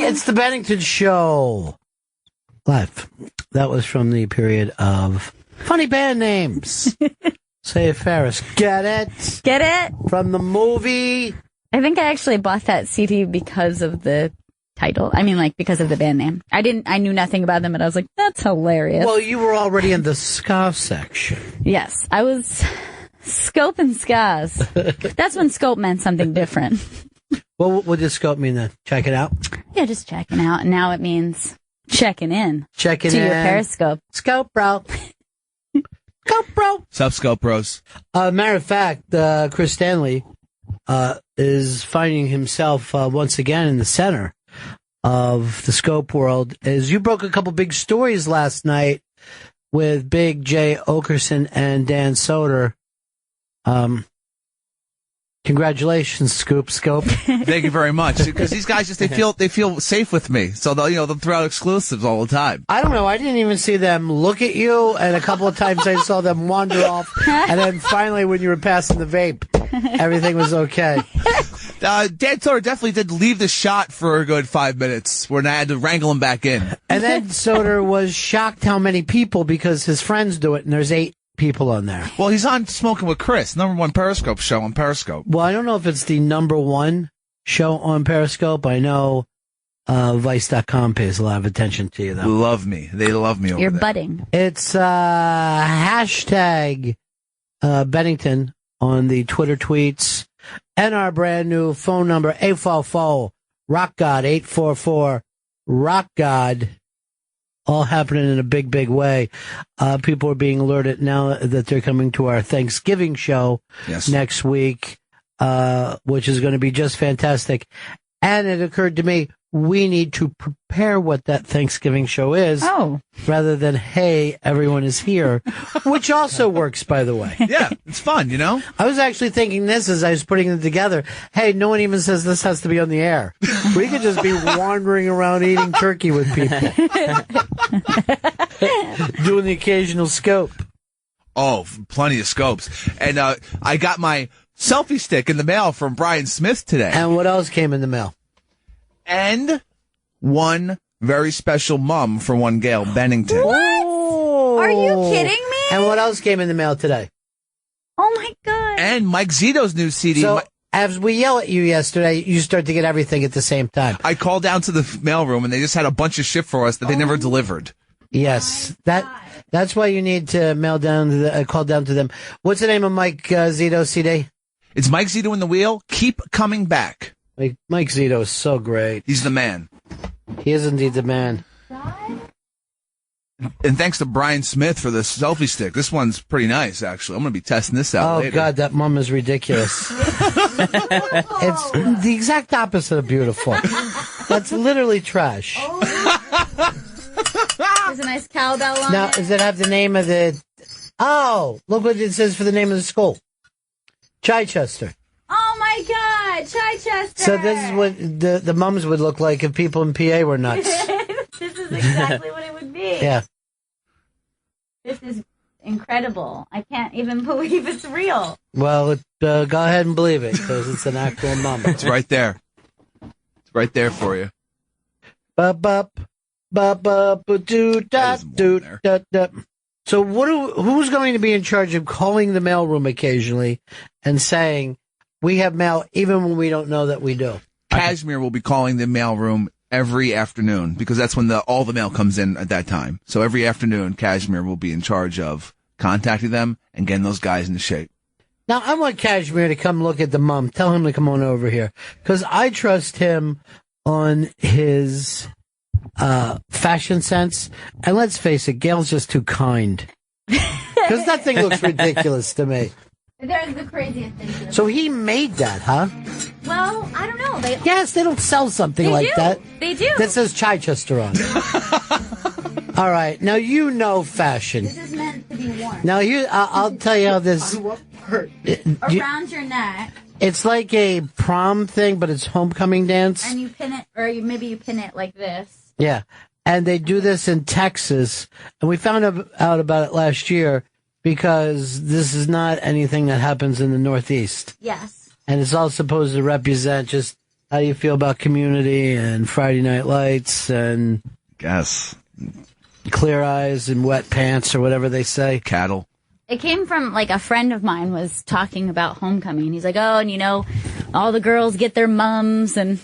It's the Bennington Show. Live. That was from the period of funny band names. Say it, Ferris. Get it? Get it? From the movie. I think I actually bought that CD because of the title. I mean, like, because of the band name. I knew nothing about them, but I was like, that's hilarious. Well, you were already in the ska section. Yes, I was scoping skas. That's when scope meant something different. Well, what does scope mean then? Check it out? Yeah, just checking out. And now it means checking in. Checking to in. your Periscope. Scope, bro. Scope, bro. Sup, Scope Bros. Matter of fact, Chris Stanley is finding himself once again in the center of the Scope world. As you broke a couple big stories last night with Big Jay Okerson and Dan Soder. Congratulations, Scope. Thank you very much. Because these guys they feel safe with me, so they'll throw out exclusives all the time. I don't know. I didn't even see them look at you, and a couple of times I saw them wander off, and then finally, when you were passing the vape, everything was okay. Dan Soder definitely did leave the shot for a good 5 minutes, when I had to wrangle him back in. And then Soder was shocked how many people, because his friends do it, and there's 8 people on there. Well, he's on Smoking with Chris, #1 Periscope show on Periscope. Well, I don't know if it's the #1 show on Periscope. I know Vice.com pays a lot of attention to you, though. Love me. They love me over You're there. budding. It's hashtag Bennington on the Twitter tweets, and our brand new phone number, 844 Rock God, 844 Rock God. All happening in a big, big way. People are being alerted now that they're coming to our Thanksgiving show next week, which is going to be just fantastic. And it occurred to me, we need to prepare what that Thanksgiving show is, rather than, hey, everyone is here, which also works, by the way. Yeah, it's fun, you know? I was actually thinking this as I was putting it together. Hey, no one even says this has to be on the air. We could just be wandering around eating turkey with people. Doing the occasional scope. Oh, plenty of scopes. And I got my selfie stick in the mail from Brian Smith today. And what else came in the mail? And one very special mom for one Gail Bennington. What? Are you kidding me? And what else came in the mail today? Oh, my God. And Mike Zito's new CD. So, as we yell at you yesterday, you start to get everything at the same time. I called down to the mailroom, and they just had a bunch of shit for us that they never delivered. Yes, that's why you need to mail down to call down to them. What's the name of Mike Zito's CD? It's Mike Zito in the Wheel. Keep coming back. Mike Zito is so great. He's the man. He is indeed the man. And thanks to Brian Smith for the selfie stick. This one's pretty nice, actually. I'm going to be testing this out later. Oh, God, that mom is ridiculous. It's the exact opposite of beautiful. That's literally trash. There's a nice cowbell on now, it. does it have the name of the... Oh, look what it says for the name of the school. Chichester. Oh, my God, Chichester. So this is what the mums would look like if people in PA were nuts. This is exactly what it would be. Yeah. This is incredible. I can't even believe it's real. Well, go ahead and believe it, because it's an actual mum. It's right there. It's right there for you. So who's going to be in charge of calling the mailroom occasionally and saying, we have mail even when we don't know that we do? Kashmir will be calling the mailroom every afternoon, because that's when all the mail comes in at that time. So every afternoon, Kashmir will be in charge of contacting them and getting those guys into shape. Now, I want Kashmir to come look at the mum. Tell him to come on over here, because I trust him on his fashion sense. And let's face it, Gail's just too kind. Because that thing looks ridiculous to me. They're the craziest things. So he made that, huh? Well, I don't know. Yes, they don't sell something like that. They do. That says Chichester on it. All right. Now, you know fashion. This is meant to be worn. Now, I'll tell you how this... Around your neck. It's like a prom thing, but it's homecoming dance. And you pin it, or maybe you pin it like this. Yeah. And they do this in Texas. And we found out about it last year, because this is not anything that happens in the Northeast. Yes. And it's all supposed to represent just How do you feel about Community and Friday Night Lights and Guess. Clear Eyes and Wet Pants or whatever they say? Cattle. It came from, like, a friend of mine was talking about Homecoming. And he's like, oh, and you know, all the girls get their mums. And,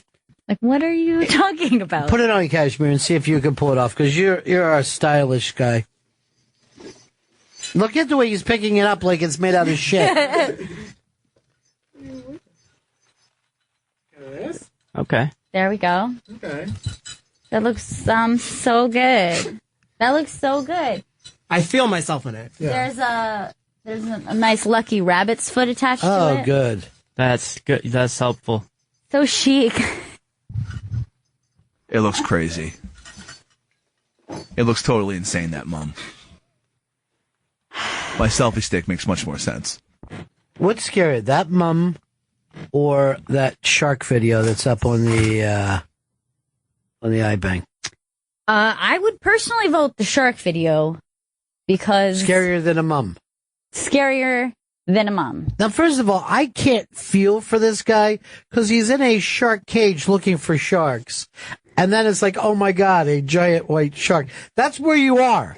like, what are you talking about? Put it on, Kashmir, and see if you can pull it off, because you're a stylish guy. Look at the way he's picking it up like it's made out of shit. Okay. There we go. Okay. That looks so good. That looks so good. I feel myself in it. Yeah. There's a nice lucky rabbit's foot attached to it. Oh, good. That's good. That's helpful. So chic. It looks crazy. It looks totally insane, that mum. My selfie stick makes much more sense. What's scarier, that mum or that shark video that's up on the iBank? I would personally vote the shark video because Scarier than a mum. scarier than a mom. Now, first of all, I can't feel for this guy because he's in a shark cage looking for sharks. And then it's like, oh my God, a giant white shark. That's where you are.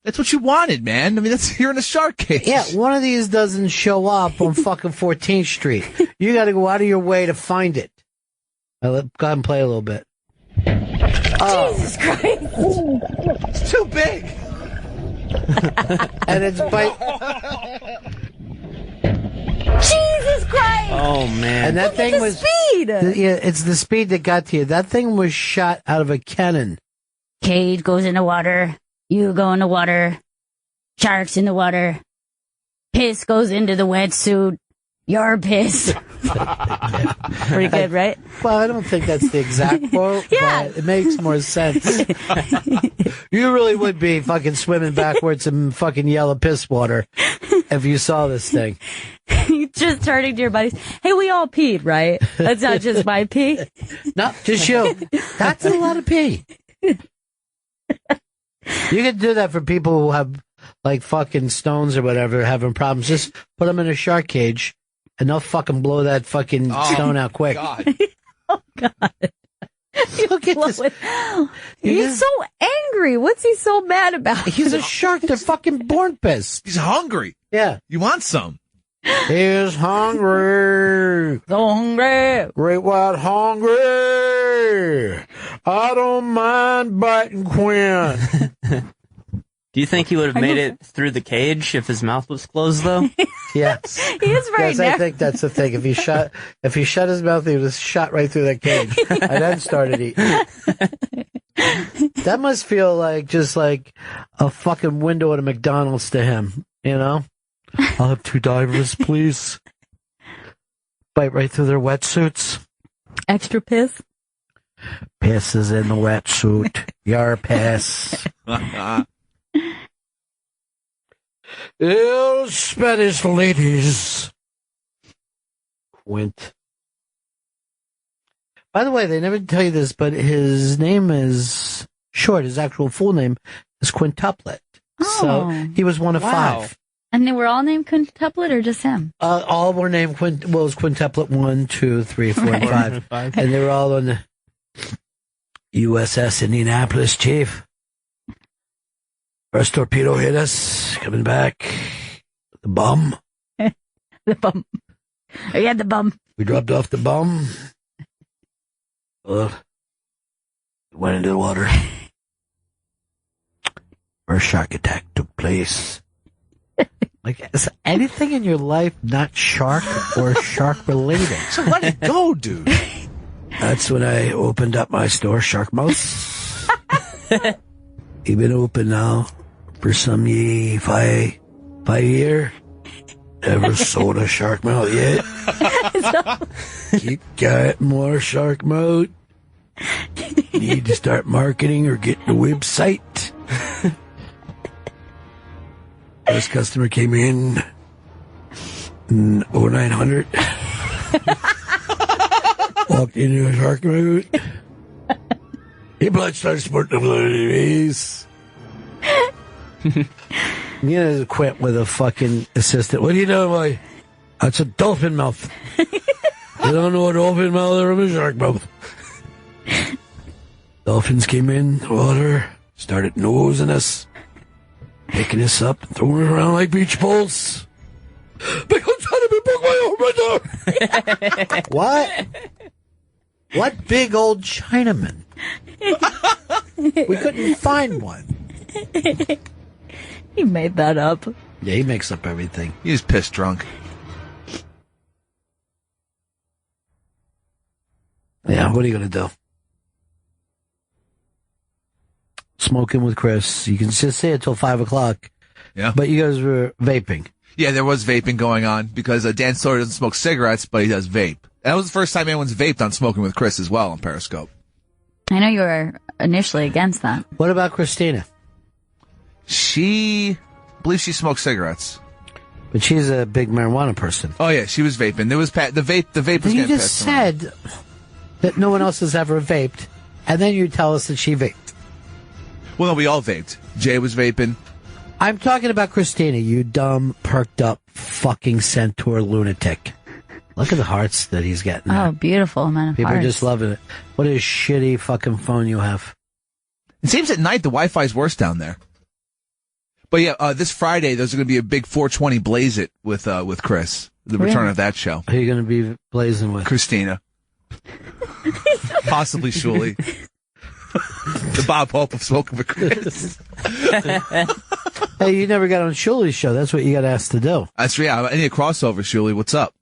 That's what you wanted, man. I mean, you're in a shark cage. Yeah, one of these doesn't show up on fucking 14th Street. You got to go out of your way to find it. Go ahead and play a little bit. Jesus Christ. It's too big. And it's Jesus Christ. Oh man. And that Look thing at the was speed. Yeah, it's the speed that got to you. That thing was shot out of a cannon. Cage goes in the water. You go in the water. Sharks in the water. Piss goes into the wetsuit. Your piss. Pretty good, right? Well, I don't think that's the exact quote, Yeah. but it makes more sense. You really would be fucking swimming backwards in fucking yellow piss water if you saw this thing. You just turning to your buddies. Hey, we all peed, right? That's not just my pee. No, just you. That's a lot of pee. You could do that for people who have, like, fucking stones or whatever, having problems. Just put them in a shark cage, and they'll fucking blow that fucking stone out quick. God. Oh, God. Look at this. He's so angry. What's he so mad about? He's a shark. They're fucking born pissed. He's hungry. Yeah. You want some? He's hungry. So hungry. Great white hungry. I don't mind biting Quinn. Do you think he would have made it through the cage if his mouth was closed, though? Yes. He is very Yes, I think that's the thing. If he shut his mouth, he would have shot right through that cage and then started eating. That must feel like just like a fucking window at a McDonald's to him, you know? I'll have 2 divers, please. Bite right through their wetsuits. extra piss. Piss is in the wetsuit. Your piss. You Spanish ladies. Quint. By the way, they never tell you this, but his name is short. His actual full name is Quintuplet. So he was one of 5. And they were all named Quintuplet or just him? All were named it was Quintuplet 1, 2, 3, 4, and 5. And they were all on the USS Indianapolis, Chief. First torpedo hit us, coming back. The bum. The bum. Oh, yeah, the bum. We dropped off the bum. Went into the water. First shark attack took place. Like, is anything in your life not shark or shark related? So let it go, dude. That's when I opened up my store, Shark Mouth. You've been open now for some 5 year. Never sold a shark mouth yet. Keep getting more shark mouth. Need to start marketing or get the website. First customer came in 0900. Walked into a shark mouth. He blood started spurting up his face. You know, quit with a fucking assistant. What are you doing, boy? That's a dolphin mouth. You don't know a dolphin mouth or a shark mouth. Dolphins came in the water, started nosing us, picking us up and throwing it around like beach balls. Big old son of a broke my arm right there. What? What big old Chinaman? We couldn't find one. He made that up. Yeah, he makes up everything. He was pissed drunk. Yeah, what are you going to do? Smoking with Chris. You can just say it till 5 o'clock. Yeah. But you guys were vaping. Yeah, there was vaping going on because Dan Sawyer doesn't smoke cigarettes, but he does vape. That was the first time anyone's vaped on Smoking with Chris as well on Periscope. I know you were initially against that. What about Christina? I believe she smokes cigarettes. But she's a big marijuana person. Oh yeah, she was vaping. There was the vape was You getting just passed said around. that no one else has ever vaped, and then you tell us that she vaped. Well, no, we all vaped. Jay was vaping. I'm talking about Christina, you dumb, perked up, fucking centaur lunatic. Look at the hearts that he's getting. Oh, beautiful amount of People hearts. are just loving it. What a shitty fucking phone you have. It seems at night the Wi-Fi's worse down there. But yeah, this Friday there's going to be a big 420 Blaze It with Chris. The return of that show. Who are you going to be blazing with? Christina. Possibly Shuli. The Bob Hope of Smoking with Chris. Hey, you never got on Shuli's show. That's what you got asked to do. That's I need a crossover, Shuli. What's up?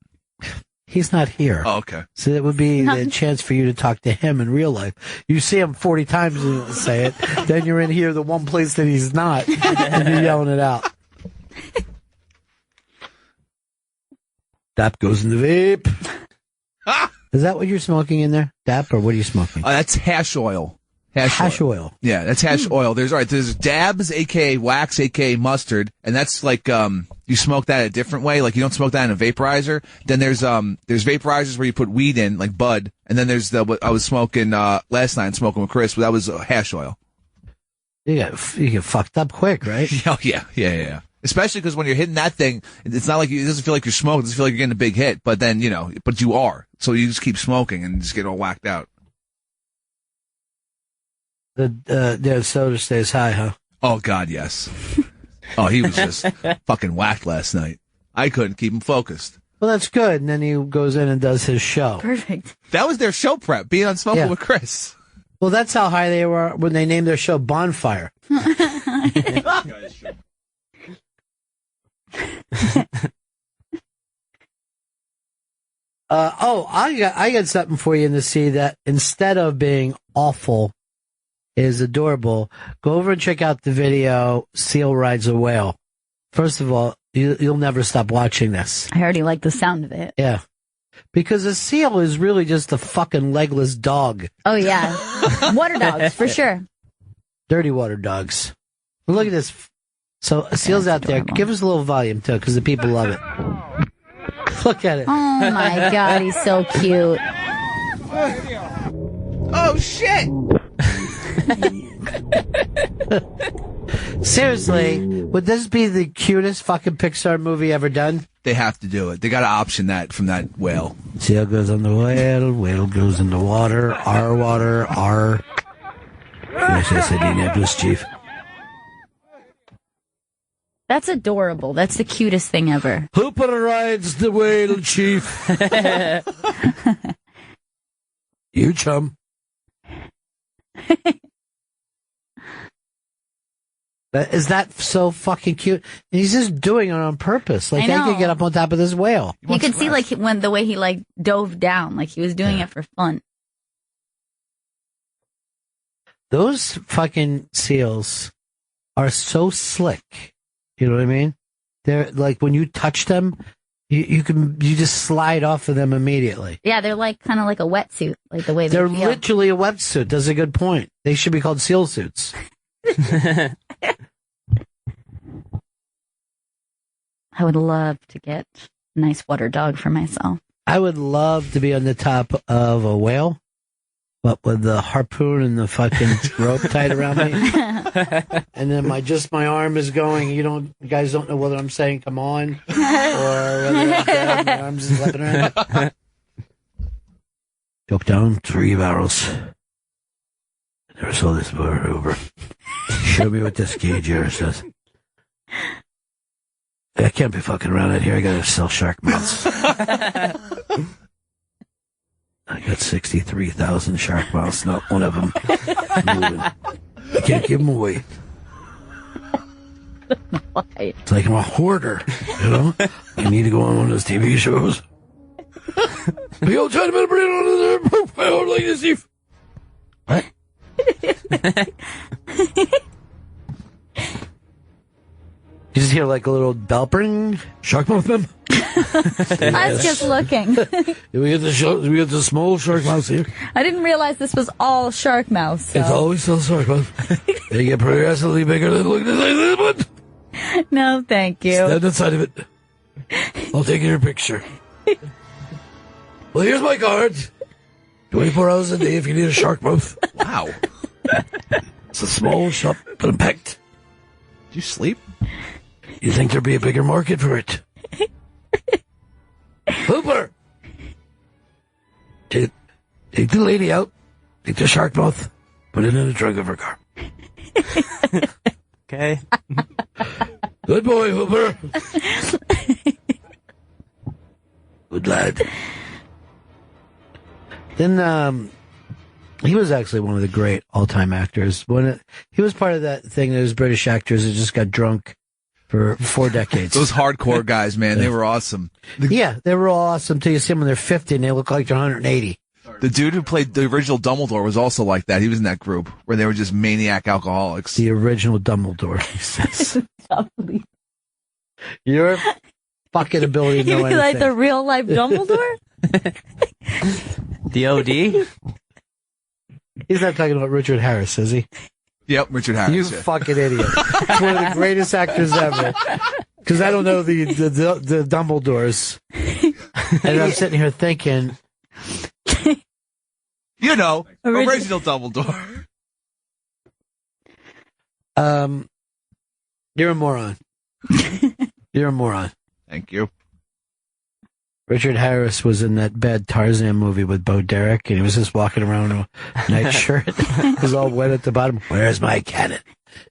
He's not here. Oh, okay. So that would be the chance for you to talk to him in real life. You see him 40 times and you don't say it. Then you're in here, the one place that he's not, and you're yelling it out. Dap goes in the vape. Is that what you're smoking in there? Dap, or what are you smoking? That's hash oil. Hash oil. Yeah, that's hash oil. There's dabs, aka wax, aka mustard, and that's like you smoke that a different way. Like you don't smoke that in a vaporizer. Then there's vaporizers where you put weed in, like bud, and then there's what I was smoking last night, smoking with Chris. But that was hash oil. You get fucked up quick, right? Oh yeah. Especially because when you're hitting that thing, it's not like it doesn't feel like you're smoking. It doesn't feel like you're getting a big hit. But then but you are. So you just keep smoking and just get all whacked out. The soda stays high, huh? Oh, God, yes. Oh, he was just fucking whacked last night. I couldn't keep him focused. Well, that's good. And then he goes in and does his show. Perfect. That was their show prep, being on Smoking with Chris. Well, that's how high they were when they named their show Bonfire. I got something for you in the sea that instead of being awful is adorable. Go over and check out the video, Seal Rides a Whale. First of all, you'll never stop watching this. I already like the sound of it. Yeah. Because a seal is really just a fucking legless dog. Oh, yeah. Water dogs, for sure. Dirty water dogs. Look at this. So, a seal's out there. Give us a little volume, too, because the people love it. Look at it. Oh, my God. He's so cute. Oh, shit! Seriously, would this be the cutest fucking Pixar movie ever done? They have to do it. They got to option that from that whale. Seal goes on the whale goes in the water, our. Yes, I said Indianapolis, Chief. That's adorable. That's the cutest thing ever. Who rides the whale, Chief? You, chum. Is that so fucking cute? And he's just doing it on purpose. Like, I could get up on top of this whale. You could see, like, when the way he, like, dove down. Like, he was doing it for fun. Those fucking seals are so slick. You know what I mean? They're, like, when you touch them, you just slide off of them immediately. Yeah, they're, like, kind of like a wetsuit. Like, the way they're feel. literally a wetsuit. That's a good point. They should be called seal suits. I would love to get a nice water dog for myself. I would love to be on the top of a whale, but with the harpoon and the fucking rope tied around me. And then my arm is going, you guys don't know whether I'm saying come on or whether my arms is flipping around. Took down 3 barrels. Never saw this before, Uber. Show me what this gauge here says. I can't be fucking around out here. I gotta sell shark mouths. I got 63,000 shark mouths. Not one of them moving. I can't give them away. Why? It's like I'm a hoarder, you know? I need to go on one of those TV shows. We all try to bring it on there. I don't like this. What? You just hear like a little bell ring. Shark mouth them. I was just looking. We get the small shark mouth here. I didn't realize this was all shark mouth. So. It's always still shark mouth. They get progressively bigger. They look like this one. No, thank you. Stand inside of it. I'll take your picture. Well, here's my card. 24 hours a day if you need a shark mouth. Wow. It's a small shop, but I'm packed. Do you sleep? You think there'd be a bigger market for it? Hooper! Take the lady out. Take the shark mouth. Put it in the trunk of her car. Okay. Good boy, Hooper. Good lad. Then, he was actually one of the great all-time actors. He was part of that thing, those British actors that just got drunk for 4 decades. Those hardcore guys, man, they were awesome. Yeah, they were all awesome till you see them when they're 50 and they look like they're 180. The dude who played the original Dumbledore was also like that. He was in that group where they were just maniac alcoholics. The original Dumbledore, he says. Your fucking ability to know anything. Like the real life Dumbledore? The OD? He's not talking about Richard Harris, is he? Yep, Richard Harris. You fucking idiot. He's one of the greatest actors ever. Because I don't know the Dumbledores. And I'm sitting here thinking... You know, original Dumbledore. You're a moron. You're a moron. Thank you. Richard Harris was in that bad Tarzan movie with Bo Derek, and he was just walking around in a night shirt. It was all wet at the bottom. Where's my cannon?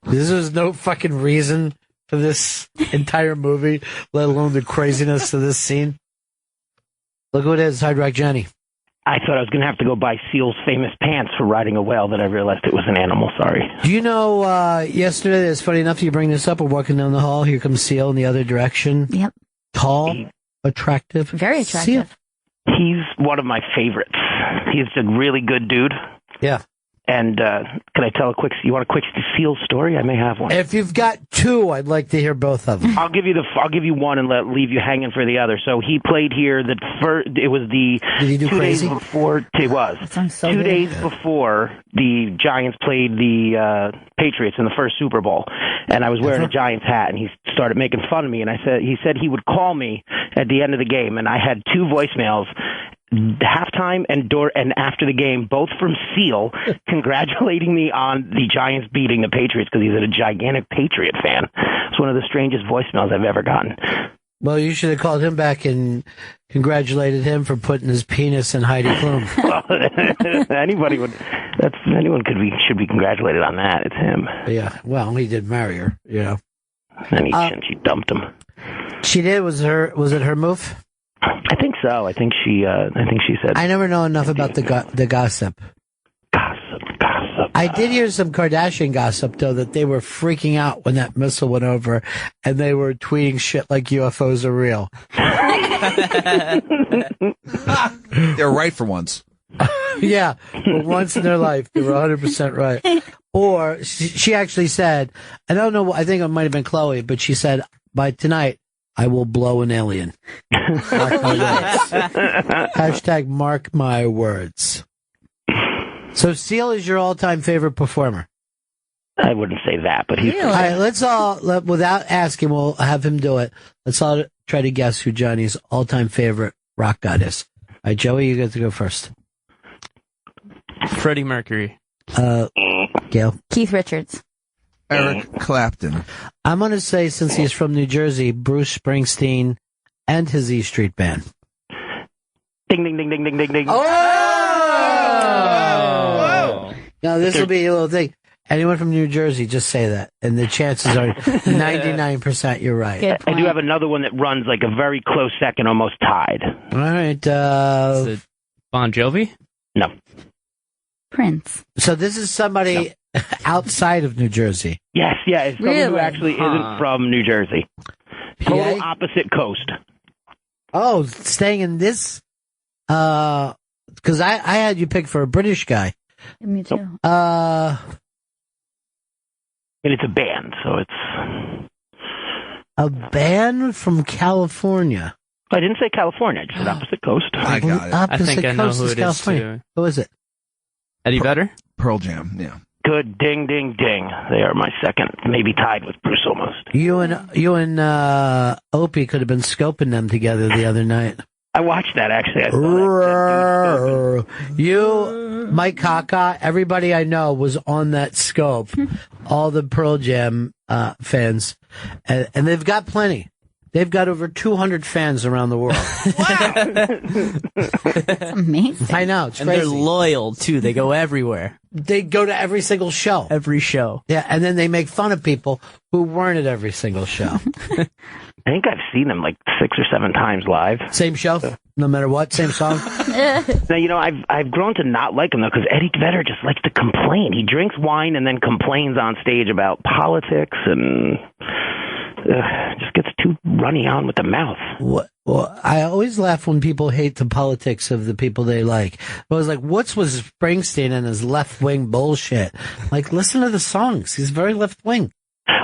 This was no fucking reason for this entire movie, let alone the craziness of this scene. Look who it is, Hard Rock Johnny. I thought I was going to have to go buy Seal's famous pants for riding a whale, that I realized it was an animal. Sorry. Do you know, yesterday, it's funny enough you bring this up, we're walking down the hall, here comes Seal in the other direction. Yep. Tall, attractive. Very attractive. Seal. He's one of my favorites. He's a really good dude. Yeah. And can I tell you want a quick Seal story? I may have one. If you've got 2, I'd like to hear both of them. I'll give you one and leave you hanging for the other. So he played here. It was the Did he do 2 crazy? days before. It was That sounds so 2 good. days before the Giants played the Patriots in the first Super Bowl, and I was wearing a Giants hat, and he started making fun of me. And he said he would call me at the end of the game, and I had 2 voicemails. Halftime and after the game, both from Seal, congratulating me on the Giants beating the Patriots because he's a gigantic Patriot fan. It's one of the strangest voicemails I've ever gotten. Well, you should have called him back and congratulated him for putting his penis in Heidi Klum. Anyone should be congratulated on that. It's him. Yeah, well, he did marry her, you know. And she dumped him. She did? Was it her move? I think so. I think she said. I never know enough about the gossip. Gossip. I did hear some Kardashian gossip, though, that they were freaking out when that missile went over, and they were tweeting shit like UFOs are real. They're right for once. Yeah, for once in their life, they were 100% right. Or she actually said, I don't know, I think it might have been Chloe, but she said, by tonight, I will blow an alien. Mark my words. Hashtag mark my words. So Seal is your all-time favorite performer? I wouldn't say that, but he's... All right, without asking, we'll have him do it. Let's all try to guess who Johnny's all-time favorite rock god is. All right, Joey, you get to go first. Freddie Mercury. Gail? Keith Richards. Eric Clapton. I'm going to say, since he's from New Jersey, Bruce Springsteen and his E Street Band. Ding, ding, ding, ding, ding, ding, ding. Oh! Now, this will be a little thing. Anyone from New Jersey, just say that. And the chances are 99% you're right. Good I point. do have another one that runs like a very close second, almost tied. All right. Is it Bon Jovi? No. Prince. So this is somebody outside of New Jersey. Yes, yeah. It's someone who Really? actually isn't from New Jersey. Total PA? opposite coast. Oh, staying in this, because I had you pick for a British guy. Me too. And it's a band, so it's... A band from California. I didn't say California. I just said opposite coast. I got it. I Opposite think I know coast who is it is, California. too. Who is it? Eddie Vedder? Pearl Jam, yeah. Good. Ding, ding, ding. They are my second. Maybe tied with Bruce almost. You and Opie could have been scoping them together the other night. I watched that, actually. I saw that. You, Mike Kaka, everybody I know was on that scope. All the Pearl Jam fans. And they've got plenty. They've got over 200 fans around the world. That's amazing. I know, it's And they're crazy. loyal, too. They go everywhere. They go to every single show. Every show. Yeah, and then they make fun of people who weren't at every single show. I think I've seen them like 6 or 7 times live. Same show, no matter what, same song. Now, you know, I've grown to not like him, though, because Eddie Vedder just likes to complain. He drinks wine and then complains on stage about politics and just gets too runny on with the mouth. Well, I always laugh when people hate the politics of the people they like. I was like, what's with Springsteen and his left-wing bullshit? Like, listen to the songs. He's very left-wing.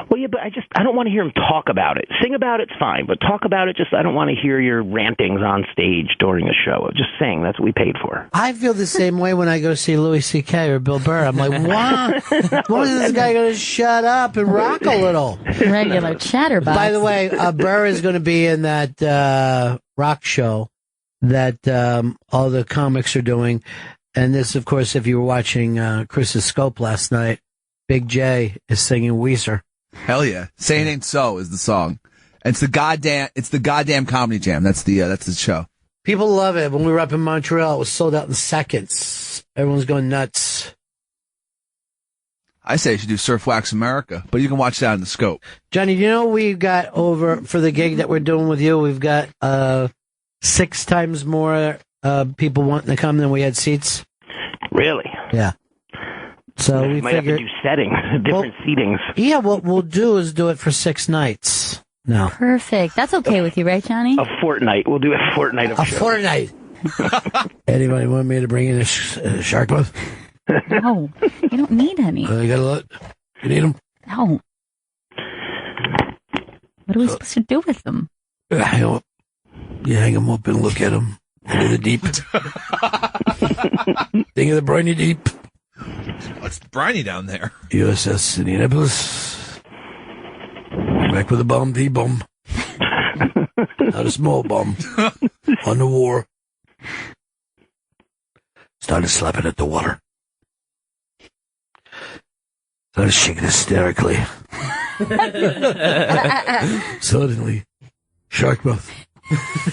Well, yeah, but I don't want to hear him talk about it. Sing about it's fine, but talk about it, I don't want to hear your rantings on stage during a show. Just sing. That's what we paid for. I feel the same way when I go see Louis C.K. or Bill Burr. I'm like, wow, when is this guy going to shut up and rock a little? Regular chatterbox. By the way, Burr is going to be in that rock show that all the comics are doing. And this, of course, if you were watching Chris's Scope last night, Big J is singing Weezer. Hell yeah. Saying Ain't So is the song. It's the goddamn comedy jam. That's the show. People love it. When we were up in Montreal, it was sold out in seconds. Everyone's going nuts. I say you should do Surf Wax America, but you can watch that in the Scope. Johnny, you know we've got over, for the gig that we're doing with you, we've got 6 times more people wanting to come than we had seats. Really? Yeah. So we might figured, have to do settings, different seatings. Yeah, what we'll do is do it for 6 nights. No. Perfect. That's okay with you, right, Johnny? A fortnight. We'll do a fortnight of A shows. fortnight. Anybody want me to bring in a shark mouth? No, you don't need any. You got a lot? You need them? No. What are we supposed to do with them? Hang 'em up. You hang them up and look at them into the deep. Think of the briny deep. Oh, it's briny down there. USS Indianapolis. Back with a bomb, the bomb. Not a small bomb. On the war. Started slapping at the water. Started shaking hysterically. Suddenly, Sharkmouth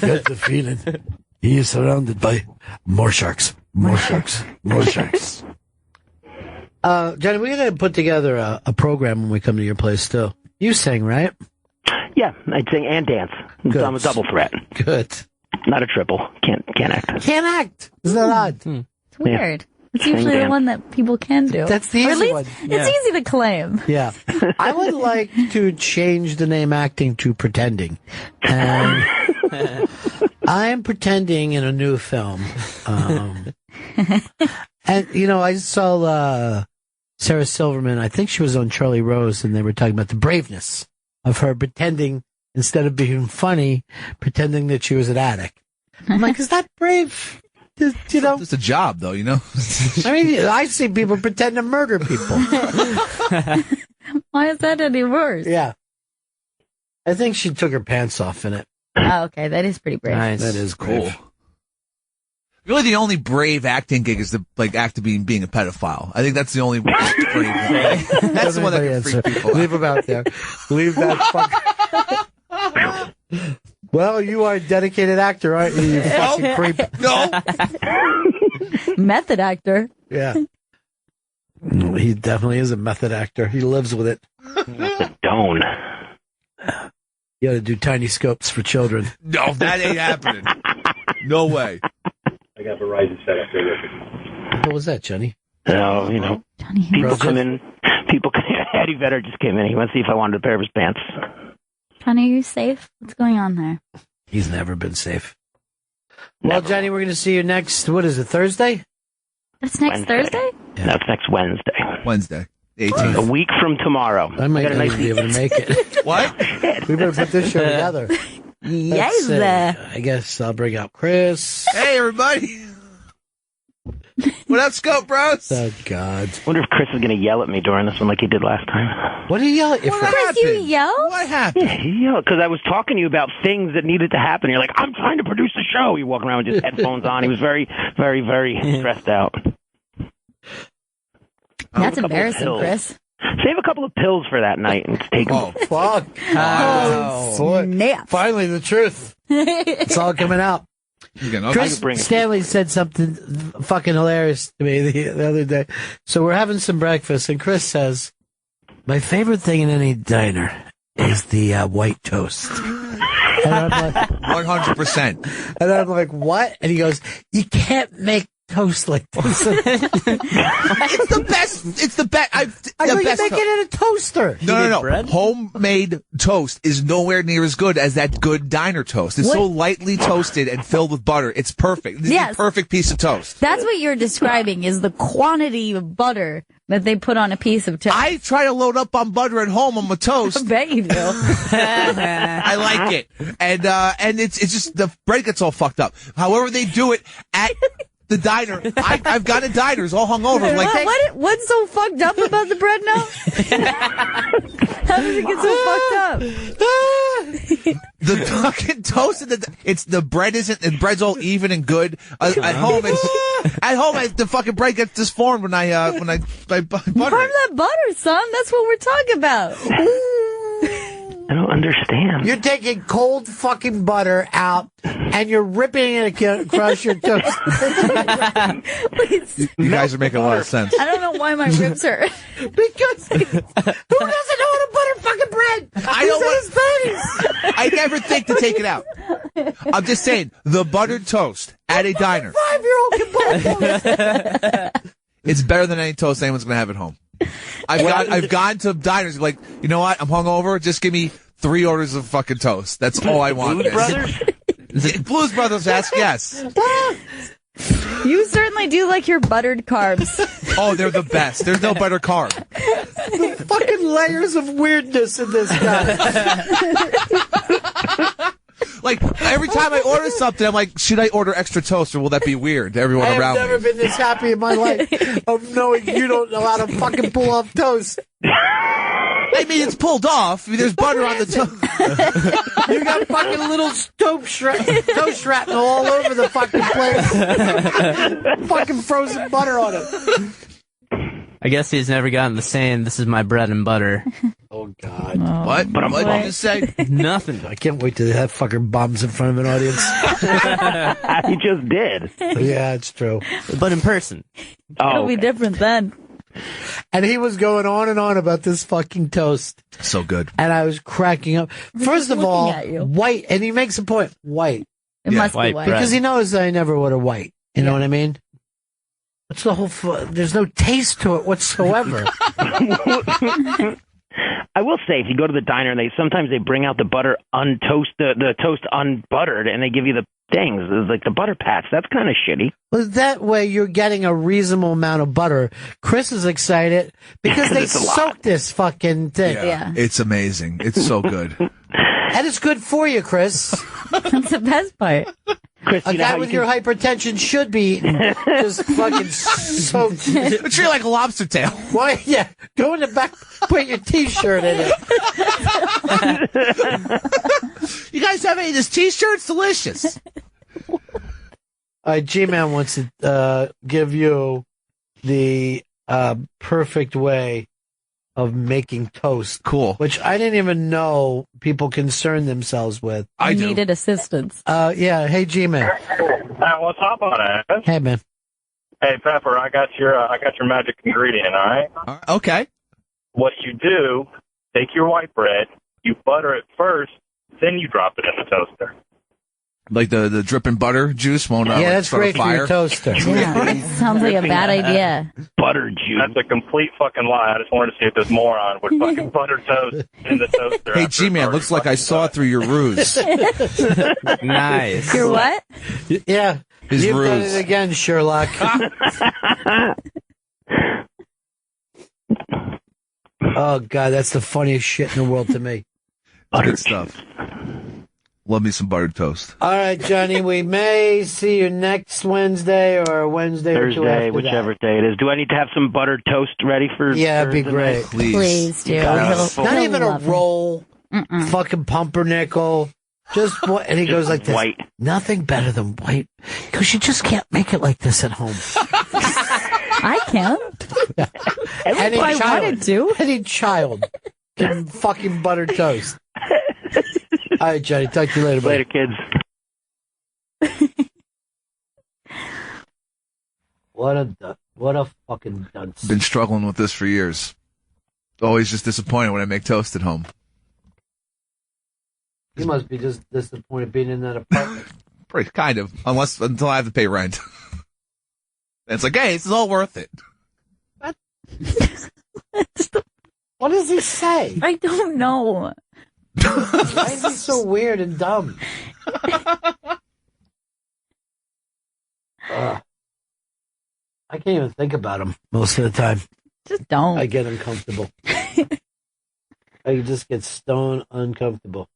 got the feeling he is surrounded by more sharks. More sharks. More sharks. Johnny, we're going to put together a program when we come to your place, too. You sing, right? Yeah, I'd sing and dance. Good. I'm a double threat. Good. Not a triple. Can't act. Can't act. Isn't that odd? It's weird. It's usually the one that people can do. That's the Or at easy least one. it's easy to claim. Yeah. I would like to change the name acting to pretending. And I am pretending in a new film. And, you know, I saw Sarah Silverman, I think she was on Charlie Rose, and they were talking about the braveness of her pretending, instead of being funny, pretending that she was an addict. I'm like, is that brave? You know? It's a job, though, you know? I mean, I see people pretend to murder people. Why is that any worse? Yeah. I think she took her pants off in it. Oh, okay, that is pretty brave. Nice. That is Cool. brave. Really, the only brave acting gig is the act being a pedophile. I think that's the only brave one. That's the one that can freak people out. Leave him out there. Leave that fuck. Well, you are a dedicated actor, aren't you, you fucking creep? No. Method actor. Yeah. He definitely is a method actor. He lives with it. Don't. You got to do tiny scopes for children. No, that ain't happening. No way. I got Verizon set up there. What was that, Johnny? No, Johnny, people come in. Eddie Vedder just came in. He wants to see if I wanted a pair of his pants. Johnny, are you safe? What's going on there? He's never been safe. Well, Johnny, we're going to see you next, what is it, Thursday? That's next Thursday? Yeah. That's next Wednesday. Wednesday. 18th. A week from tomorrow. I might got a not nice be able to make it. What? We better put this show together. Yes. I guess I'll bring out Chris. Hey, everybody. What up, Scope Bros? Oh, God. I wonder if Chris is going to yell at me during this one like he did last time. What did he yell at you for? Chris, you yell? What happened? Yeah, he yelled because I was talking to you about things that needed to happen. You're like, I'm trying to produce a show. He walking around with his headphones on. He was very, very, very stressed out. That's Save a couple of embarrassing, pills. Chris. Save a couple of pills for that night and take them. Oh, Fuck. Boy, Snap. finally, the truth. It's all coming out. Chris bring it. Stanley said something fucking hilarious to me the other day. So we're having some breakfast, and Chris says, my favorite thing in any diner is the white toast. And I'm like, 100%. and I'm like, what? And he goes, you can't make toast like this. It's the best. It's the best. I know you make it in a toaster. No. bread? Homemade toast is nowhere near as good as that good diner toast. It's so lightly toasted and filled with butter. It's perfect. It's Yes. the perfect piece of toast. That's what you're describing is the quantity of butter that they put on a piece of toast. I try to load up on butter at home on my I toast. bet you do. I like it. And it's just the bread gets all fucked up. However they do it at the diner. I've got a diners all hung over. Like, What's so fucked up about the bread now? How does it get so fucked up? the fucking toast, it's the bread isn't, and bread's all even and good. At home, the fucking bread gets disformed when I butter Farm it. that butter, son. That's what we're talking about. I don't understand. You're taking cold fucking butter out and you're ripping it across your toast. You guys are making a lot of sense. I don't know why my ribs hurt. Because who doesn't know how to butter fucking bread? I don't want. I never think to take it out. I'm just saying, the buttered toast at a diner. 5-year-old can butter toast. It's better than any toast anyone's going to have at home. I've gone to diners like, you know what? I'm hungover. Just give me 3 orders of fucking toast. That's all I want. Blues Brothers? Blues Brothers ask yes. You certainly do like your buttered carbs. Oh, they're the best. There's no better carb. The fucking layers of weirdness in this guy. Like, every time I order something, I'm like, should I order extra toast or will that be weird to everyone I around have never me? been this happy in my life of knowing you don't know how to fucking pull off toast. I mean, it's pulled off. I mean, there's butter on the toast. You got fucking little toast shrapnel all over the fucking place. Fucking frozen butter on it. I guess he's never gotten the saying, this is my bread and butter. Oh, God. What? What did you just say? Nothing. I can't wait to have fucking bombs in front of an audience. He just did. Yeah, it's true. But in person. It'll be different then. And he was going on and on about this fucking toast. So good. And I was cracking up. First of all, looking at you. white. And he makes a point. White. It must be white white. bread. Because he knows that I never order white. You know what I mean? What's the whole... There's no taste to it whatsoever. I will say, if you go to the diner, and sometimes they bring out the butter untoast, the toast unbuttered, and they give you the things, it's like the butter pats. That's kind of shitty. Well, that way you're getting a reasonable amount of butter. Chris is excited because they It's a lot. soak this fucking thing. Yeah. It's amazing. It's so good. And it's good for you, Chris. That's the best part. Chris, A you know guy how with you your can, hypertension should be eating just fucking soaked. But you're like a lobster tail. Why? Yeah. Go in the back, put your T-shirt in it. You guys have any of this T-shirt? It's delicious. All right, G-Man wants to give you the perfect way of making toast. Cool. Which I didn't even know people concern themselves with. I do. Needed assistance. Yeah. Hey, G-Man. What's up on it? Hey, man. Hey, Pepper, I got your magic ingredient, all right? Okay. What you do, take your white bread, you butter it first, then you drop it in the toaster. Like the dripping butter juice won't that's start great a fire. for your toaster. Yeah, that sounds like a bad idea. Butter juice. That's a complete fucking lie. I just wanted to see if this moron would fucking butter toast in the toaster. Hey, G-Man, looks like I saw through your ruse. Nice. Your what? Yeah. His You've done ruse. it again, Sherlock. Oh, God, that's the funniest shit in the world to me. Good stuff. Love me some buttered toast. All right, Johnny, we may see you next Wednesday or Wednesday or two Thursday, after whichever day it is. Do I need to have some buttered toast ready for? Yeah, it'd be great. Please do. Yes. Not He'll even a love it. roll, fucking pumpernickel. Just what? And he goes like this. white. Nothing better than white. Because you just can't make it like this at home. I can. Any I child, wanted to. any child can fucking buttered toast. All right, Johnny. Talk to you later, buddy. Later, kids. What a fucking dunce. Been struggling with this for years. Always just disappointed when I make toast at home. You must be just disappointed being in that apartment. Pretty kind of, until I have to pay rent. And it's like, hey, this is all worth it. What does he say? I don't know. Why is he so weird and dumb? I can't even think about him most of the time. Just don't. I get uncomfortable. I just get stone uncomfortable.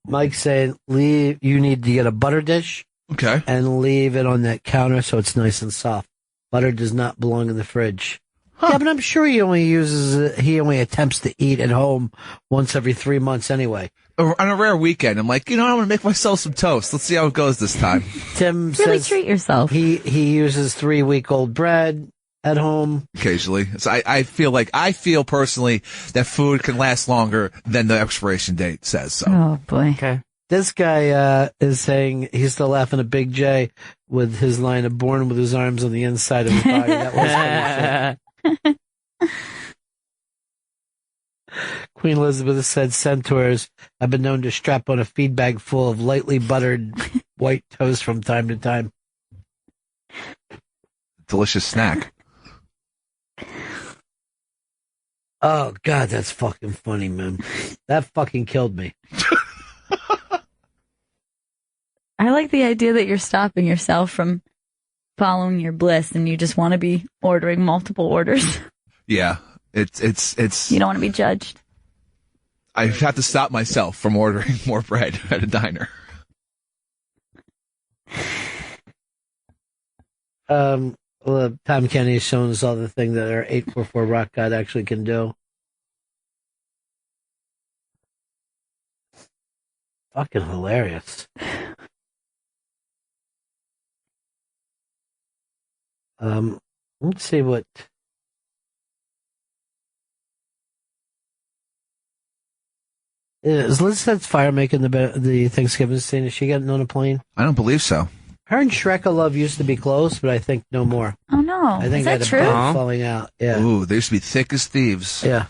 Mike's saying, you need to get a butter dish. Okay. And leave it on that counter so it's nice and soft. Butter does not belong in the fridge. Huh. Yeah, but I'm sure he only attempts to eat at home once every 3 months anyway. On a rare weekend, I'm like, I'm going to make myself some toast. Let's see how it goes this time. Tim really says treat yourself. He uses 3-week-old bread at home. Occasionally. So I feel personally that food can last longer than the expiration date says. So. Oh, boy. Okay. This guy is saying he's still laughing at Big J with his line of "born with his arms on the inside of his body." That was funny. Queen Elizabeth said centaurs have been known to strap on a feed bag full of lightly buttered white toast from time to time. Delicious snack. Oh, God, that's fucking funny, man. That fucking killed me. I like the idea that you're stopping yourself from following your bliss and you just want to be ordering multiple orders. Yeah. It's You don't want to be judged. I have to stop myself from ordering more bread at a diner. Well, Tom Kenny has shown us all the things that our 844 Rock God actually can do. Fucking hilarious. Let's see what. Is Liz Set's Fire making the Thanksgiving scene? Is she getting on a plane? I don't believe so. Her and Shrek-a-Love used to be close, but I think no more. Oh, no. I think Is that they true? had a bone falling out. Yeah. Ooh, they used to be thick as thieves. Yeah.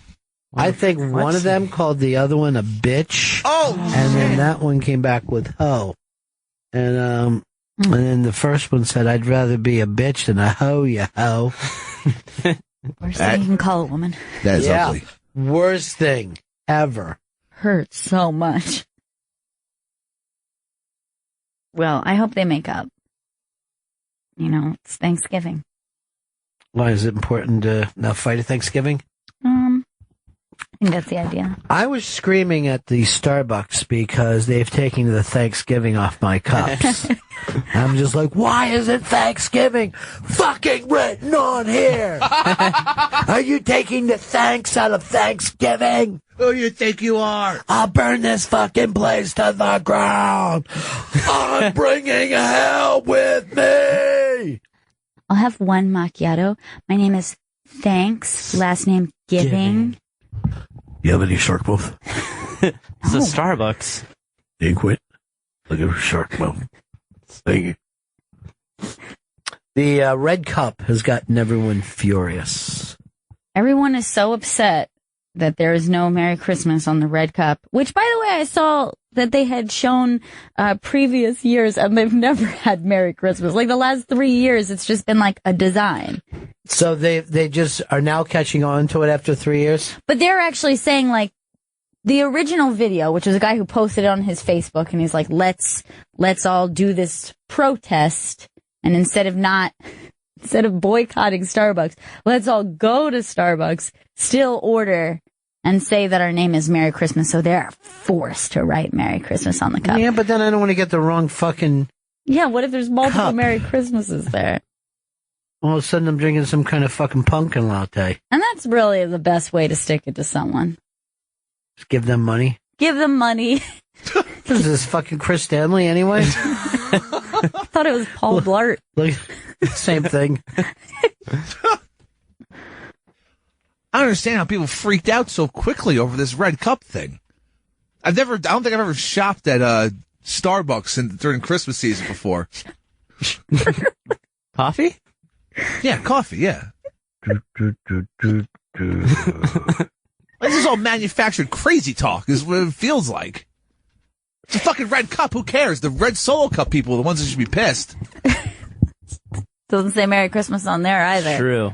I think one of them called the other one a bitch. Oh, and then that one came back with hoe. And then the first one said, "I'd rather be a bitch than a hoe, you hoe." Worst thing you can call a woman. That is ugly. Worst thing ever. Hurts so much. Well, I hope they make up. You know, it's Thanksgiving. Why is it important to not fight at Thanksgiving? I think that's the idea. I was screaming at the Starbucks because they've taken the Thanksgiving off my cups. I'm just like, why is it Thanksgiving fucking written on here? Are you taking the thanks out of Thanksgiving? Who you think you are? I'll burn this fucking place to the ground. I'm bringing hell with me. I'll have one macchiato. My name is Thanks, last name Giving. You have any shark mouth? It's a Starbucks. You quit. Look at her shark mouth. Thank you. The red cup has gotten everyone furious. Everyone is so upset that there is no Merry Christmas on the red cup, which, by the way, I saw that they had shown previous years, and they've never had Merry Christmas. Like the last 3 years, it's just been like a design. So they just are now catching on to it after 3 years? But they're actually saying, like, the original video, which was a guy who posted it on his Facebook, and he's like, let's all do this protest, and instead of boycotting Starbucks, let's all go to Starbucks, still order, and say that our name is Merry Christmas, so they're forced to write Merry Christmas on the cup. Yeah, but then I don't want to get the wrong fucking Yeah, what if there's multiple cup. Merry Christmases there? All of a sudden I'm drinking some kind of fucking pumpkin latte. And that's really the best way to stick it to someone. Just give them money. Give them money. Is this fucking Chris Stanley anyway? I thought it was Paul Blart. Look, same thing. I don't understand how people freaked out so quickly over this red cup thing. I don't think I've ever shopped at Starbucks during Christmas season before. Coffee? Yeah, coffee, yeah. This is all manufactured crazy talk, is what it feels like. It's a fucking red cup, who cares? The red Solo Cup people are the ones that should be pissed. Doesn't say Merry Christmas on there either. True.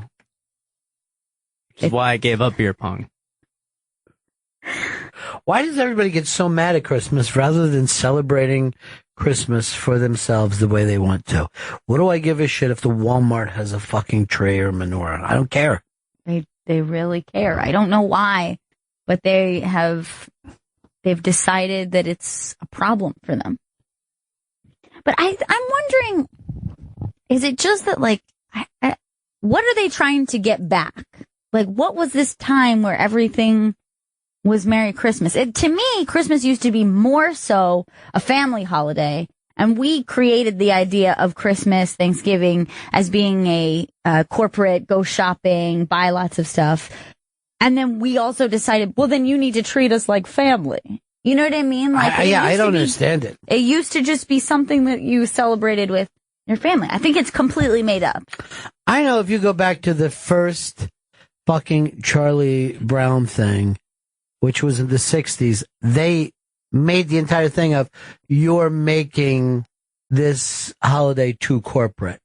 Which is why I gave up beer pong. Why does everybody get so mad at Christmas rather than celebrating Christmas for themselves the way they want to? What do I give a shit if the Walmart has a fucking tray or menorah? I don't care. They really care. I don't know why, but they've decided that it's a problem for them. But I'm wondering, is it just that, like, what are they trying to get back? Like, what was this time where everything was Merry Christmas? To me, Christmas used to be more so a family holiday, and we created the idea of Christmas, Thanksgiving as being a corporate, go shopping, buy lots of stuff. And then we also decided, well, then you need to treat us like family. You know what I mean? Like, I don't understand it. It used to just be something that you celebrated with your family. I think it's completely made up. I know if you go back to the first fucking Charlie Brown thing, which was in the 60s, they made the entire thing of, you're making this holiday too corporate.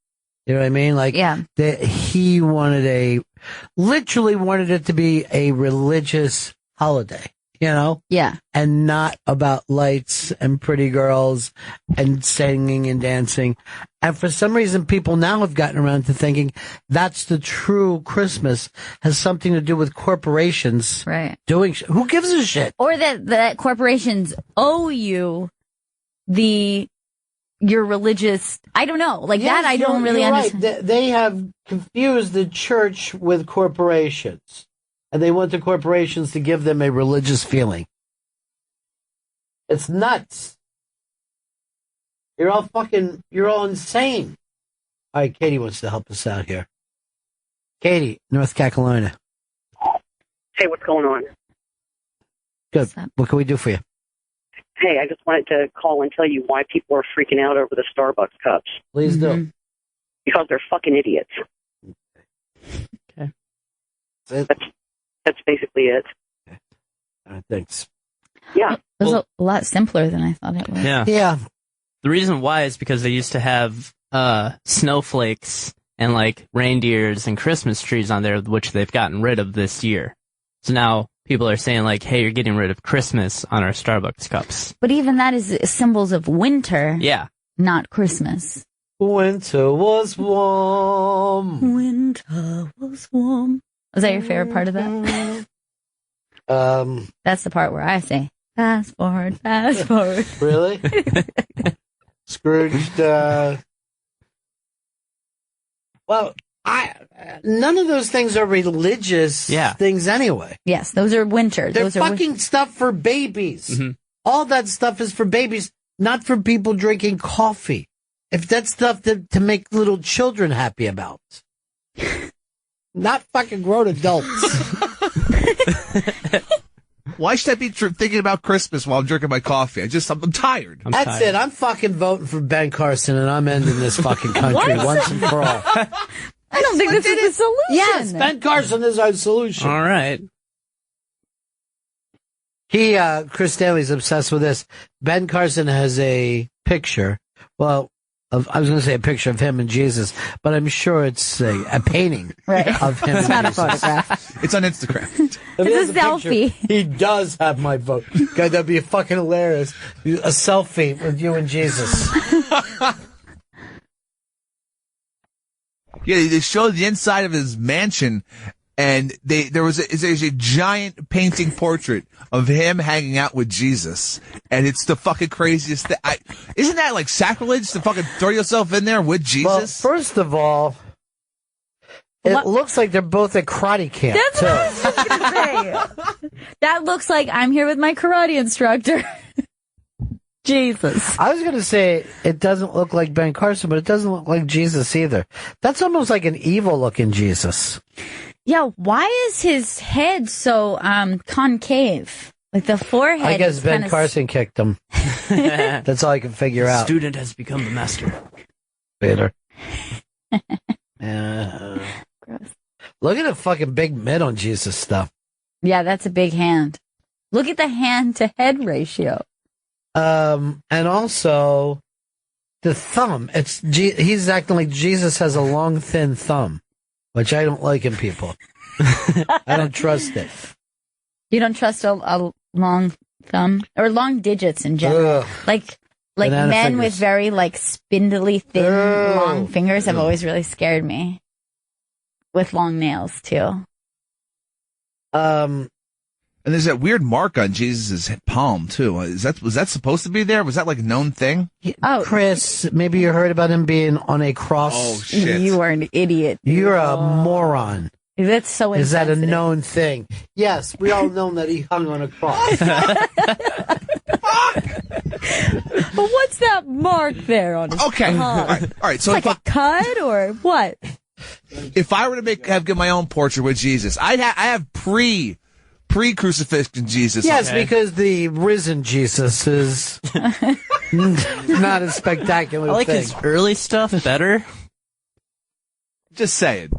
You know what I mean? Like, yeah. He literally wanted it to be a religious holiday, you know? Yeah. And not about lights and pretty girls and singing and dancing. And for some reason, people now have gotten around to thinking that's the true Christmas, has something to do with corporations right. doing who gives a shit? Or that corporations owe you your religious, I don't know, like yes, that I don't really understand. Right. They have confused the church with corporations, and they want the corporations to give them a religious feeling. It's nuts. You're all insane. All right, Katie wants to help us out here. Katie, North Carolina. Hey, what's going on? Good. What can we do for you? Hey, I just wanted to call and tell you why people are freaking out over the Starbucks cups. Please do. Because they're fucking idiots. Okay. That's basically it. Okay. Thanks. Yeah. It was a lot simpler than I thought it was. Yeah. Yeah. The reason why is because they used to have snowflakes and like reindeers and Christmas trees on there, which they've gotten rid of this year. So now people are saying like, hey, you're getting rid of Christmas on our Starbucks cups. But even that is symbols of winter. Yeah. Not Christmas. Winter was warm. Winter was warm. Was that your favorite part of that? That's the part where I say, fast forward, fast forward. Really? Scrooged, well, none of those things are religious things anyway. Yes, those are winter. They're fucking stuff for babies. Mm-hmm. All that stuff is for babies, not for people drinking coffee. If that's stuff to make little children happy about. Not fucking grown adults. Why should I be thinking about Christmas while I'm drinking my coffee? I'm tired. That's it. I'm fucking voting for Ben Carson, and I'm ending this fucking country once and for all. I don't think this is the solution. Yes, Ben Carson is our solution. All right. Chris Stanley's obsessed with this. Ben Carson has a picture. Well, I was going to say a picture of him and Jesus, but I'm sure it's a painting of him. It's not a photograph. It's on Instagram. It's a selfie. He does have my vote. God, that'd be fucking hilarious. A selfie with you and Jesus. Yeah, they showed the inside of his mansion, and there's a giant painting portrait of him hanging out with Jesus, and it's the fucking craziest thing. Isn't that like sacrilege to fucking throw yourself in there with Jesus? Well, first of all, it looks like they're both at karate camp. That's what I was just going to say. That looks like I'm here with my karate instructor. Jesus. I was going to say it doesn't look like Ben Carson, but it doesn't look like Jesus either. That's almost like an evil-looking Jesus. Yeah, why is his head so concave? Like the forehead. I guess Ben Carson kicked him. That's all I can figure out. The student has become the master. Later. Gross. Look at the fucking big mitt on Jesus stuff. Yeah, that's a big hand. Look at the hand-to-head ratio. And also the thumb. He's acting like Jesus has a long, thin thumb, which I don't like in people. I don't trust it. You don't trust a long thumb or long digits in general. Ugh. Like Banana men fingers. with very spindly, thin, long fingers have always really scared me. With long nails too. And there's that weird mark on Jesus' palm too. Was that supposed to be there? Was that like a known thing? Oh, Chris, maybe you heard about him being on a cross. Oh shit! You are an idiot. You're a moron. That's so Is that a insensitive. known thing? Yes, we all know that he hung on a cross. But what's that mark there on his Okay, palm? all right. So It's like a cut or what? if I were to get my own portrait with Jesus, I have pre-crucifixion Jesus. Yes, because the risen Jesus is not a spectacular I like thing. his early stuff better. Just saying.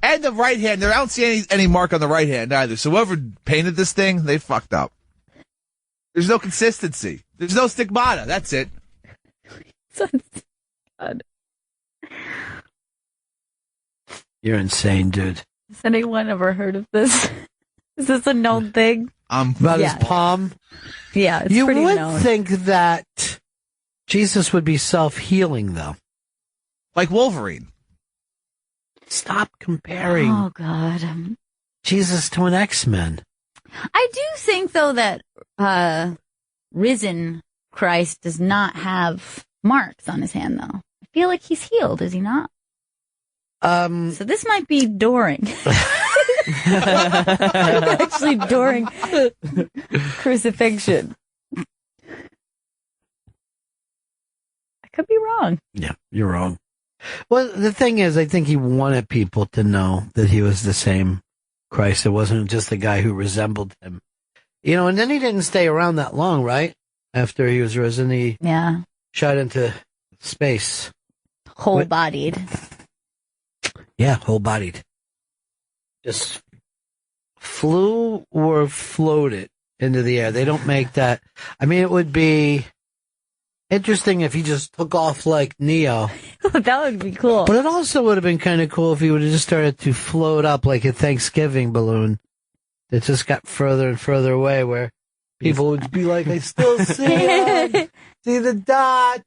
And the right hand, I don't see any mark on the right hand either. So whoever painted this thing, they fucked up. There's no consistency. There's no stigmata. That's it. God. You're insane, dude. Has anyone ever heard of this? Is this a known thing? About his palm? Yeah, it's You pretty would known. think that Jesus would be self-healing, though. Like Wolverine. Stop comparing Oh, God. Jesus to an X-Men. I do think, though, that risen Christ does not have marks on his hand, though. I feel like he's healed, is he not? So this might be during. Actually, during crucifixion. I could be wrong. Yeah, you're wrong. Well, the thing is, I think he wanted people to know that he was the same Christ. It wasn't just a guy who resembled him. And then he didn't stay around that long, right? After he was risen, he shot into space. Whole-bodied. Yeah, whole-bodied. Just flew or floated into the air. They don't make that. I mean, it would be interesting if he just took off like Neo. That would be cool. But it also would have been kind of cool if he would have just started to float up like a Thanksgiving balloon that just got further and further away, where people would be like, I still see it. See the dot.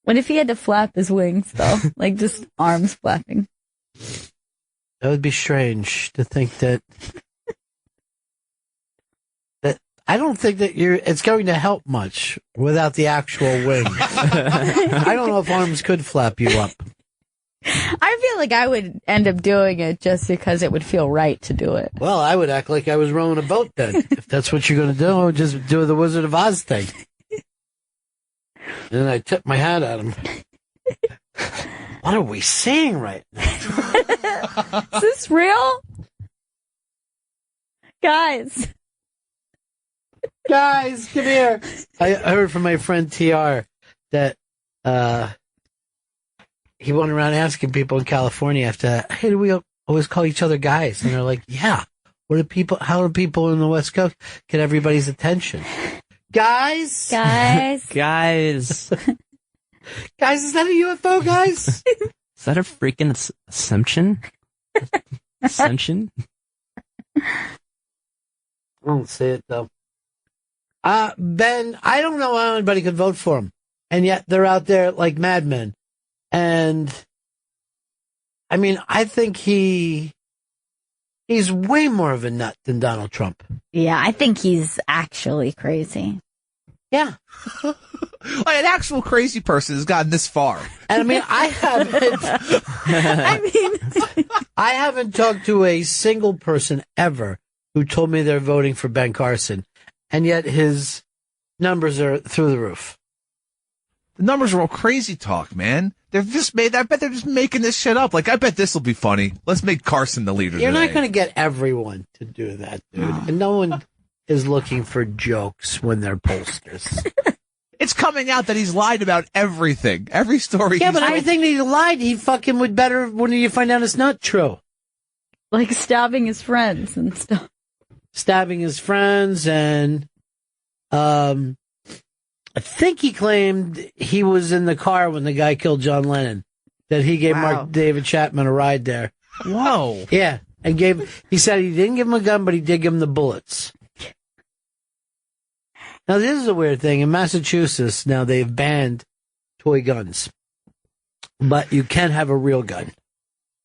What if he had to flap his wings, though? Like just arms flapping. That would be strange to think that I don't think that it's going to help much without the actual wings. I don't know if arms could flap you up. I feel like I would end up doing it just because it would feel right to do it. Well, I would act like I was rowing a boat then. If that's what you're going to do, I would just do the Wizard of Oz thing. And then I tip my hat at him. What are we seeing right now? Is this real? Guys. Guys, come here. I heard from my friend TR that he went around asking people in California after, hey, do we always call each other guys? And they're like, yeah. How do people in the West Coast get everybody's attention? Guys? Guys? Guys. Guys, is that a UFO, guys? Is that a freaking assumption? Ascension? I don't see it, though. Ben, I don't know how anybody could vote for him. And yet they're out there like madmen. And, I mean, I think he's way more of a nut than Donald Trump. Yeah, I think he's actually crazy. Yeah. Like an actual crazy person has gotten this far. And I mean, I haven't talked to a single person ever who told me they're voting for Ben Carson. And yet his numbers are through the roof. The numbers are all crazy talk, man. I bet they're just making this shit up. Like, I bet this will be funny. Let's make Carson the leader You're today. not going to get everyone to do that, dude. And no one is looking for jokes when they're pollsters. It's coming out that he's lied about everything. Every story. Yeah, but everything that he lied, he fucking would better when you find out it's not true. Like stabbing his friends and stuff. Stabbing his friends and, I think he claimed he was in the car when the guy killed John Lennon. That he gave Mark David Chapman a ride there. Whoa. Yeah. And he said he didn't give him a gun, but he did give him the bullets. Now, this is a weird thing. In Massachusetts, now they've banned toy guns. But you can have a real gun.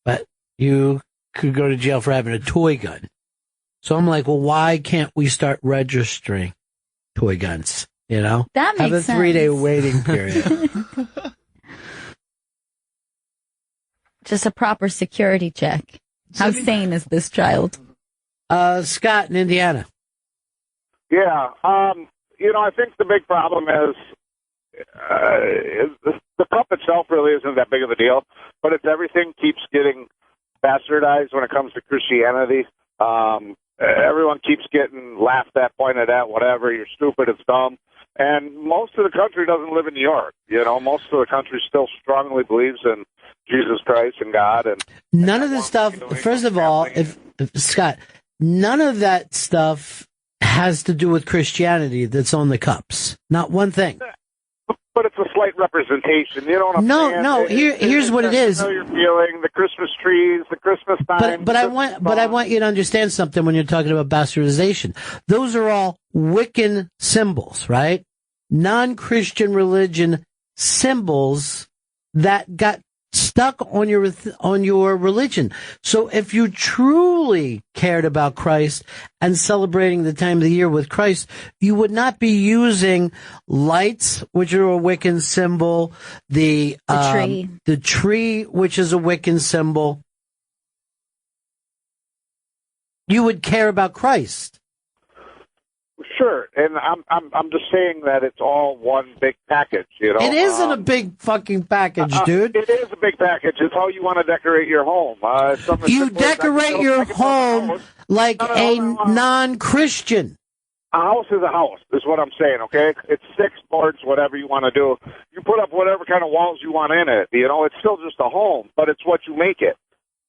But you could go to jail for having a toy gun. So I'm like, well, why can't we start registering toy guns? You know? That makes sense. Have a 3-day waiting period. Just a proper security check. How sane is this child? Scott in Indiana. Yeah. I think the big problem is the cup itself really isn't that big of a deal, but it's everything keeps getting bastardized when it comes to Christianity. Everyone keeps getting laughed at, pointed at, whatever. You're stupid, it's dumb. And most of the country doesn't live in New York. Most of the country still strongly believes in Jesus Christ and God. And none of this stuff, first of all, Scott, none of that stuff has to do with Christianity that's on the cups. Not one thing. But it's a slight representation. You know what I'm saying? No. Here's what it is. You're feeling the Christmas trees, the Christmas time. But I want you to understand something when you're talking about bastardization. Those are all Wiccan symbols, right? Non-Christian religion symbols that got stuck on your religion. So if you truly cared about Christ and celebrating the time of the year with Christ, you would not be using lights, which are a Wiccan symbol, the tree, which is a Wiccan symbol. You would care about Christ. Sure, and I'm just saying that it's all one big package, It isn't a big fucking package, dude. It is a big package. It's how you want to decorate your home. You decorate your home like a non-Christian. A house is a house, is what I'm saying, okay? It's 6 boards, whatever you want to do. You put up whatever kind of walls you want in it, It's still just a home, but it's what you make it.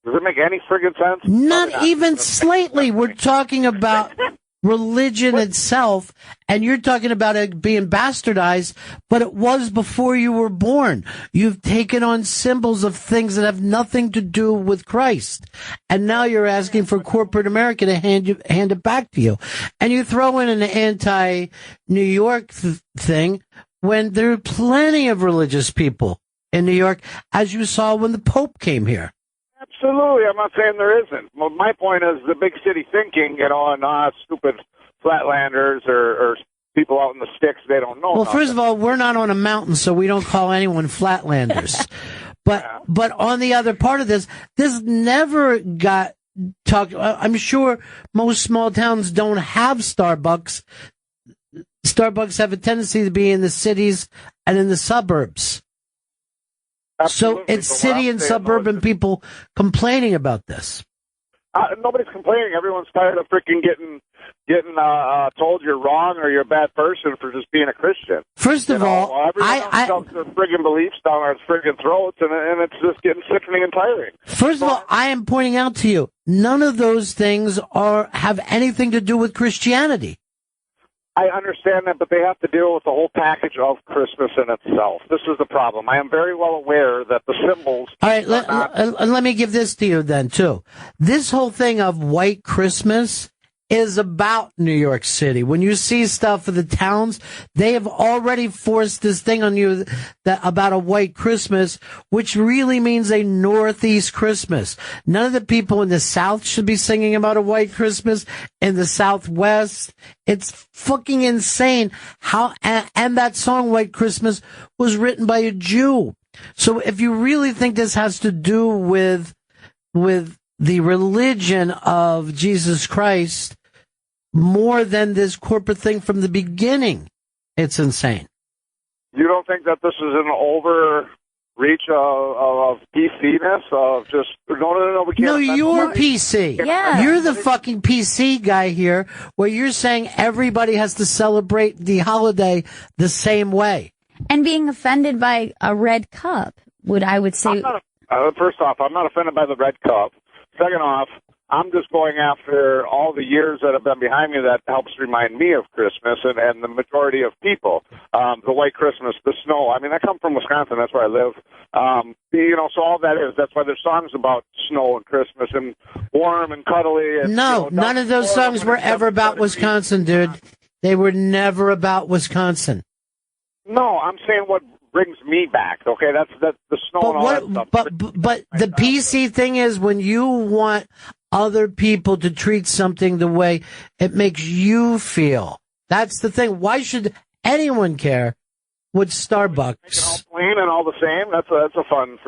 Does it make any friggin' sense? Not even slightly. We're talking about religion itself, and you're talking about it being bastardized, but it was before you were born. You've taken on symbols of things that have nothing to do with Christ, and now you're asking for corporate America to hand it back to you, and you throw in an anti-New York thing when there are plenty of religious people in New York, as you saw when the Pope came here. Absolutely. I'm not saying there isn't. Well, my point is the big city thinking, stupid flatlanders or people out in the sticks, they don't know. Well, first of all, we're not on a mountain, so we don't call anyone flatlanders. But on the other part of this never got talked. I'm sure most small towns don't have Starbucks. Starbucks have a tendency to be in the cities and in the suburbs. Absolutely. So it's city and suburban people complaining about this. Nobody's complaining. Everyone's tired of freaking getting told you're wrong or you're a bad person for just being a Christian. First of all, everyone shoves their friggin' beliefs down our friggin' throats, and it's just getting sickening and tiring. First of all, I am pointing out to you, none of those things have anything to do with Christianity. I understand that, but they have to deal with the whole package of Christmas in itself. This is the problem. I am very well aware that the symbols... All right, let me give this to you then, too. This whole thing of white Christmas is about New York City. When you see stuff for the towns, they have already forced this thing on you about a white Christmas, which really means a Northeast Christmas. None of the people in the South should be singing about a white Christmas. In the Southwest, it's fucking insane how, and that song White Christmas was written by a Jew. So if you really think this has to do with the religion of Jesus Christ, more than this corporate thing from the beginning, it's insane. You don't think that this is an overreach of PC-ness, of just, no, we can't... No, you're PC. Yeah. You're the fucking PC guy here, where you're saying everybody has to celebrate the holiday the same way. And being offended by a red cup, I would say... First off, I'm not offended by the red cup. Second off, I'm just going after all the years that have been behind me that helps remind me of Christmas and the majority of people. The white Christmas, the snow. I mean, I come from Wisconsin. That's where I live. So all that is. That's why there's songs about snow and Christmas and warm and cuddly. And, no, none of those songs were ever about Wisconsin, dude. They were never about Wisconsin. No, I'm saying what brings me back. Okay, that's the snow and all that stuff. But the PC thing is when you want other people to treat something the way it makes you feel. That's the thing. Why should anyone care what Starbucks? Make it all plain and all the same. That's a fun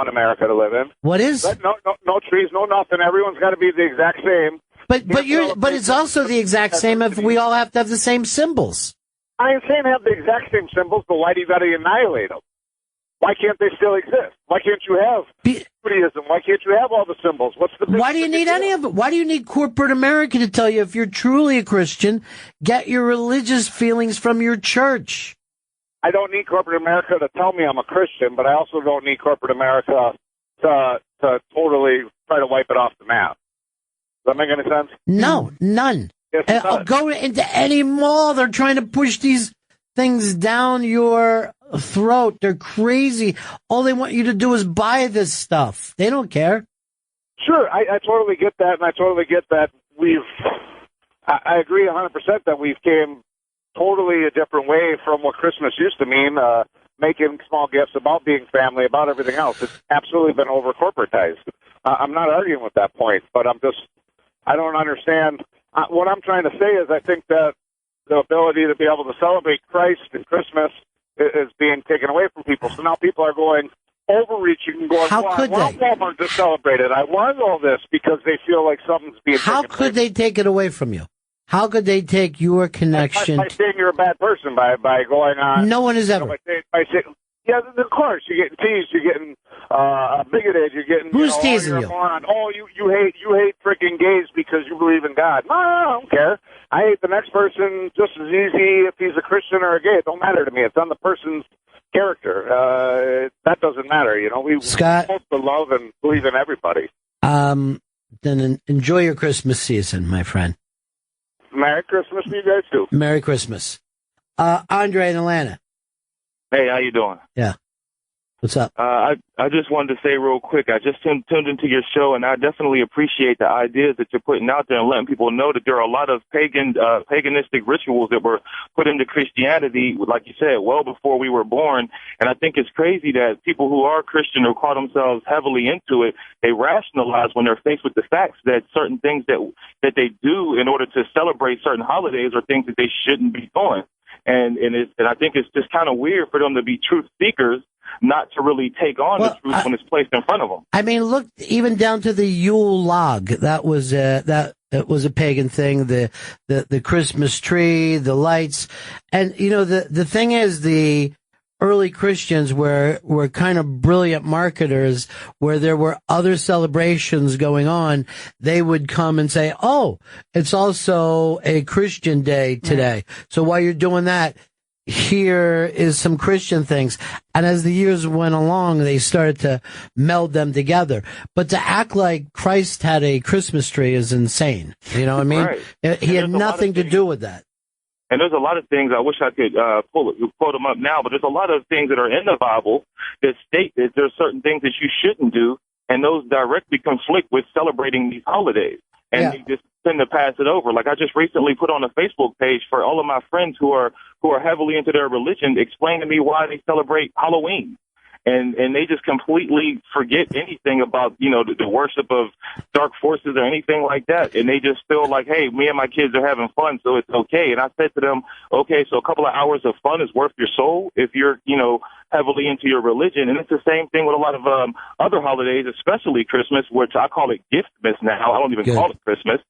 America to live in. What is? No trees, no nothing. Everyone's got to be the exact same. But it's also the exact same if we all have to have the same symbols. I ain't saying have the exact same symbols, but why do you got to annihilate them? Why can't they still exist? Why can't you have Judaism? Why can't you have all the symbols? What's the? Why do you need any of it? Why do you need corporate America to tell you if you're truly a Christian, get your religious feelings from your church? I don't need corporate America to tell me I'm a Christian, but I also don't need corporate America to totally try to wipe it off the map. Does that make any sense? No, none. Go into any mall. They're trying to push these things down your throat. They're crazy. All they want you to do is buy this stuff. They don't care. Sure, I totally get that, and I totally get that I agree 100% that we've came totally a different way from what Christmas used to mean, making small gifts, about being family, about everything else. It's absolutely been over-corporatized. I'm not arguing with that point, but I don't understand. What I'm trying to say is I think that the ability to be able to celebrate Christ and Christmas is being taken away from people. So now people are going overreaching and going, I want Walmart to celebrate it. I want all this because they feel like something's being taken away. How could they take it away from you? How could they take your connection? By saying you're a bad person, by going on. No one is ever. By saying, yeah, of course, you're getting teased, you're getting bigoted, you're getting... Who's teasing you? Oh, you hate freaking gays because you believe in God. No, I don't care. I hate the next person just as easy if he's a Christian or a gay. It don't matter to me. It's on the person's character. That doesn't matter, We're supposed to love and believe in everybody. Then enjoy your Christmas season, my friend. Merry Christmas to you guys, too. Merry Christmas. Andre in Atlanta. Hey, how you doing? Yeah. What's up? I just wanted to say real quick, I just tuned into your show, and I definitely appreciate the ideas that you're putting out there and letting people know that there are a lot of paganistic rituals that were put into Christianity, like you said, well before we were born. And I think it's crazy that people who are Christian or call themselves heavily into it, they rationalize when they're faced with the facts that certain things that they do in order to celebrate certain holidays are things that they shouldn't be doing. And I think it's just kind of weird for them to be truth seekers, not to really take on the truth when it's placed in front of them. I mean, look, even down to the Yule log. That was a pagan thing. The Christmas tree, the lights, and the thing is, the early Christians were kind of brilliant marketers, where there were other celebrations going on. They would come and say, oh, it's also a Christian day today. Right. So while you're doing that, here is some Christian things. And as the years went along, they started to meld them together. But to act like Christ had a Christmas tree is insane. You know what I mean? Right. He had nothing to do with that. And there's a lot of things I wish I could pull them up now, but there's a lot of things that are in the Bible that state that there's certain things that you shouldn't do, and those directly conflict with celebrating these holidays. And they just tend to pass it over. Like I just recently put on a Facebook page for all of my friends who are heavily into their religion, explain to me why they celebrate Halloween. And they just completely forget anything about, the worship of dark forces or anything like that. And they just feel like, hey, me and my kids are having fun, so it's okay. And I said to them, okay, so a couple of hours of fun is worth your soul if you're, heavily into your religion. And it's the same thing with a lot of other holidays, especially Christmas, which I call it Giftmas now. I don't even call it Christmas.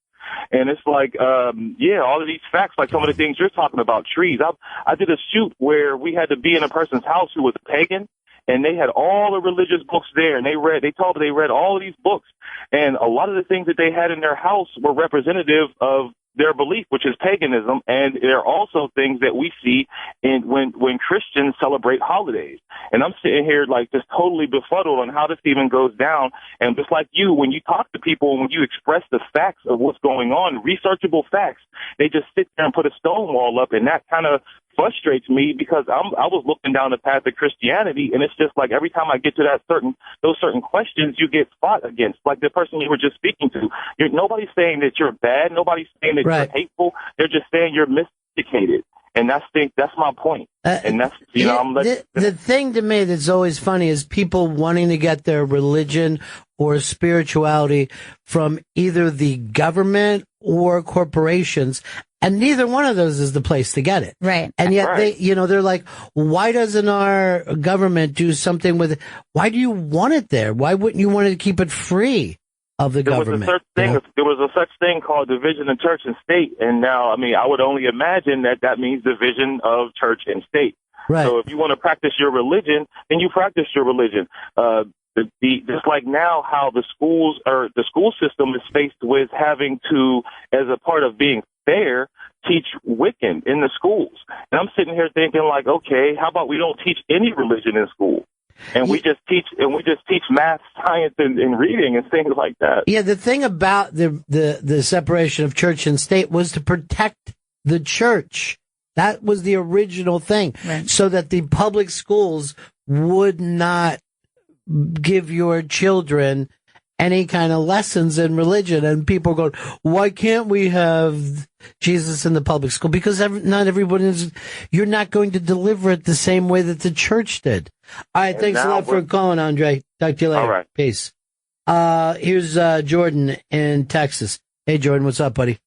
And it's like, all of these facts, like some of the things you're talking about, trees. I did a shoot where we had to be in a person's house who was a pagan, and they had all the religious books there, and they told me they read all of these books. And a lot of the things that they had in their house were representative of their belief, which is paganism, and there are also things that we see when Christians celebrate holidays. And I'm sitting here like just totally befuddled on how this even goes down. And just like you, when you talk to people and when you express the facts of what's going on, researchable facts, they just sit there and put a stonewall up, and that kind of frustrates me because I was looking down the path of Christianity, and it's just like every time I get to those certain questions, you get fought against. Like the person you were just speaking to, nobody's saying that you're bad, nobody's saying that you're hateful. They're just saying you're miseducated, and that's my point. And that's the thing to me that's always funny is people wanting to get their religion or spirituality from either the government or corporations. And neither one of those is the place to get it. Right. And yet they're like, why doesn't our government do something with it? Why do you want it there? Why wouldn't you want to keep it free of the government? There was a such thing called division of church and state. And now, I would only imagine that means division of church and state. Right. So if you want to practice your religion, then you practice your religion. Just like now how the school system is faced with having to, as a part of being fair, teach Wiccan in the schools. And I'm sitting here thinking like, okay, how about we don't teach any religion in school? And we just teach math, science, and reading and things like that. Yeah, the thing about the separation of church and state was to protect the church. That was the original thing. Right. So that the public schools would not give your children any kind of lessons in religion. And people go, why can't we have Jesus in the public school? Because not everybody you're not going to deliver it the same way that the church did. All right. Thanks a lot for calling, Andre. Talk to you later. All right. Peace. Here's Jordan in Texas. Hey, Jordan, what's up, buddy?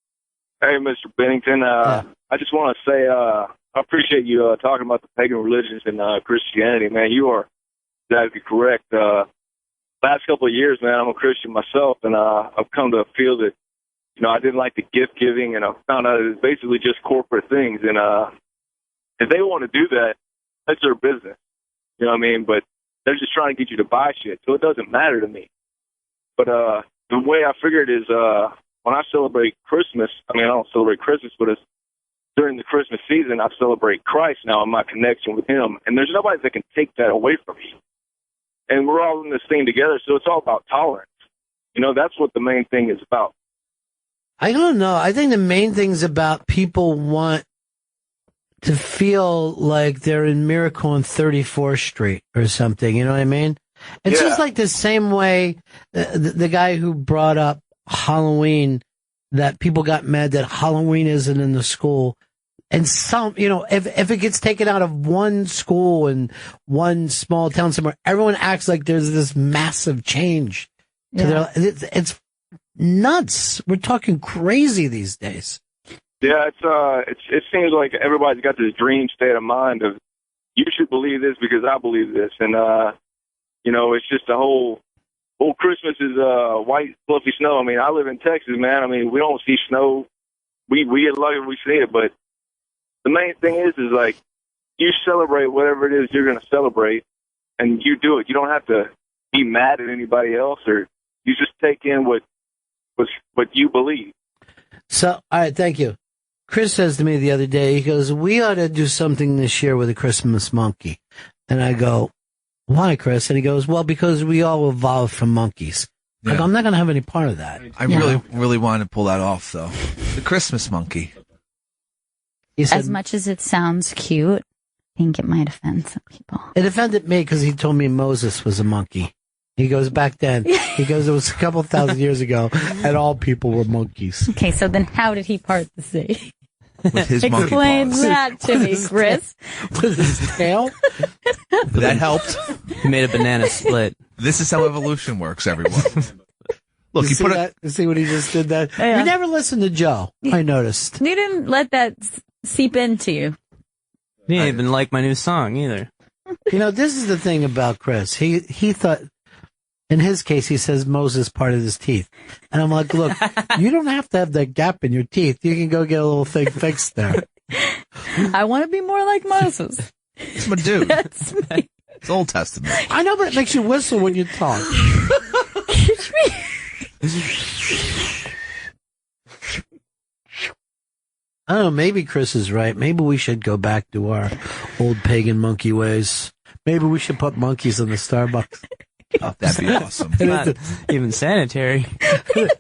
Hey, Mr. Bennington. I just want to say I appreciate you talking about the pagan religions and Christianity, man. You are exactly correct. Last couple of years, man, I'm a Christian myself, and I've come to feel that, I didn't like the gift giving, and I found out it's basically just corporate things. And if they want to do that, that's their business. You know what I mean? But they're just trying to get you to buy shit, so it doesn't matter to me. But the way I figured is when I celebrate Christmas, I don't celebrate Christmas, but it's during the Christmas season, I celebrate Christ now and my connection with him. And there's nobody that can take that away from me. And we're all in this thing together, so it's all about tolerance. That's what the main thing is about. I don't know. I think the main thing is about people want to feel like they're in Miracle on 34th Street or something. You know what I mean? It's just like the same way the guy who brought up Halloween, that people got mad that Halloween isn't in the school. And if it gets taken out of one school in one small town somewhere, everyone acts like there's this massive change to their. It's nuts. We're talking crazy these days. Yeah, it seems like everybody's got this dream state of mind of you should believe this because I believe this, and it's just the whole Christmas is white fluffy snow. I live in Texas, man. We don't see snow. We get lucky when we see it, but the main thing is like you celebrate whatever it is you're going to celebrate, and you do it. You don't have to be mad at anybody else, or you just take in what you believe. So, all right, thank you. Chris says to me the other day, he goes, we ought to do something this year with a Christmas monkey. And I go, why, Chris? And he goes, well, because we all evolved from monkeys. Yeah. I go, I'm not going to have any part of that. I really want to pull that off, though. The Christmas monkey. He said, as much as it sounds cute, I think it might offend some people. It offended me because he told me Moses was a monkey. He goes, back then, he goes, it was a couple thousand years ago, and all people were monkeys. Okay, so then how did he part the sea? With his monkey Explain paws. that to me, Chris. With his tail? That helped. He made a banana split. This is how evolution works, everyone. Look, you he see put that? You see what he just did that? Yeah. You never listened to Joe, I noticed. You didn't let that seep into you. He didn't even like my new song either. You know, this is the thing about Chris. He thought, in his case, he says Moses parted his teeth. And I'm like, look, you don't have to have that gap in your teeth. You can go get a little thing fixed there. I want to be more like Moses. It's my dude. That's me. It's Old Testament. I know, but it makes you whistle when you talk. I don't know, maybe Chris is right. Maybe we should go back to our old pagan monkey ways. Maybe we should put monkeys in the Starbucks. Oh, that'd be awesome. Not even sanitary. And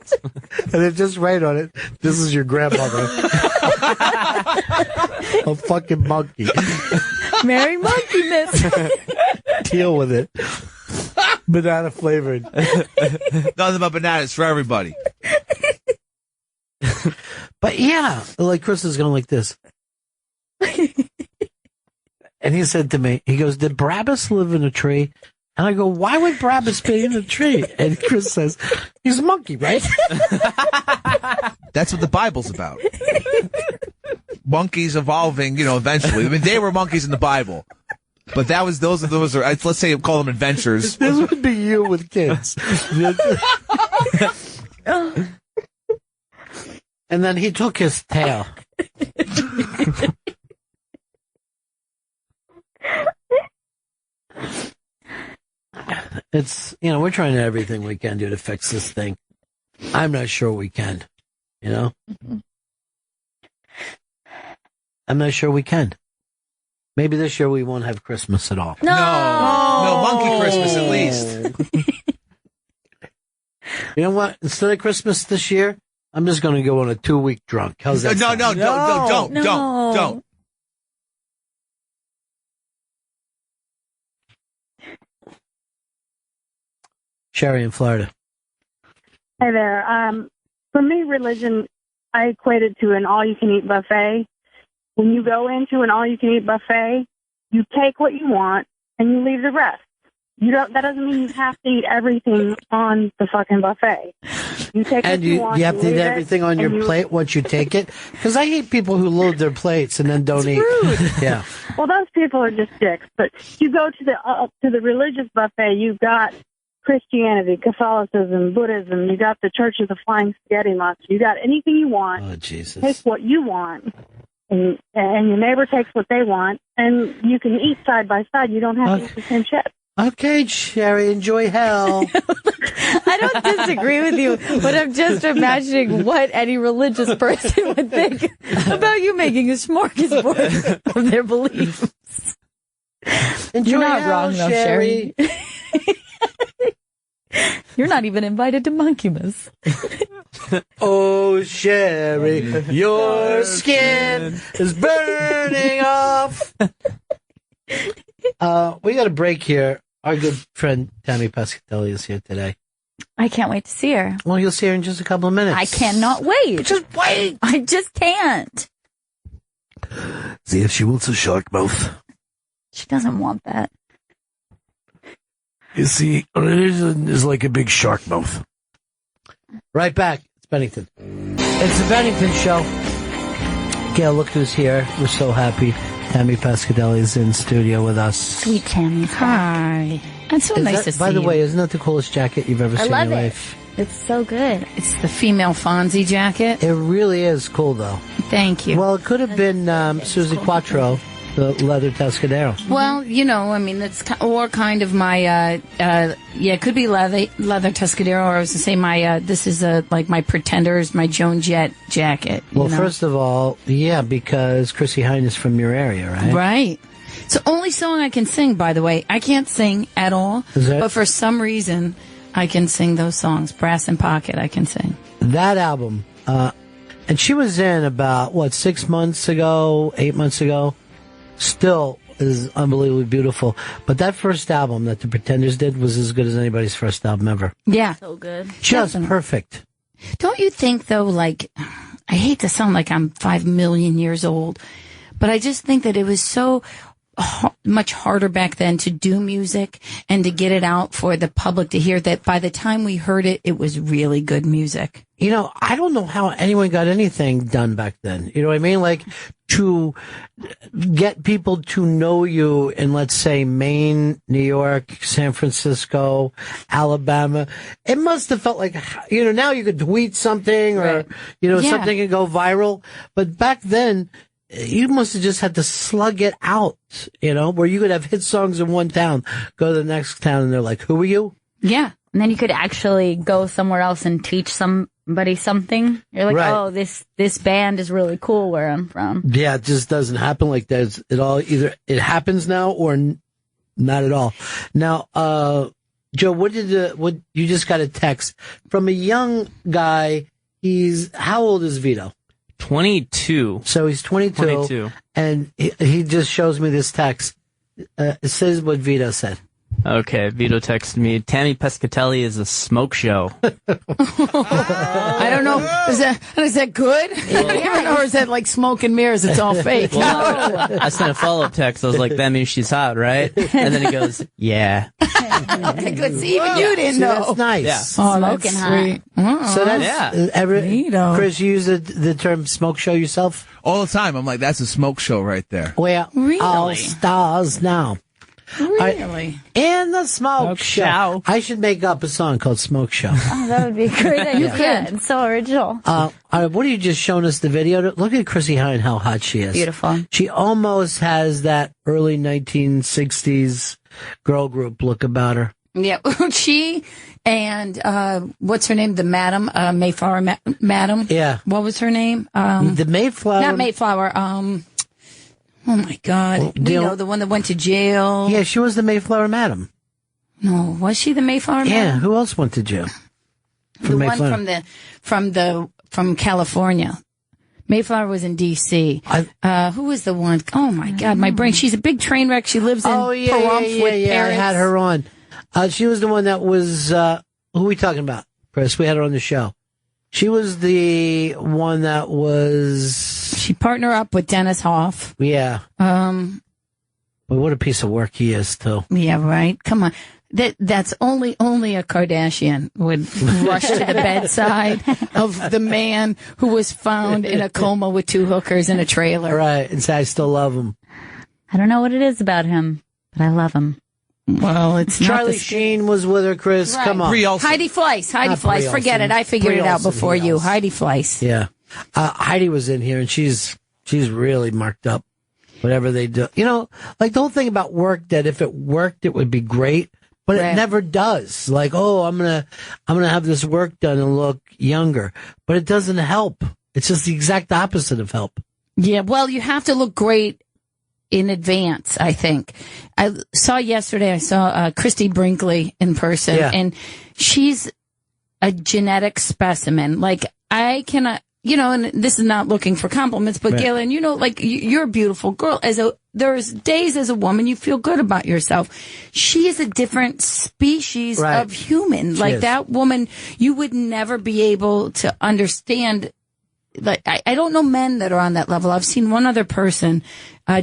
it just write on it, this is your grandmother. A fucking monkey. Merry Monkey Miss. Deal with it. Banana flavored. Nothing but bananas for everybody. But yeah, like Chris is going like this. And he said to me, he goes, did Barabbas live in a tree? And I go, why would Barabbas be in a tree? And Chris says, he's a monkey, right? That's what the Bible's about. Monkeys evolving, eventually. I mean, they were monkeys in the Bible. But those are, let's say, call them adventures. This would be you with kids. And then he took his tail. It's, we're trying everything we can do to fix this thing. I'm not sure we can, I'm not sure we can. Maybe this year we won't have Christmas at all. No, monkey Christmas at least. You know what? Instead of Christmas this year, I'm just going to go on a 2-week drunk. How's that? No, don't. Sherry in Florida. Hi there. For me, religion, I equate it to an all-you-can-eat buffet. When you go into an all-you-can-eat buffet, you take what you want and you leave the rest. That doesn't mean you have to eat everything on the fucking buffet. You take and what you want. You have to eat everything on your plate once you take it? Because I hate people who load their plates and then don't eat. Rude. Yeah. Well, those people are just dicks. But you go to the religious buffet, you've got Christianity, Catholicism, Buddhism. You got the Church of the Flying Spaghetti Monster. You got anything you want. Oh, Jesus. Take what you want. And your neighbor takes what they want. And you can eat side by side. You don't have to eat the same shit. Okay, Sherry, enjoy hell. I don't disagree with you, but I'm just imagining what any religious person would think about you making a smorgasbord of their beliefs. Enjoy You're not hell, wrong, though, Sherry. You're not even invited to Monkeymas. Oh, Sherry, your skin is burning off. We got a break here. Our good friend Tammy Pescatelli is here today. I can't wait to see her. Well, you'll see her in just a couple of minutes. I cannot wait. Just wait. I just can't. See if she wants a shark mouth. She doesn't want that. You see, religion is like a big shark mouth. Right back. It's Bennington. It's the Bennington Show. Gail, look who's here. We're so happy. Tammy Pescatelli is in studio with us. Sweet Tammy. Hi. It's so nice to see you. By the way, isn't that the coolest jacket you've ever seen in your life? It's so good. It's the female Fonzie jacket. It really is cool, though. Thank you. Well, it could have been Susie Quattro the leather Tuscadero. Well, I mean, that's or kind of my, it could be leather Tuscadero, or I was to say my, this is like my Pretenders, my Joan Jett jacket. Well, first of all, yeah, because Chrissy Hine is from your area, right? Right. It's the only song I can sing, by the way. I can't sing at all, but for some reason, I can sing those songs. Brass and Pocket, I can sing. That album, and she was in about, 6 months ago, 8 months ago, still is unbelievably beautiful. But that first album that the Pretenders did was as good as anybody's first album ever. Yeah. So good. Just perfect. Don't you think, though, like, I hate to sound like I'm 5 million years old, but I just think that it was so much harder back then to do music and to get it out for the public to hear, that by the time we heard it, it was really good music. I don't know how anyone got anything done back then. You know what I mean? Like, to get people to know you in, let's say, Maine, New York, San Francisco, Alabama, it must have felt like, now you could tweet something or, something can go viral. But back then, you must have just had to slug it out, where you could have hit songs in one town, go to the next town, and they're like, who are you? Yeah. And then you could actually go somewhere else and teach somebody something. You're like, Right. oh, this band is really cool where I'm from. Yeah, it just doesn't happen like that. Either it happens now or not at all. Now, Joe, what you just got a text from a young guy. How old is Vito? 22. So he's 22. And he just shows me this text. It says what Vito said. Okay, Vito texted me, Tammy Pescatelli is a smoke show. I don't know. Is that good? Or is that like smoke and mirrors? It's all fake. I sent a follow-up text. I was like, that means she's hot, right? And then he goes, yeah. Okay, good. See, even you didn't know. That's nice. Yeah. Oh, that's sweet. So that's, Chris, you use the term smoke show yourself? All the time. I'm like, that's a smoke show right there. Well, Really? all stars now. Really? In the smoke show. I should make up a song called Smoke Show. Oh, that would be a great idea. You could. It's so original. What are you just showing us the video? Look at Chrissy Hine, how hot she is. Beautiful. She almost has that early 1960s girl group look about her. Yeah, she and what's her name? The Madam Mayflower Madam. Yeah. What was her name? The Mayflower. Not Mayflower. Oh my God! The one that went to jail. Yeah, she was the Mayflower Madam. No, was she the Mayflower Madam? Yeah. Who else went to jail? The one from California. Mayflower was in D.C. Who was the one? Oh my God, my brain. She's a big train wreck. She lives in Pahrump with parents. I had her on. She was the one that was. Who are we talking about, Chris? We had her on the show. She was the one that was. She partnered up with Dennis Hoff. Yeah. Well, what a piece of work he is, too. Yeah, right. Come on. That's only a Kardashian would rush to the bedside of the man who was found in a coma with 2 hookers in a trailer. Right. And say, I still love him. I don't know what it is about him, but I love him. Well, it's Charlie Sheen was with her, Chris. Right. Come on. Heidi Fleiss. Forget it. I figured it out before you. Heidi Fleiss. Yeah. Heidi was in here, and she's really marked up. Whatever they do, don't think about work. That if it worked, it would be great, but it never does. Like, oh, I'm gonna have this work done and look younger, but it doesn't help. It's just the exact opposite of help. Yeah. Well, you have to look great in advance, I think. I saw Christy Brinkley in person, and she's a genetic specimen. Like, I cannot, and this is not looking for compliments, but Gail, and you're a beautiful girl. There's days as a woman you feel good about yourself. She is a different species of human. That woman, you would never be able to understand. Like, I don't know men that are on that level. I've seen one other person,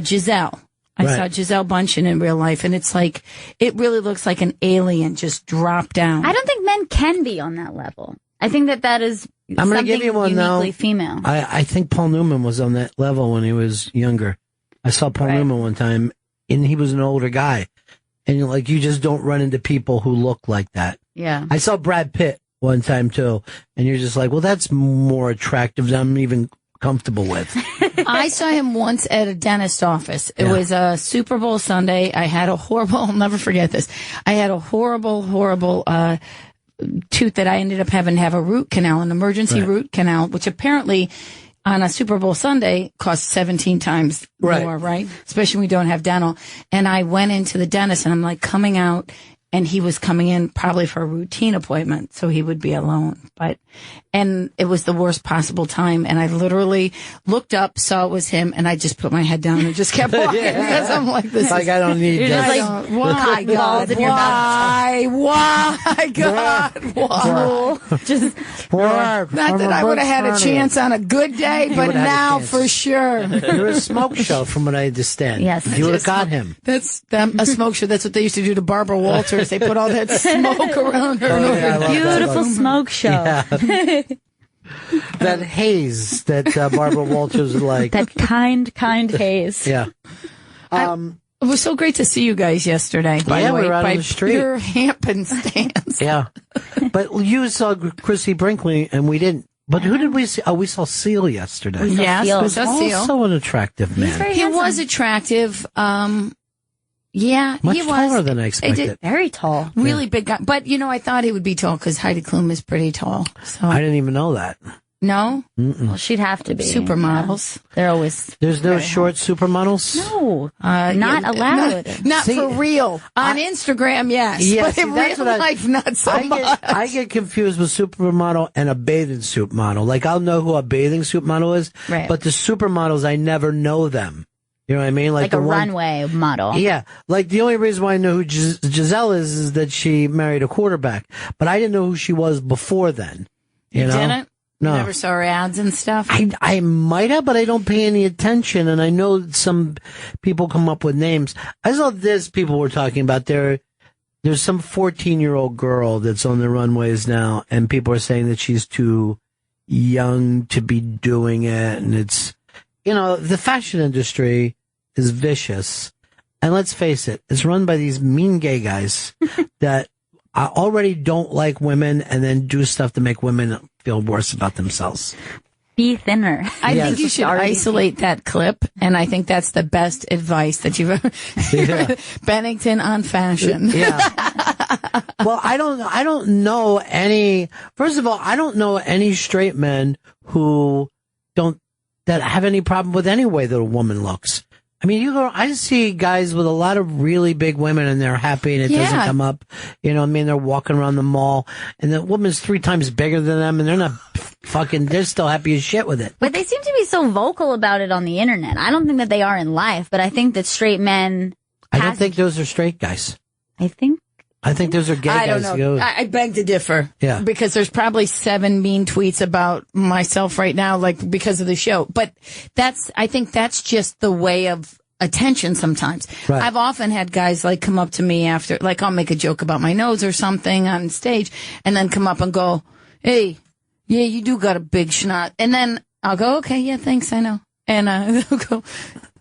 Giselle. I saw Giselle Bundchen in real life, and it's like, it really looks like an alien just dropped down. I don't think men can be on that level. I think that is I'm going to give you one uniquely now. Female. I think Paul Newman was on that level when he was younger. I saw Paul Newman one time, and he was an older guy. And you just don't run into people who look like that. Yeah. I saw Brad Pitt one time too, and you're just like, well, that's more attractive than I'm even comfortable with. I saw him once at a dentist office. It was a Super Bowl Sunday. I had a horrible, I'll never forget this. I had a horrible tooth that I ended up having to have a root canal, an emergency root canal, which apparently on a Super Bowl Sunday costs 17 times more, right? Especially when we don't have dental. And I went into the dentist and I'm like coming out, and he was coming in probably for a routine appointment, so he would be alone. And it was the worst possible time. And I literally looked up, saw it was him, and I just put my head down and just kept walking because I'm like, this like, I don't need this. that. Why, God? Why, God? Why? Just not that I would have had a chance on a good day, but now for sure. You're a smoke show, from what I understand. Yes. You would have got him. That's a smoke show. That's what they used to do to Barbara Walters. They put all that smoke around her. Beautiful smoke show. Yeah. That haze that Barbara Walters would like. That kind haze. Yeah. It was so great to see you guys yesterday. By the way, we were out by on the street. pure happenstance. Yeah. But you saw Chrissy Brinkley, and we didn't. But who did we see? Oh, we saw Seal yesterday. Yes, we saw Seal. Also an attractive man. He was attractive. Yeah, Much he was taller than I expected. Very tall. Really big guy. But, I thought he would be tall because Heidi Klum is pretty tall. So I didn't even know that. No? Well, she'd have to be. Supermodels. Yeah. They're always. There's no short supermodels? No. Not allowed. Not for real. On Instagram, yes. But in real life, not so much. I get confused with supermodel and a bathing suit model. Like, I'll know who a bathing suit model is, but the supermodels, I never know them. You know what I mean? Like a runway model. Yeah. Like, the only reason why I know who Giselle is that she married a quarterback. But I didn't know who she was before then. You know? Didn't? No. You never saw her ads and stuff? I might have, but I don't pay any attention. And I know some people come up with names. I saw this people were talking about. There's some 14-year-old girl that's on the runways now, and people are saying that she's too young to be doing it. And it's, the fashion industry is vicious. And let's face it, it's run by these mean gay guys that already don't like women and then do stuff to make women feel worse about themselves. Be thinner. I think you should isolate that clip, and I think that's the best advice that you've ever. Bennington on fashion. Yeah. Well, I don't know any. First of all, I don't know any straight men that have any problem with any way that a woman looks. I mean, I see guys with a lot of really big women and they're happy and it doesn't come up. They're walking around the mall and the woman's 3 times bigger than them and they're not they're still happy as shit with it. But they seem to be so vocal about it on the internet. I don't think that they are in life, but I think that straight men. I don't think those are straight guys. I think those are gay guys. I don't know. I beg to differ. Yeah. Because there's probably 7 mean tweets about myself right now, because of the show. But I think that's just the way of attention sometimes. Right. I've often had guys come up to me after, I'll make a joke about my nose or something on stage and then come up and go, hey, yeah, you do got a big schnoz. And then I'll go, okay, yeah, thanks, I know. And they'll go,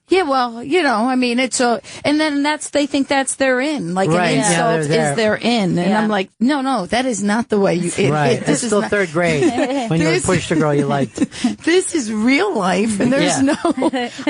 yeah, well, it's and then they think that's their in. An insult is their in. And I'm like, no, that is not the way you, This is still 3rd grade when you pushed a girl you liked. This is real life and there's no,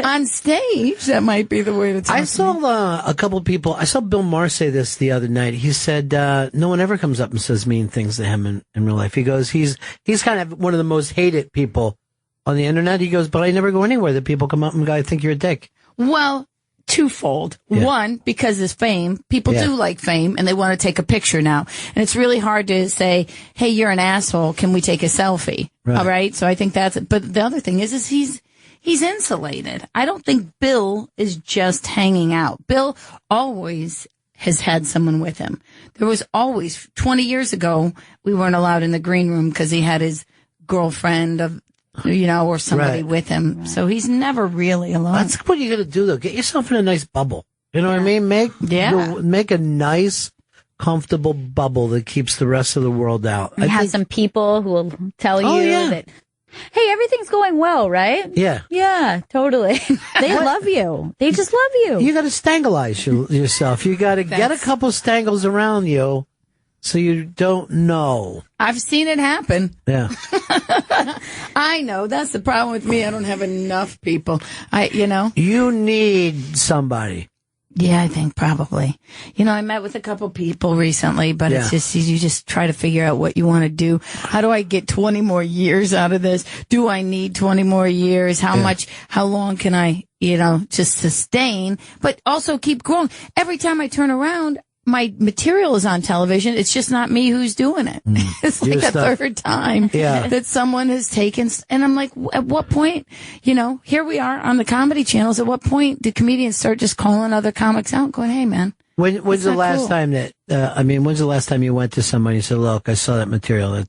on stage, that might be the way to talk. I saw a couple of people, I saw Bill Maher say this the other night. He said, no one ever comes up and says mean things to him in real life. He goes, he's kind of one of the most hated people on the internet. He goes, but I never go anywhere that people come up and go, I think you're a dick. Well, twofold. Yeah. One, because it's fame. People do like fame and they want to take a picture now. And it's really hard to say, hey, you're an asshole. Can we take a selfie? Right. All right. So I think that's it. But the other thing is he's insulated. I don't think Bill is just hanging out. Bill always has had someone with him. There was always 20 years ago, we weren't allowed in the green room because he had his girlfriend or somebody with him. Right. So he's never really alone. That's what you got to do, though. Get yourself in a nice bubble. You know what I mean? Make a nice, comfortable bubble that keeps the rest of the world out. You have some people who will tell you that, hey, everything's going well, right? Yeah. Yeah, totally. They love you. They just love you. You got to stangleize yourself. You got to get a couple stangles around you so you don't know. I've seen it happen. Yeah. I know. That's the problem with me. I don't have enough people. You need somebody. Yeah, I think probably. I met with a couple people recently, but it's just, you just try to figure out what you want to do. How do I get 20 more years out of this? Do I need 20 more years? How long can I, just sustain, but also keep growing? Every time I turn around, my material is on television. It's just not me who's doing it. It's like the third time that someone has taken, and I'm like, at what point, here we are on the comedy channels. At what point do comedians start just calling other comics out and going, hey man, when's the last time when's the last time you went to somebody and said, look, I saw that material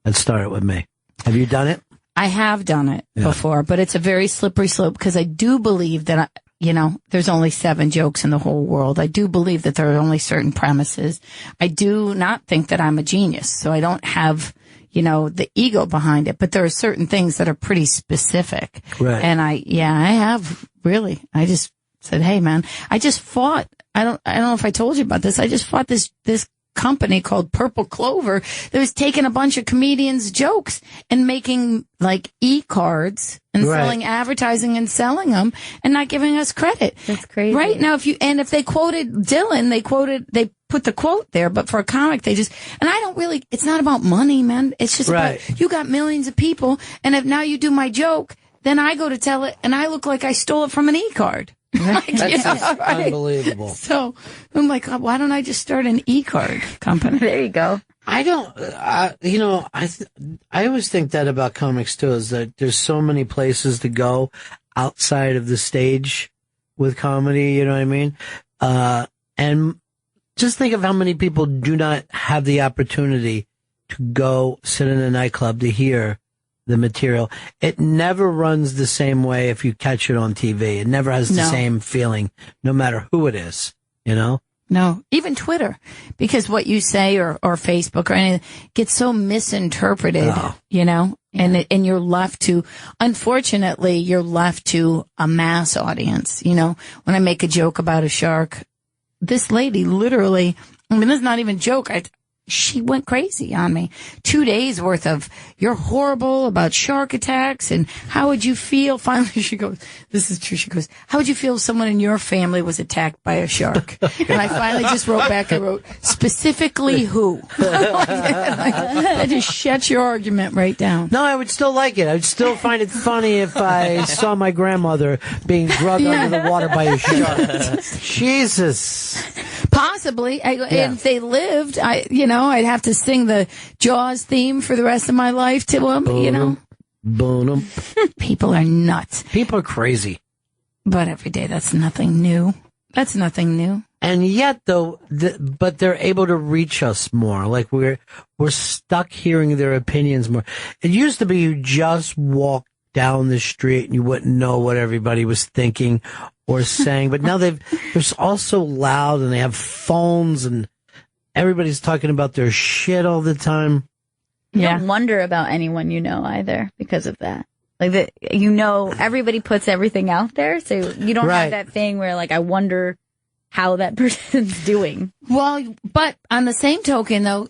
that started with me? Have you done it? I have done it before, but it's a very slippery slope because I do believe that there's only 7 jokes in the whole world. I do believe that there are only certain premises. I do not think that I'm a genius, so I don't have, the ego behind it. But there are certain things that are pretty specific. Right. And I have really. I just said, hey man, I just fought. I don't know if I told you about this. I just fought this company called Purple Clover that was taking a bunch of comedians' jokes and making like e-cards and selling advertising and selling them and not giving us credit. That's crazy. Right now, if they quoted Dylan, they put the quote there, but for a comic, it's not about money, man. It's just about, you got millions of people, and if now you do my joke, then I go to tell it and I look like I stole it from an e-card. That's unbelievable. So I'm like, why don't I just start an e-card company? There you go. I don't, I always think that about comics too, is that there's so many places to go outside of the stage with comedy, you know what I mean? And just think of how many people do not have the opportunity to go sit in a nightclub to hear the material. It never runs the same way if you catch it on TV. It never has the same feeling, no matter who it is, No, even Twitter, because what you say or Facebook or anything gets so misinterpreted, and you're left to, unfortunately, a mass audience. When I make a joke about a shark, this lady literally, this is not even a joke. She went crazy on me. 2 days worth of, you're horrible about shark attacks, and how would you feel? Finally, she goes, this is true. She goes, how would you feel if someone in your family was attacked by a shark? And I finally just wrote back, specifically who? I just shut your argument right down. No, I would still like it. I would still find it funny if I saw my grandmother being drugged under the water by a shark. Jesus. Possibly. If they lived, I'd have to sing the Jaws theme for the rest of my life to them, Boom. People are nuts. People are crazy. But every day, that's nothing new. And yet, though, but they're able to reach us more. Like we're stuck hearing their opinions more. It used to be you just walk down the street and you wouldn't know what everybody was thinking or saying. But now they're all so loud, and they have phones, and everybody's talking about their shit all the time. You don't wonder about anyone either because of that. Like everybody puts everything out there, so you don't have that thing where I wonder how that person's doing. Well, but on the same token, though,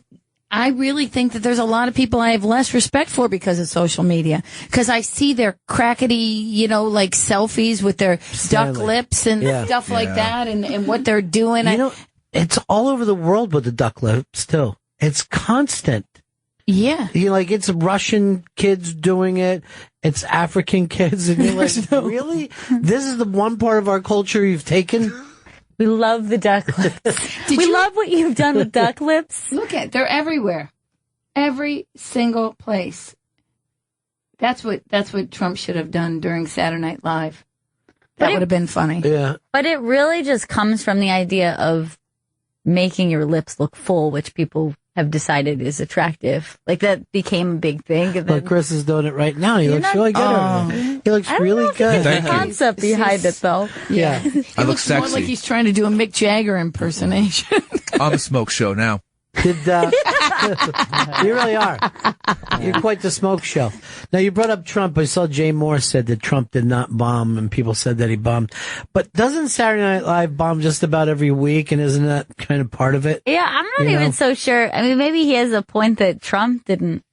I really think that there's a lot of people I have less respect for because of social media. Because I see their crackety, selfies with their duck lips and stuff like that, and what they're doing. It's all over the world with the duck lips, too. It's constant. Yeah. It's Russian kids doing it. It's African kids. And you're like, really? This is the one part of our culture you've taken? We love the duck lips. We love what you've done with duck lips. Look they're everywhere. Every single place. That's what Trump should have done during Saturday Night Live. That would have been funny. Yeah. But it really just comes from the idea of making your lips look full, which people have decided is attractive. That became a big thing. Well, Chris is doing it right now. He looks really good. He looks really good. There's a concept behind it, though. Yeah. I look sexy. More like he's trying to do a Mick Jagger impersonation. On the smoke show now. You really are. You're quite the smoke show. Now, you brought up Trump. I saw Jay Moore said that Trump did not bomb, and people said that he bombed. But doesn't Saturday Night Live bomb just about every week, and isn't that kind of part of it? Yeah, I'm not even so sure. I mean, maybe he has a point that Trump didn't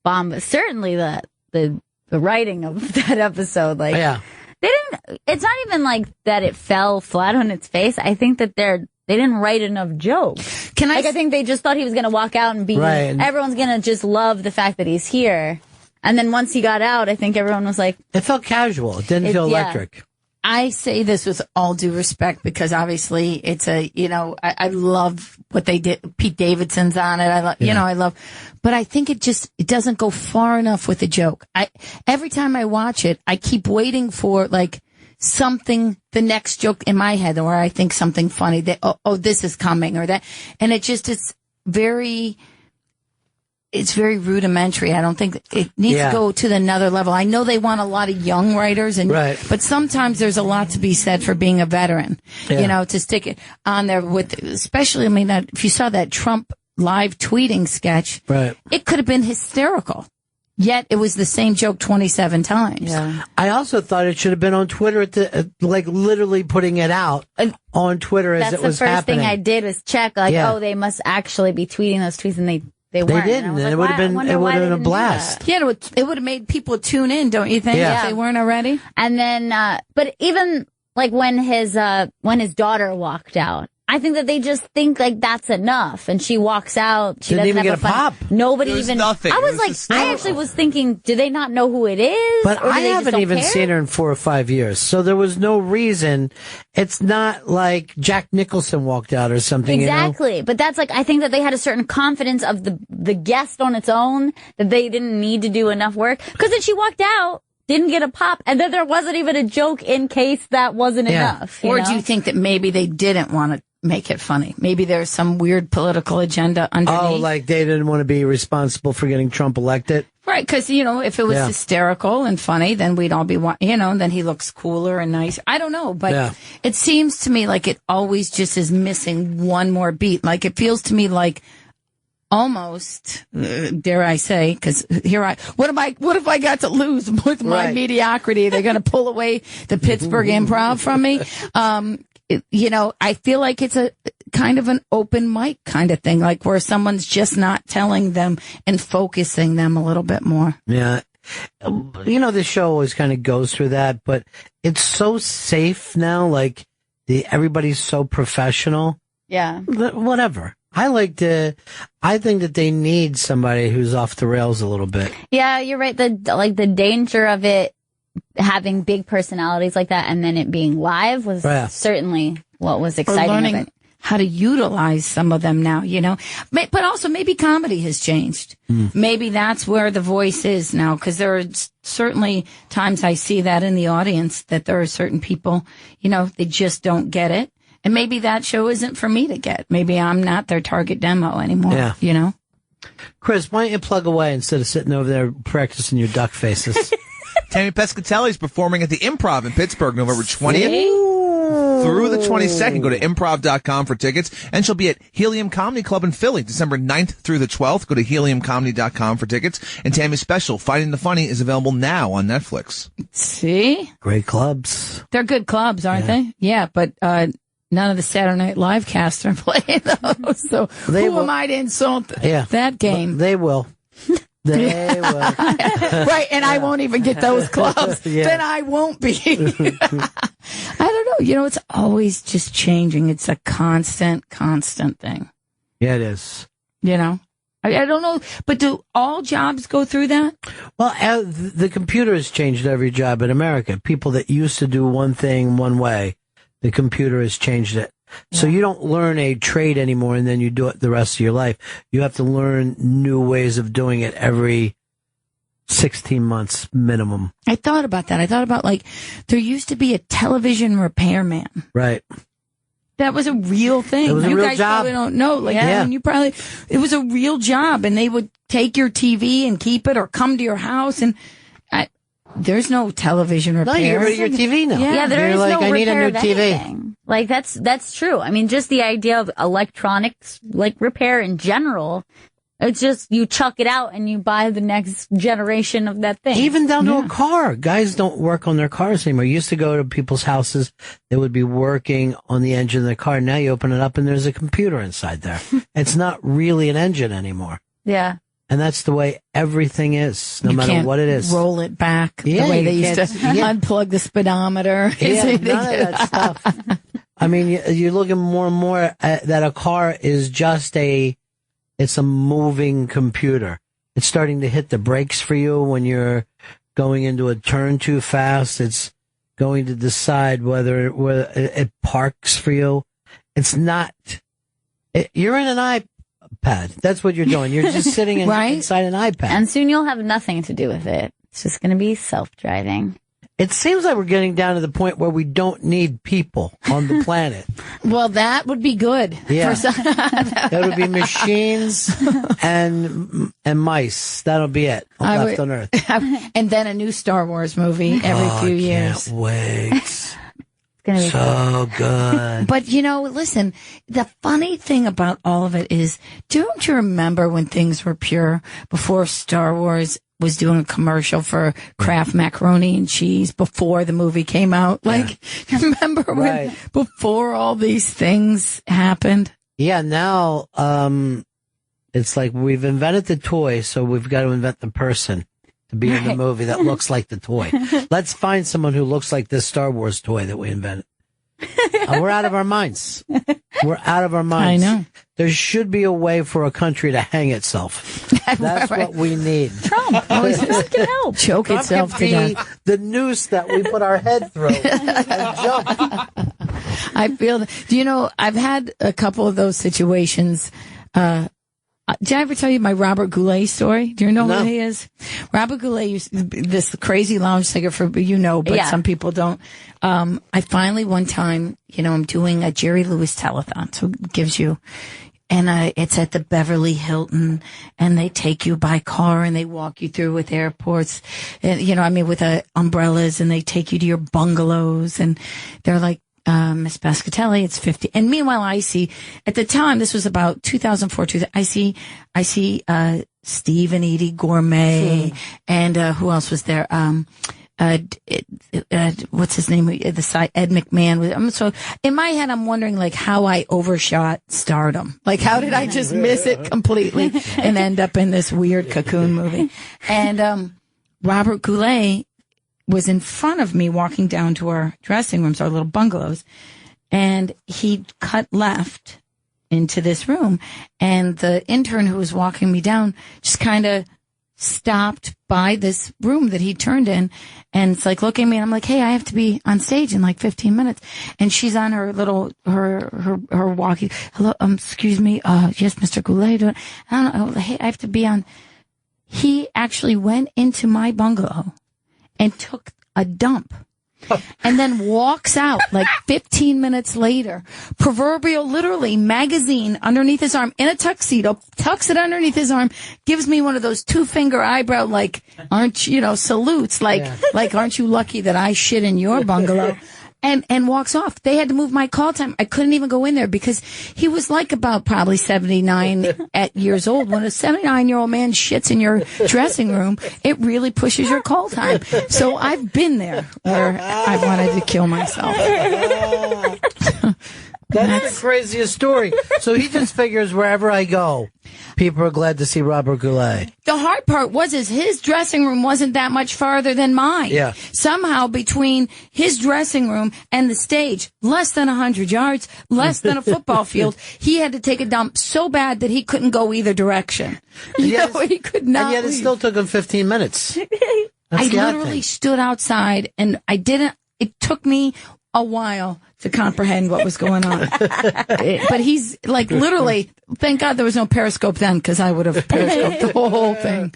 bomb, but certainly that the writing of that episode. Like, Yeah. they didn't. It's not even like that it fell flat on its face. I think that they didn't write enough jokes. I think they just thought he was going to walk out and be. Right. Everyone's going to just love the fact that he's here. And then once he got out, I think everyone was like, It felt casual. It didn't feel electric. I say this with all due respect because obviously it's I love what they did. Pete Davidson's on it. I love, but I think it doesn't go far enough with the joke. Every time I watch it, I keep waiting for like something, the next joke in my head, or I think something funny that, this is coming or that. And it's very rudimentary. I don't think it needs to go to another level. I know they want a lot of young writers, but sometimes there's a lot to be said for being a veteran, to stick it on there with, especially, if you saw that Trump live tweeting sketch, it could have been hysterical. Yet it was the same joke 27 times. Yeah. I also thought it should have been on Twitter like literally putting it out on Twitter as it was happening. That's the first thing I did was check, they must actually be tweeting those tweets, and they weren't. They didn't, and it would have been a blast. Yeah, it would have made people tune in, don't you think? Yeah. If they weren't already. And then, but even like when his daughter walked out, I think that they just think like that's enough, and she walks out. She Didn't doesn't even have get a pop. Nobody There was even. nothing. I It was was like, hysterical. I actually was thinking, do they not know who it is? But Or do I they just haven't don't even care? seen her in 4 or 5 years, so there was no reason. It's not like Jack Nicholson walked out or something. Exactly, but that's like, I think that they had a certain confidence of the guest on its own, that they didn't need to do enough work. Because then she walked out, didn't get a pop, and then there wasn't even a joke in case that wasn't enough. Or do you think that maybe they didn't want to make it funny? Maybe there's some weird political agenda underneath. Oh, like they didn't want to be responsible for getting Trump elected? Right, because, if it was hysterical and funny, then we'd all be, then he looks cooler and nice. I don't know, but it seems to me like it always just is missing one more beat. Like, it feels to me like almost, dare I say, because what if I got to lose with my mediocrity? They're going to pull away the Pittsburgh Improv from me. I feel like it's a kind of an open mic kind of thing, like where someone's just not telling them and focusing them a little bit more. Yeah. The show always kind of goes through that, but it's so safe now. Like everybody's so professional. Yeah. Whatever. I think that they need somebody who's off the rails a little bit. Yeah, you're right. The danger of it having big personalities like that and then it being live was certainly what was exciting. Or learning of it. how to utilize some of them now, But also maybe comedy has changed. Maybe that's where the voice is now, because there are certainly times I see that in the audience, that there are certain people, they just don't get it. And maybe that show isn't for me to get. Maybe I'm not their target demo anymore, Chris, why don't you plug away instead of sitting over there practicing your duck faces? Tammy Pescatelli is performing at the Improv in Pittsburgh November 20th through the 22nd. Go to improv.com for tickets. And she'll be at Helium Comedy Club in Philly December 9th through the 12th. Go to heliumcomedy.com for tickets. And Tammy's special, Finding the Funny, is available now on Netflix. See? Great clubs. They're good clubs, aren't they? Yeah, but none of the Saturday Night Live cast are playing those. So who am I to insult that game? They will. They will. Right, and I won't even get those clubs. Then I won't be. I don't know. It's always just changing. It's a constant thing. Yeah, it is. I don't know. But do all jobs go through that? Well, the computer has changed every job in America. People that used to do one thing one way, the computer has changed it. So you don't learn a trade anymore and then you do it the rest of your life. You have to learn new ways of doing it every 16 months minimum. I thought about that. I thought about there used to be a television repairman. Right. That was a real thing. It was a you real guys job. probably don't know. It was a real job, and they would take your TV and keep it or come to your house, and there's no television repair. No, you get rid of your TV now. Yeah, there is no I need a new repair of TV. anything. That's true. I mean, just the idea of electronics, repair in general, it's just you chuck it out and you buy the next generation of that thing. Even down to a car. Guys don't work on their cars anymore. You used to go to people's houses, they would be working on the engine of the car. Now you open it up and there's a computer inside there. It's not really an engine anymore. Yeah. And that's the way everything is, no You matter can't what it is. roll it back Yeah, the way you they used to unplug the speedometer. Yeah, none of that stuff. I mean, you're looking more and more at that a car is just it's a moving computer. It's starting to hit the brakes for you when you're going into a turn too fast. It's going to decide whether it parks for you. It's not. You're in an iPad. That's what you're doing. You're just sitting inside an iPad. And soon you'll have nothing to do with it. It's just going to be self-driving. It seems like we're getting down to the point where we don't need people on the planet. Well, that would be good. Yeah. That would be machines and mice. That'll be it left on Earth. And then a new Star Wars movie every few years. Can't wait. It's gonna be so good. But, listen, the funny thing about all of it is, don't you remember when things were pure before Star Wars was doing a commercial for Kraft macaroni and cheese before the movie came out? Remember when before all these things happened? Yeah, now it's like we've invented the toy, so we've got to invent the person to be in the movie that looks like the toy. Let's find someone who looks like this Star Wars toy that we invented. We're out of our minds. We're out of our minds. I know. There should be a way for a country to hang itself. That's what we need. Trump. Trump can help. Choke Trump itself can to be death. the noose that we put our head through and jump. I feel, I've had a couple of those situations. Did I ever tell you my Robert Goulet story? Do you know who he is? Robert Goulet used to be this crazy lounge singer but some people don't. I finally one time, I'm doing a Jerry Lewis telethon. So it gives you, and it's at the Beverly Hilton, and they take you by car and they walk you through with airports, and, with umbrellas, and they take you to your bungalows, and they're like, Miss Pescatelli, it's 50. And meanwhile, I see, at the time, this was about 2004, I see, Steve and Edie Gourmet, and, who else was there? What's his name? The side, Ed McMahon. So in my head, I'm wondering how I overshot stardom. How did I just miss it completely and end up in this weird cocoon movie? And, Robert Goulet was in front of me walking down to our dressing rooms, our little bungalows, and he cut left into this room, and the intern who was walking me down just kind of stopped by this room that he turned in, and it's looking at me, and I'm like, hey, I have to be on stage in 15 minutes. And she's on her little, her walkie, hello, excuse me, yes, Mr. Goulet, I don't know, hey, I have to be on. He actually went into my bungalow and took a dump, and then walks out 15 minutes later, proverbial, literally, magazine underneath his arm, in a tuxedo, tucks it underneath his arm, gives me one of those 2-finger eyebrow, aren't you, salutes, aren't you lucky that I shit in your bungalow? And walks off. They had to move my call time. I couldn't even go in there because he was about probably 79 years old. When a 79-year-old man shits in your dressing room, it really pushes your call time. So I've been there where I wanted to kill myself. That's the craziest story. So he just figures wherever I go, people are glad to see Robert Goulet. The hard part was his dressing room wasn't that much farther than mine. Yeah. Somehow between his dressing room and the stage, less than 100 yards, less than a football field, he had to take a dump so bad that he couldn't go either direction. He could not. And yet it still took him 15 minutes. I literally stood outside, and it took me a while to comprehend what was going on. But he's literally, thank God there was no Periscope then, because I would have Periscoped the whole thing.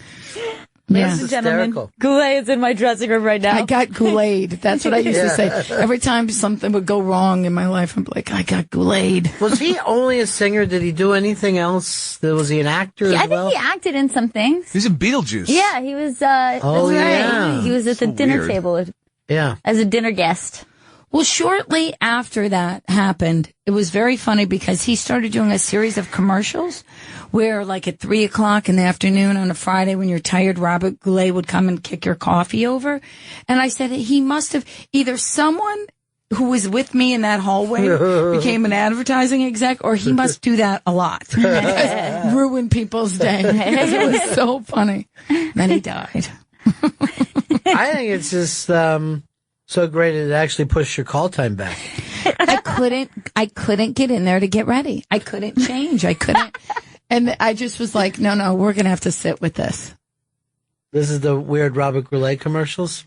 Ladies and gentlemen, Goulet is in my dressing room right now. I got Goulet. That's what I used to say. Every time something would go wrong in my life, I'm like, I got Goulet. Was he only a singer? Did he do anything else? Was he an actor as well? I think he acted in some things. He's in Beetlejuice. Yeah, he was, that's right. He was at the dinner table as a dinner guest. Well, shortly after that happened, it was very funny because he started doing a series of commercials where at 3:00 in the afternoon on a Friday when you're tired, Robert Goulet would come and kick your coffee over. And I said he must have either someone who was with me in that hallway became an advertising exec, or he must do that a lot. Ruin people's day. It was so funny. Then he died. I think it's just so great it actually pushed your call time back. I couldn't get in there to get ready. I couldn't change. I couldn't. And I just was like, no, we're going to have to sit with this. This is the weird Robert Goulet commercials.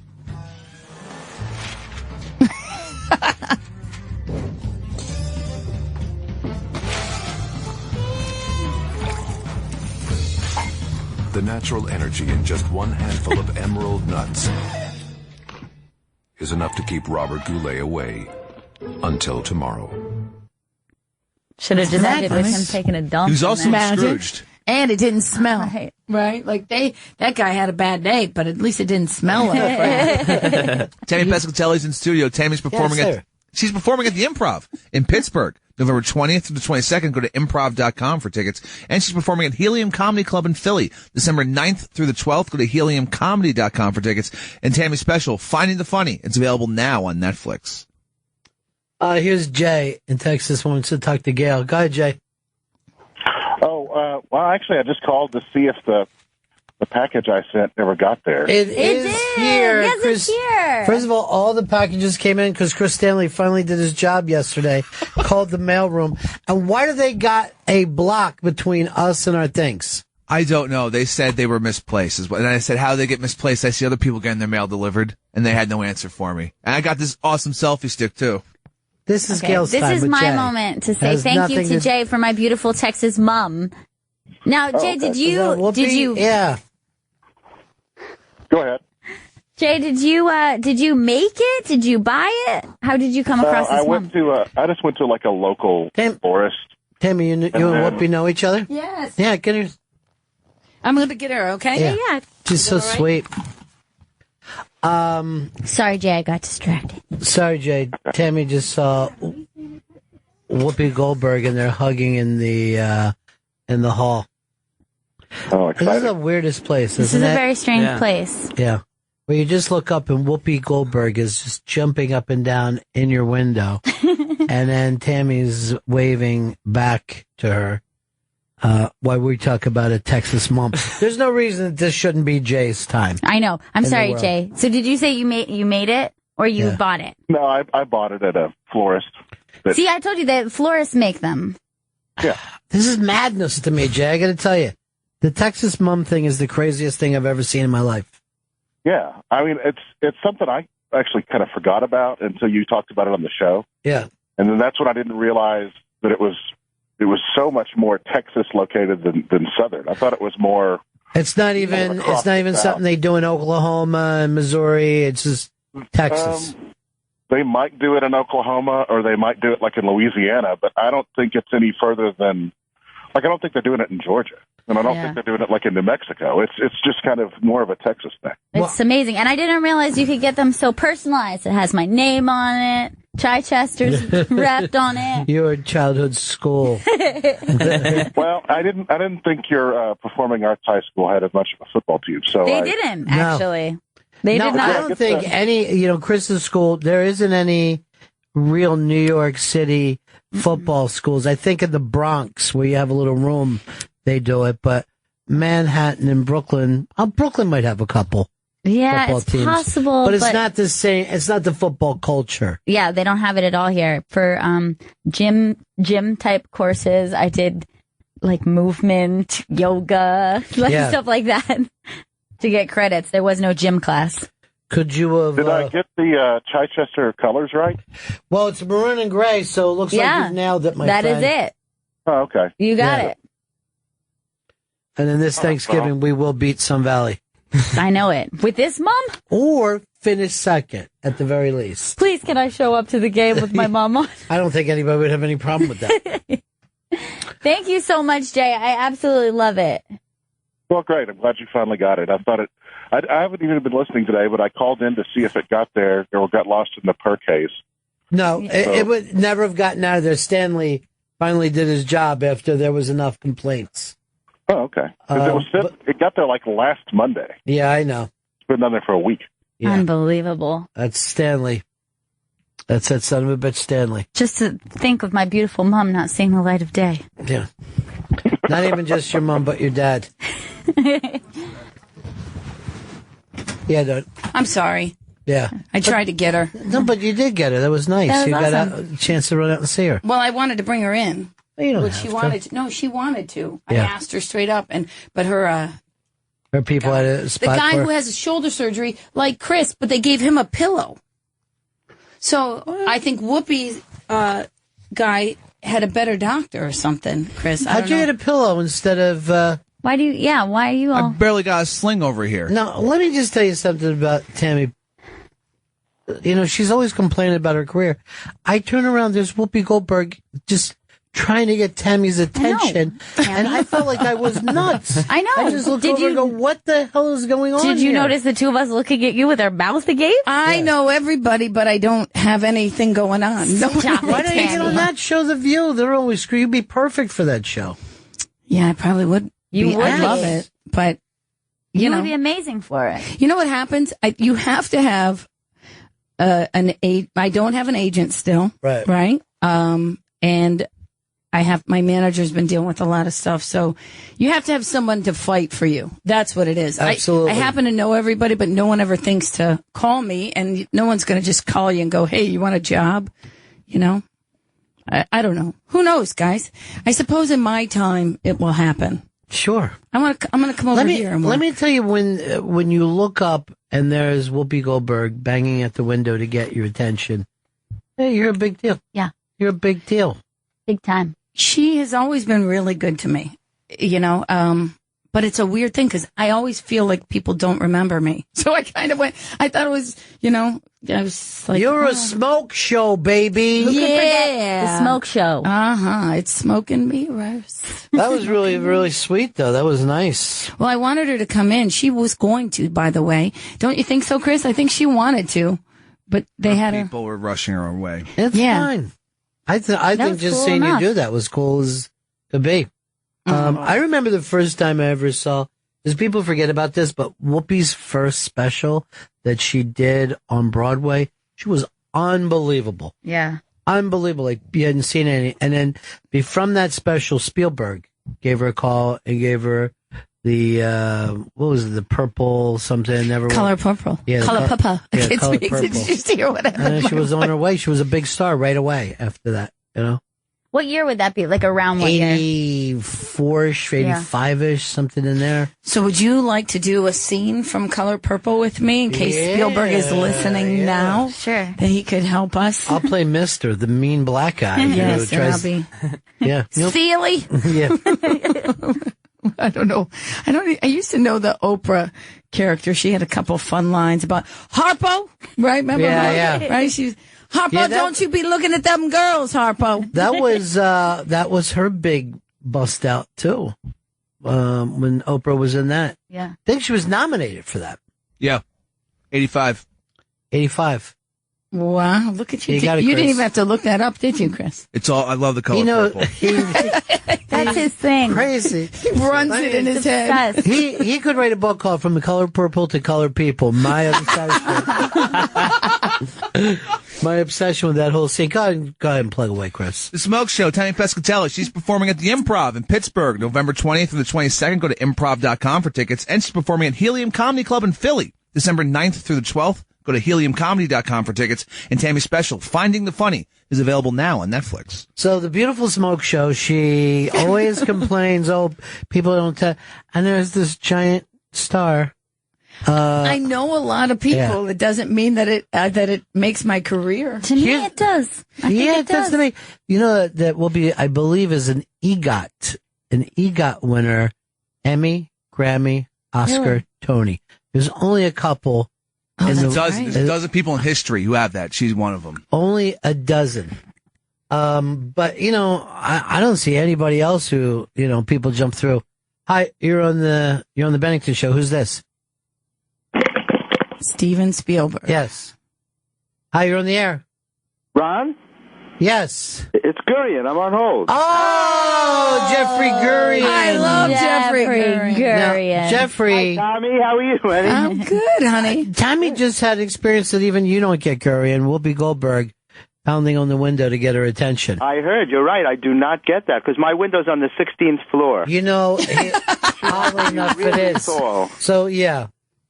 The natural energy in just one handful of emerald nuts is enough to keep Robert Goulet away until tomorrow. Should have just ended with him taking a dump. He was also Scrooged. And it didn't smell. Right? Like that guy had a bad day, but at least it didn't smell like it. Tammy Pescatelli's in studio. Tammy's performing she's performing at the Improv in Pittsburgh, November 20th through the 22nd. Go to improv.com for tickets. And she's performing at Helium Comedy Club in Philly, December 9th through the 12th. Go to heliumcomedy.com for tickets. And Tammy's special, Finding the Funny. It's available now on Netflix. Here's Jay in Texas, wants to talk to Gail. Go ahead, Jay. Well, actually, I just called to see if the package I sent never got there. It is here. Yes, Chris, it's here. First of all the packages came in because Chris Stanley finally did his job yesterday, called the mailroom. And why do they got a block between us and our things? I don't know. They said they were misplaced. And I said, how did they get misplaced? I see other people getting their mail delivered, and they had no answer for me. And I got this awesome selfie stick, too. This is Gail's time. This is my Jay. moment to say thank you to Jay for my beautiful Texas mom. Now, Jay, did you? Yeah. Go ahead. Jay, did you make it? Did you buy it? How did you come across this mom? I just went to like a local florist. Tammy, you and Whoopi know each other? Yes. Yeah, get her. I'm going to get her, okay? Yeah. She's so sweet. Sorry, Jay, I got distracted. Sorry, Jay. Tammy just saw Whoopi Goldberg and they're hugging in the hall. Oh, exciting. This is the weirdest place, This isn't is it? a very strange place. Yeah. Where you just look up and Whoopi Goldberg is just jumping up and down in your window. And then Tammy's waving back to her. While we talk about a Texas mom. There's no reason that this shouldn't be Jay's time. I know. I'm sorry, Jay. So did you say you made it or you bought it? No, I bought it at a florist. See, I told you that florists make them. Yeah. This is madness to me, Jay. I got to tell you. The Texas mom thing is the craziest thing I've ever seen in my life. Yeah. I mean, it's something I actually kind of forgot about until you talked about it on the show. Yeah. And then that's when I didn't realize that it was so much more Texas located than Southern. I thought it was more. It's not even something they do in Oklahoma and Missouri. It's just Texas. They might do it in Oklahoma or they might do it like in Louisiana, but I don't think it's any further than, like, I don't think they're doing it in Georgia. And I don't think they're doing it like in New Mexico. It's just kind of more of a Texas thing. It's amazing. And I didn't realize you could get them so personalized. It has my name on it. Chichester's wrapped on it. Your childhood school. Well, I didn't think your performing arts high school had as much of a football team. So they didn't, actually. They did not. I don't think any, Chris's school, there isn't any real New York City football schools. I think in the Bronx, where you have a little room, they do it. But Manhattan and Brooklyn, Brooklyn might have a couple. Yeah, it's teams. possible. But it's not the same. It's not the football culture. Yeah, they don't have it at all here. For gym type courses, I did like movement, yoga, stuff like that to get credits. There was no gym class. Could you have? Did I get the Chichester colors right? Well, it's maroon and gray, so it looks like you've nailed it, my friend. That is it. Oh, okay. You got it. And then this Thanksgiving, we will beat Sun Valley. I know it. With this, Mom? Or finish second, at the very least. Please, can I show up to the game with my mom on? I don't think anybody would have any problem with that. Thank you so much, Jay. I absolutely love it. Well, great. I'm glad you finally got it. I thought it. I haven't even been listening today, but I called in to see if it got there or got lost in the per case. No, it would never have gotten out of there. Stanley finally did his job after there was enough complaints. Oh, okay. It got there like last Monday. Yeah, I know. It's been down there for a week. Yeah. Unbelievable. That's Stanley. That's that son of a bitch, Stanley. Just to think of my beautiful mom not seeing the light of day. Yeah. Not even just your mom, but your dad. Yeah, dude. I'm sorry. Yeah. I tried to get her. No, but you did get her. That was nice. That was you got awesome. a chance to run out and see her. Well, I wanted to bring her in. You don't But have she to. wanted to. No, she wanted to. I Yeah. asked her straight up, but her Her people had a the spot guy for her. who has a shoulder surgery, like Chris, but they gave him a pillow. So I think Whoopi's guy had a better doctor or something, Chris. I How'd don't you know. get a pillow instead of... Why are you all... I barely got a sling over here. No, let me just tell you something about Tammy. You know, she's always complaining about her career. I turn around, there's Whoopi Goldberg just trying to get Tammy's attention, and I felt like I was nuts. I know. I just looked over and go, what the hell is going on Did you here? notice the two of us looking at you with our mouths agape? I know everybody, but I don't have anything going on. No, Why don't you get on that show, The View? They're always screw. You'd be perfect for that show. Yeah, I probably would. I'd love it, but you know, would be amazing for it. You know what happens? You have to have I don't have an agent still, right? And my manager's been dealing with a lot of stuff, so you have to have someone to fight for you. That's what it is. Absolutely. I happen to know everybody, but no one ever thinks to call me, and no one's going to just call you and go, "Hey, you want a job?" You know. I don't know. Who knows, guys? I suppose in my time it will happen. Sure. I'm gonna come over here. And let me tell you, when you look up and there's Whoopi Goldberg banging at the window to get your attention, hey, you're a big deal. Yeah. You're a big deal. Big time. She has always been really good to me, you know, but it's a weird thing because I always feel like people don't remember me. So I kind of I thought it was, you know, I was like, you're a smoke show, baby. Who could forget the smoke show? It's smoke and mirrors. That was really, really sweet, though. That was nice. Well, I wanted her to come in. She was going to, by the way. Don't you think so, Chris? I think she wanted to, but they had her. People were rushing her away. It's fine. I think just cool seeing enough. you do that was cool as could be. I remember the first time I ever saw, because people forget about this, but Whoopi's first special that she did on Broadway, she was unbelievable. Yeah. Unbelievable. Like, you hadn't seen any. And then from that special, Spielberg gave her a call and gave her the, what was it, the purple something? Color purple. Yeah, Color purple. Yeah, Kids Color makes Purple. it easier or whatever. And then she was on her way. She was a big star right away after that, you know? What year would that be? Like around what year? 84-ish, 85-ish, something in there. So would you like to do a scene from Color Purple with me in case Spielberg is listening now? Sure. That he could help us? I'll play Mr., the mean black guy. Yes, who and tries- I'll be Yeah. Sealy. Yeah. I don't know. I used to know the Oprah character. She had a couple fun lines about Harpo, right? Remember Yeah, her? yeah. Right? She's Harpo, Yeah, don't you be looking at them girls, Harpo. That was her big bust out too. When Oprah was in that. Yeah. I think she was nominated for that. Yeah. 85. 85. Wow, look at you. You got it, You didn't Chris. even have to look that up, did you, Chris? It's all, I love the color You know, purple. That's his thing. Crazy. He runs it in his head. Obsessed. He could write a book called From the Color Purple to Color People. My obsession with that whole scene. Go ahead and plug away, Chris. The Smoke Show, Tammy Pescatelli. She's performing at the Improv in Pittsburgh, November 20th through the 22nd. Go to improv.com for tickets. And she's performing at Helium Comedy Club in Philly, December 9th through the 12th. Go to heliumcomedy.com for tickets. And Tammy's special, Finding the Funny, is available now on Netflix. So the Beautiful Smoke Show, she always complains, people don't tell. And there's this giant star. I know a lot of people. Yeah. It doesn't mean that it makes my career. To me, it does. I think it does. To me. You know, that will be, I believe, is an EGOT winner, Emmy, Grammy, Oscar, Really? Tony. There's only a couple. There's a dozen people in history who have that. She's one of them. Only a dozen. But, you know, I don't see anybody else who, you know, people jump through. Hi, you're on the Bennington show. Who's this? Steven Spielberg. Yes. Hi, you're on the air. Ron? Yes. It's Gurian. I'm on hold. Oh, Jeffrey Gurian. I love Jeffrey Gurian. Now, Jeffrey. Hi, Tommy. How are you, Eddie? I'm good, honey. Tommy just had experience that even you don't get, Gurian. Whoopi Goldberg pounding on the window to get her attention. I heard. You're right. I do not get that because my window's on the 16th floor. You know, oddly enough, it is. Tall. So, yeah.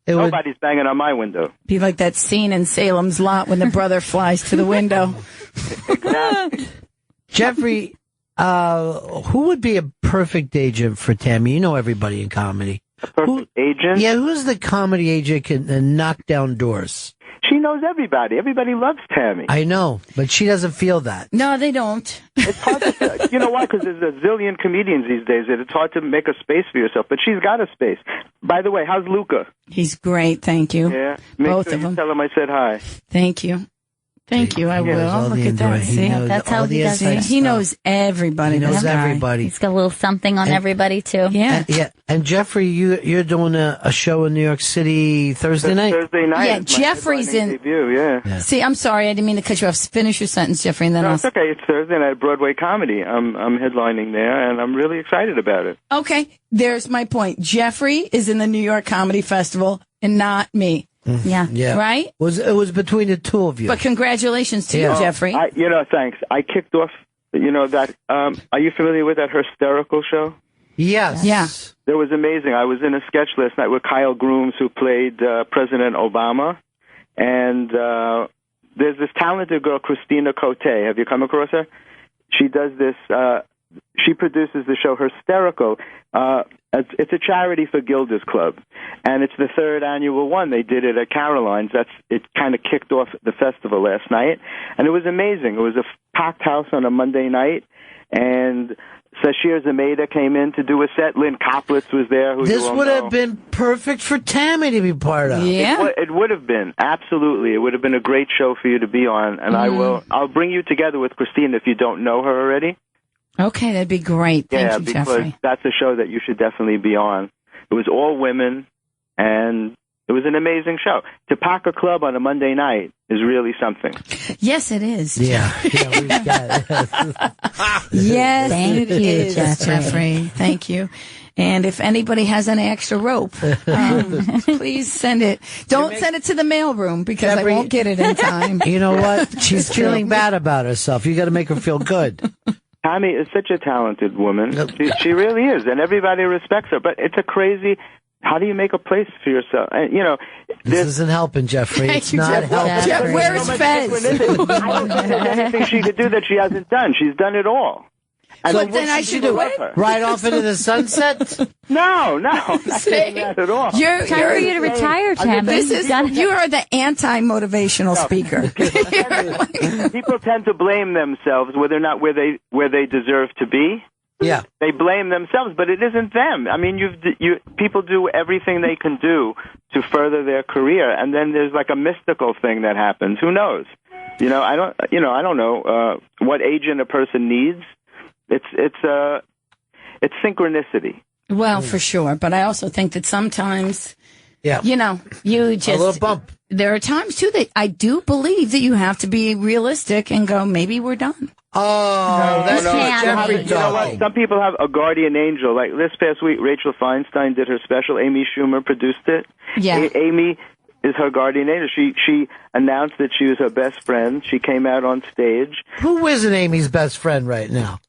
Nobody's banging on my window. Be like that scene in Salem's Lot when the brother flies to the window. Jeffrey, who would be a perfect agent for Tammy? You know everybody in comedy. A perfect agent? Yeah, who's the comedy agent can knock down doors? She knows everybody. Everybody loves Tammy. I know, but she doesn't feel that. No, they don't. It's hard to, you know why? Because there's a zillion comedians these days. It's hard to make a space for yourself, but she's got a space. By the way, how's Luca? He's great, thank you. Yeah, Both sure of them. Tell him I said hi. Thank you. Thank you, I will. Look at that. See, that's how he does it. He knows everybody. He knows that guy. everybody. He's got a little something on everybody, too. Yeah. And Jeffrey, you're doing a show in New York City Thursday night? Thursday night. Yeah, It's my Jeffrey's in. debut, yeah. See, I'm sorry, I didn't mean to cut you off. Finish your sentence, Jeffrey, and then No, I'll. it's okay. It's Thursday night at Broadway Comedy. I'm headlining there, and I'm really excited about it. Okay, there's my point. Jeffrey is in the New York Comedy Festival, and not me. Yeah. Yeah. Right? It was between the two of you. But congratulations to you, Jeffrey. Thanks. I kicked off, that, are you familiar with that Hysterical show? Yes. Yeah. That was amazing. I was in a sketch last night with Kyle Grooms, who played President Obama. And there's this talented girl, Christina Cote. Have you come across her? She does this, she produces the show Hysterical. It's a charity for Gilda's Club, and it's the third annual one. They did it at Caroline's. It kind of kicked off the festival last night, and it was amazing. It was a packed house on a Monday night, and Sashir Zameda came in to do a set. Lynn Koplitz was there. Who This would have been perfect for Tammy to be part of. Yeah, it would have been, absolutely. It would have been a great show for you to be on, and I'll bring you together with Christine if you don't know her already. Okay, that'd be great. Thank you, because Jeffrey. that's a show that you should definitely be on. It was all women, and it was an amazing show. To pack a club on a Monday night is really something. Yes, it is. Yeah, we've got it. Yes, Thank it you, is, Jeffrey. Thank you. And if anybody has any extra rope, please send it. Don't send it to the mailroom because I won't get it in time. You know what? She's feeling bad about herself. You got to make her feel good. Tammy is such a talented woman. She really is, and everybody respects her. But it's a crazy. How do you make a place for yourself? And this isn't helping, Jeffrey. It's not helping. Jeff, where is Fez? I don't think there's anything she could do that she hasn't done. She's done it all. And So then I should do her. Ride off into the sunset? No, not saying that at all. You're Time for you to retire, Tammy. You are the anti-motivational speaker. People tend to blame themselves whether or not where they deserve to be. Yeah. They blame themselves, but it isn't them. I mean, people do everything they can do to further their career, and then there's like a mystical thing that happens. Who knows? I don't know what agent a person needs. It's synchronicity. Well, for sure, but I also think that sometimes, you just a little bump. There are times too that I do believe that you have to be realistic and go, maybe we're done. Oh, that's Jeffrey you know what? Some people have a guardian angel. Like this past week, Rachel Feinstein did her special. Amy Schumer produced it. Yeah. Amy is her guardian angel. She announced that she was her best friend. She came out on stage. Who isn't Amy's best friend right now?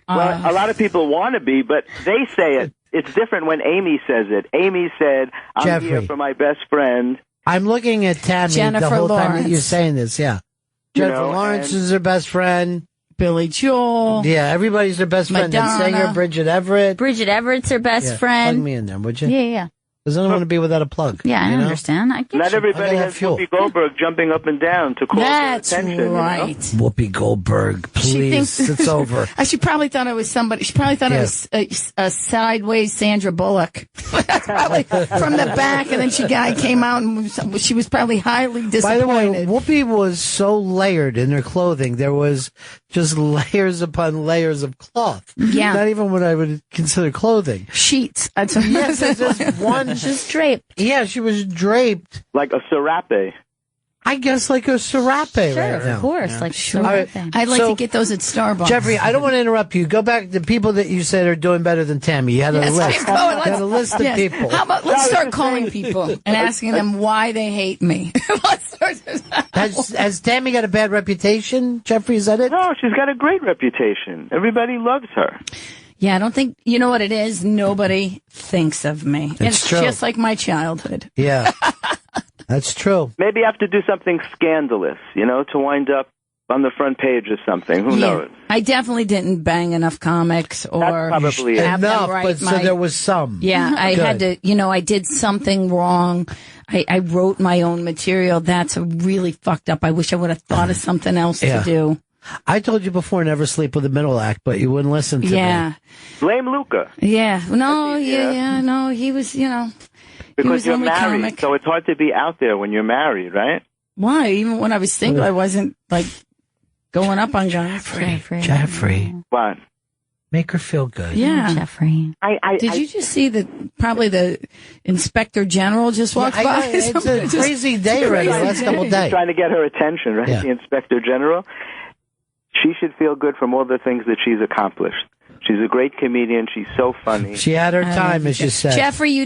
Well, a lot of people want to be, but they say it. It's different when Amy says it. Amy said, I'm Jeffrey. here for my best friend. I'm looking at Tammy Jennifer the whole time that Lawrence. you're saying this, yeah. Jennifer Lawrence is her best friend. Billy Joel. Yeah, everybody's their best friend. The Madonna. singer, Bridget Everett. Bridget Everett's her best Plug friend. me in there, would you? Yeah. Because I don't want to be without a plug. Yeah, I you know? understand. I get Not you. everybody I has fuel. Whoopi Goldberg jumping up and down to call That's their attention. right. Whoopi Goldberg, please. It's over. She probably thought it was somebody. She probably thought it was a sideways Sandra Bullock. That's probably from the back, and then came out and she was probably highly disappointed. By the way, Whoopi was so layered in her clothing. There was just layers upon layers of cloth. Yeah. Not even what I would consider clothing. Sheets. Yes, it's just one. She's draped. Yeah, she was draped. Like a serape. I guess like a serape Sure, right now. of course. Like Sure. All right. I'd like So, to get those at Starbucks. Jeffrey, I don't want to interrupt you. Go back to the people that you said are doing better than Tammy. You had a list. keep going. You had a list of Yes. people. How about let's start calling people and asking them why they hate me. Let's start. Has Tammy got a bad reputation, Jeffrey? Is that it? No, she's got a great reputation. Everybody loves her. Yeah, I don't think, you know what it is? Nobody thinks of me. It's true. just like my childhood. Yeah. That's true. Maybe you have to do something scandalous, to wind up on the front page or something. Who knows? I definitely didn't bang enough comics or That's probably have them enough, write but so there was some. Yeah, I had to, I did something wrong. I wrote my own material. That's really fucked up. I wish I would have thought of something else to do. I told you before, never sleep with the middle act, but you wouldn't listen to me. Blame Luca. Yeah. No, no, he was, he Because was you're only married, comic. so it's hard to be out there when you're married, right? Why? Even when I was single, I wasn't, going up on Jeffrey. What? Make her feel good. Yeah. Jeffrey. Did you just see probably the Inspector General just walked by? It's a crazy day right now, last couple of days. Trying to get her attention, right? Yeah. The Inspector General. She should feel good from all the things that she's accomplished. She's a great comedian. She's so funny. She had her time, as you said. Jeffrey, you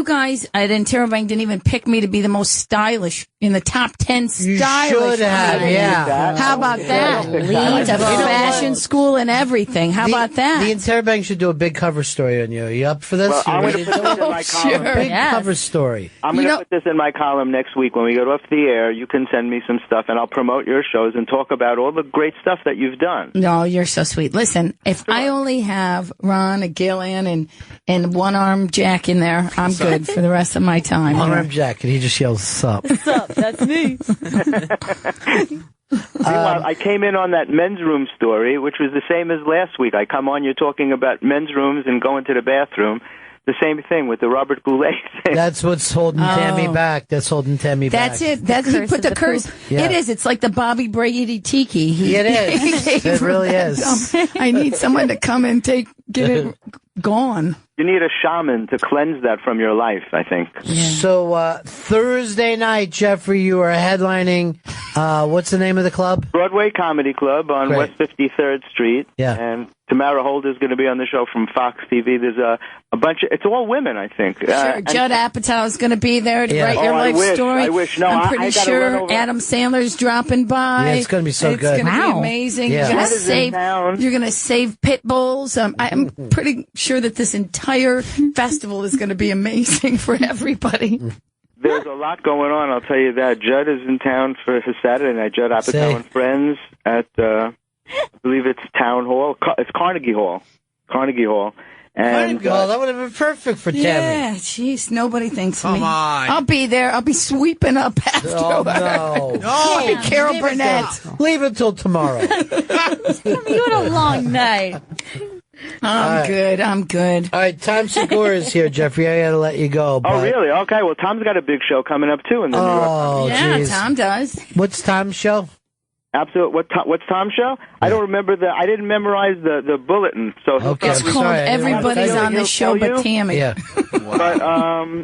guys at Interbank didn't even pick me to be the most stylish in the top 10 stylish. You should have, yeah. How about that? Lead to fashion school and everything. How about that? The Interbank should do a big cover story on you. Are you up for this? Well, I'm going to put this in my column. Big cover story. I'm going to put this in my column next week. When we get off the air, you can send me some stuff, and I'll promote your shows and talk about all the great stuff that you've done. No, you're so sweet. Listen, if I only have Ron, a Gillian, and one-arm Jack in there, I'm good for the rest of my time. One-arm Jack, and he just yells, "Sup?" What's up? That's me. Meanwhile, I came in on that men's room story, which was the same as last week. I come on, you're talking about men's rooms and going to the bathroom. The same thing with the Robert Goulet thing. That's what's holding Tammy back. That's holding Tammy back. That's it. He put the curse. Yeah. It is. It's like the Bobby Brady tiki. It is. It really is. I need someone to come and get it gone. You need a shaman to cleanse that from your life, I think. So Thursday night, Jeffrey, you are headlining. What's the name of the club? Broadway Comedy Club on Great. West 53rd Street. Yeah. And Tamara Holder's going to be on the show from Fox TV. There's a bunch of, it's all women, I think. Sure, Judd Apatow is going to be there to write your life story. I wish. No, I'm pretty I gotta sure run over. Adam Sandler's dropping by. Yeah, it's going to be so good. It's going to be amazing. Yeah. You're going to save pit bulls. I'm pretty sure that this entire festival is going to be amazing for everybody. There's a lot going on, I'll tell you that. Judd is in town for his Saturday night. Judd Apatow and friends at, I believe it's Town Hall. It's Carnegie Hall. Carnegie Hall. And, that would have been perfect for Tammy. Yeah, jeez, nobody thinks of me. Come on. I'll be there. I'll be sweeping up after. Oh, no. I'll be Carol Burnett. Leave it till tomorrow. You had a long night. I'm good. All right, Tom Segura is here, Jeffrey. I got to let you go. Oh, really? Okay. Well, Tom's got a big show coming up, too, in the New York. Yeah, geez. Tom does. What's Tom's show? Absolutely. What's Tom's show? I don't remember I didn't memorize the bulletin. So It's called Everybody's on the Show But Tammy. Yeah. But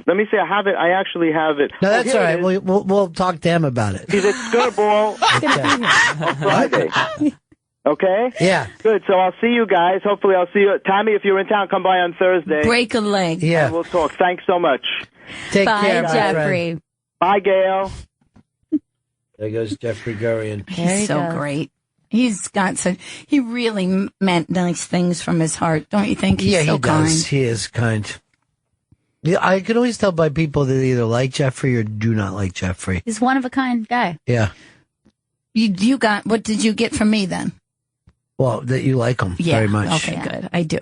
let me see. I have it. I actually have it. No, that's here all it right. is. We'll talk to him about it. He's at Scutterball on Friday. Okay? Yeah. Good. So I'll see you guys. Hopefully I'll see you. Tommy, if you're in town, come by on Thursday. Break a leg. Yeah. And we'll talk. Thanks so much. Take Bye, care, my Jeffrey. friend. Bye, Gail. There goes Jeffrey Gurian. He's so great. He's got he really meant nice things from his heart, don't you think? He's so he kind. does. He is kind. Yeah, I can always tell by people that either like Jeffrey or do not like Jeffrey. He's one of a kind guy. Yeah. You got, what did you get from me then? Well, that you like him Yeah. very much. Okay, good. I do.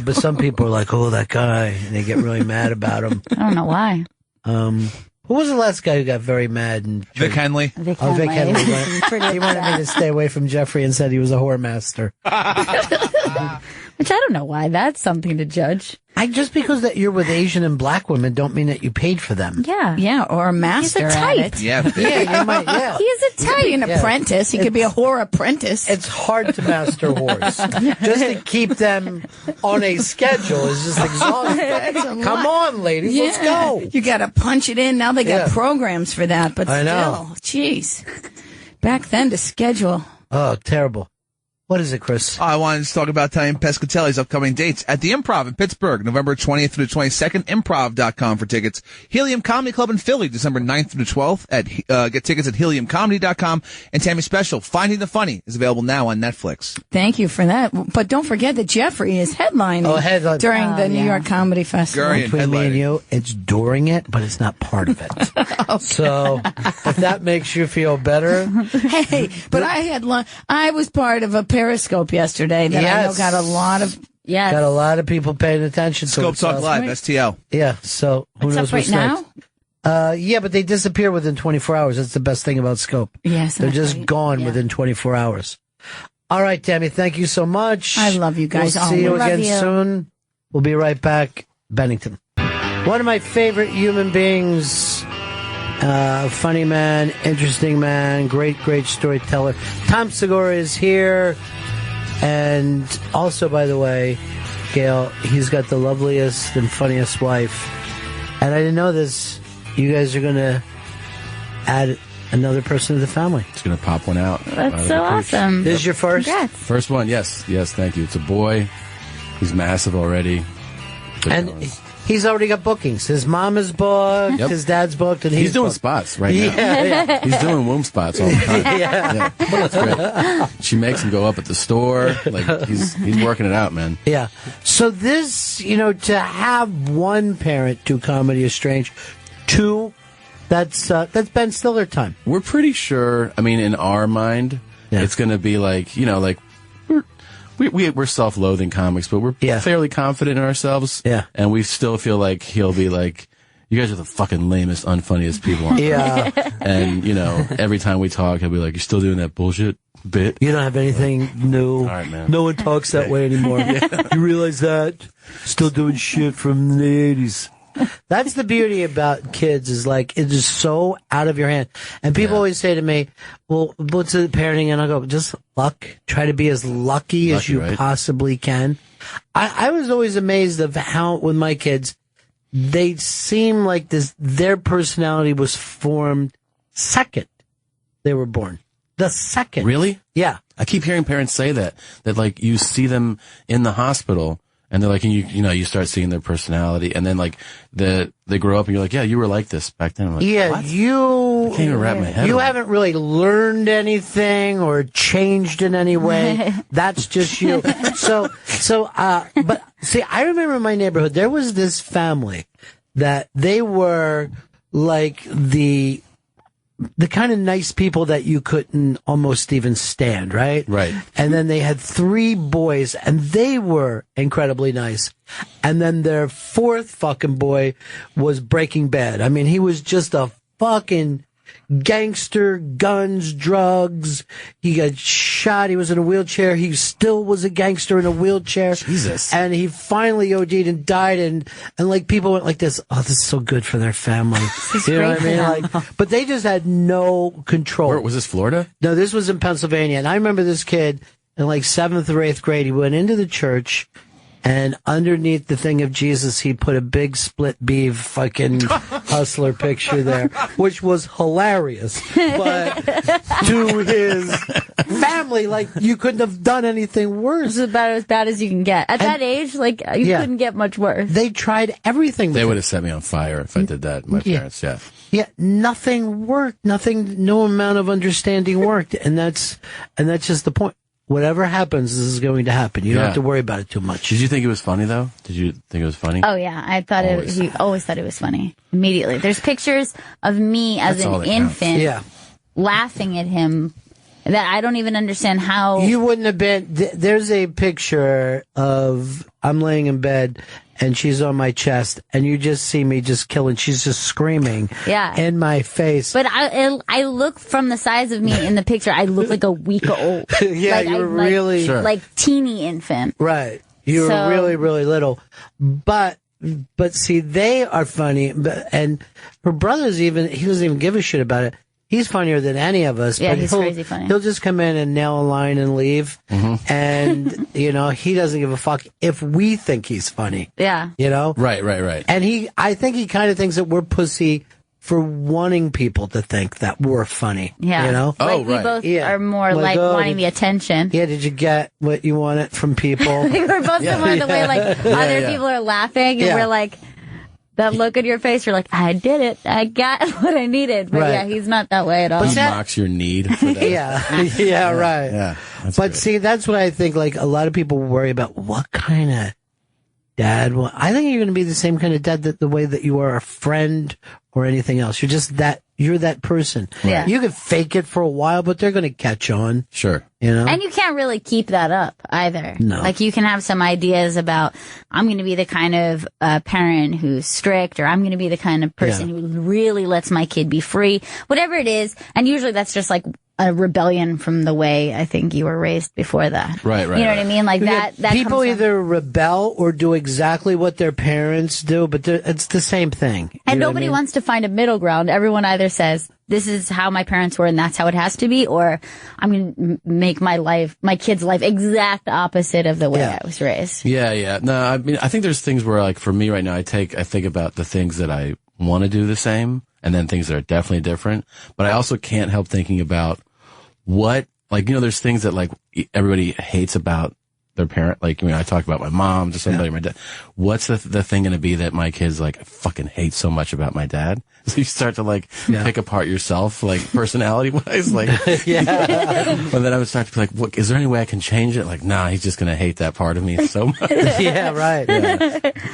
But some people are like, oh, that guy, and they get really mad about him. I don't know why. Who was the last guy who got very mad? And Vic Henley. Vic Vic Henley. Henley. He wanted me to stay away from Jeffrey and said he was a whore master. Which I don't know why. That's something to judge. Just because that you're with Asian and black women don't mean that you paid for them. Yeah. Yeah, or a master He's a at type. it. Yeah. You might, yeah. He is a He could be an type. apprentice. He could be a whore apprentice. It's hard to master whores. Just to keep them on a schedule is just exhausting. Come on, ladies, let's go. You got to punch it in. Now they got Yeah. programs for that, but I know. still, jeez. Back then to schedule. Oh, terrible. What is it, Chris? I wanted to talk about Italian Pescatelli's upcoming dates at the Improv in Pittsburgh, November 20th through the 22nd, improv.com for tickets. Helium Comedy Club in Philly, December 9th through the 12th get tickets at heliumcomedy.com. And Tammy's special, Finding the Funny, is available now on Netflix. Thank you for that. But don't forget that Jeffrey is headlining during the New York Comedy Festival. Between me and you, it's during it, but it's not part of it. Okay. So if that makes you feel better. Hey, but I was part of a Periscope yesterday that I know got a lot of got a lot of people paying attention to Scope it. Talk Live, STL. Yeah, so who It's knows up right what's next? Yeah, but they disappear within 24 hours. That's the best thing about Scope. Yes, they're just gone within 24 hours. All right, Tammy, thank you so much. I love you guys. We'll see you Love again you. soon. We'll be right back. Bennington. One of my favorite human beings, funny man, interesting man, great storyteller. Tom Segura is here. And also, by the way, Gail, he's got the loveliest and funniest wife. And I didn't know this. You guys are going to add another person to the family. It's going to pop one out. That's so awesome. This is your first? Congrats. First one, yes, thank you. It's a boy. He's massive already. And he's already got bookings. His mom is booked, his dad's booked, and he's doing booked. spots right now. Yeah. He's doing womb spots all the time. Yeah. That's great. She makes him go up at the store. Like he's working it out, man. Yeah. So this, to have one parent do comedy is strange. Two, that's Ben Stiller time. We're pretty sure. I mean, in our mind, it's going to be like we're self-loathing comics, but we're fairly confident in ourselves. Yeah. And we still feel like he'll be like, you guys are the fucking lamest, unfunniest people on earth. Yeah. And, every time we talk, he'll be like, you're still doing that bullshit bit? You don't have anything new. All right, man. No one talks that way anymore. You realize that? Still doing shit from the 80s. That's the beauty about kids is like, it is so out of your hand. And people always say to me, well, what's the parenting? And I go, just luck. Try to be as lucky as you possibly can. I was always amazed of how, with my kids, they seem like their personality was formed second they were born. The second. Really? Yeah. I keep hearing parents say that like you see them in the hospital and they're like, and you start seeing their personality and then like they grow up and you're like, yeah, you were like this back then. I'm like, yeah, what? I can't even wrap my head you around. haven't really learned anything or changed in any way. That's just you. But see, I remember in my neighborhood, there was this family that they were like the kind of nice people that you couldn't almost even stand, right? Right. And then they had 3 boys, and they were incredibly nice. And then their 4th fucking boy was Breaking Bad. I mean, he was just a fucking gangster, guns, drugs. He got shot. He was in a wheelchair. He still was a gangster in a wheelchair. Jesus. And he finally OD'd and died. And like people went like this, oh, this is so good for their family. You know what I mean? Like, but they just had no control. Where, was this Florida? No, this was in Pennsylvania. And I remember this kid in like 7th or 8th grade. He went into the church. And underneath the thing of Jesus, he put a big split beef fucking hustler picture there, which was hilarious. But to his family, like, you couldn't have done anything worse. It's about as bad as you can get. At that age, like, you couldn't get much worse. They tried everything. They would have set me on fire if I did that. My parents, yeah. Yeah, nothing worked. No amount of understanding worked. And that's just the point. Whatever happens, this is going to happen. You don't have to worry about it too much. Did you think it was funny, though? Did you think it was funny? Oh, yeah. I thought he always thought it was funny. Immediately. There's pictures of me as an infant laughing at him that I don't even understand how. You wouldn't have been. There's a picture of I'm laying in bed and she's on my chest and you just see me just killing. She's just screaming in my face. But I look from the size of me in the picture, I look like a week old. Yeah, like, you were really. Like teeny infant. Right. You were really, really little. But see, they are funny. And her brother's he doesn't even give a shit about it. He's funnier than any of us. Yeah, but he's crazy funny. He'll just come in and nail a line and leave. Mm-hmm. And, he doesn't give a fuck if we think he's funny. Yeah. Right. Right. And I think he kind of thinks that we're pussy for wanting people to think that we're funny. Yeah. You know? Like we both are more like wanting the attention. Yeah, did you get what you wanted from people? We're both similar the way other people are laughing and we're like, that look on your face, you're like, I did it. I got what I needed. But yeah, he's not that way at all. He mocks your need for that. Yeah, right. Yeah. But see, that's what I think, like, a lot of people worry about what kind of dad. Well, I think you're going to be the same kind of dad the way that you are a friend or anything else. You're just you're that person. Yeah. You could fake it for a while, but they're going to catch on. Sure. You know? And you can't really keep that up either. No. Like you can have some ideas about, I'm going to be the kind of parent who's strict, or I'm going to be the kind of person who really lets my kid be free, whatever it is. And usually that's just like a rebellion from the way I think you were raised before that. Right. You know what I mean? Like that people comes either rebel or do exactly what their parents do, but it's the same thing. And You know nobody what I mean? wants to find a middle ground. Everyone either says, this is how my parents were and that's how it has to be, or I'm going to make my kid's life exact opposite of the way I was raised. Yeah. No, I mean, I think there's things where, like, for me right now, I think about the things that I want to do the same, and then things that are definitely different. But I also can't help thinking about what, like, you know, there's things that, like, everybody hates about their parent. Like, I talk about my mom to somebody, my dad. What's the thing going to be that my kids, like, I fucking hate so much about my dad? So you start to, like, pick apart yourself, like, personality wise, like, and then I would start to be like, what, is there any way I can change it? Like, nah, he's just going to hate that part of me so much. Yeah, right.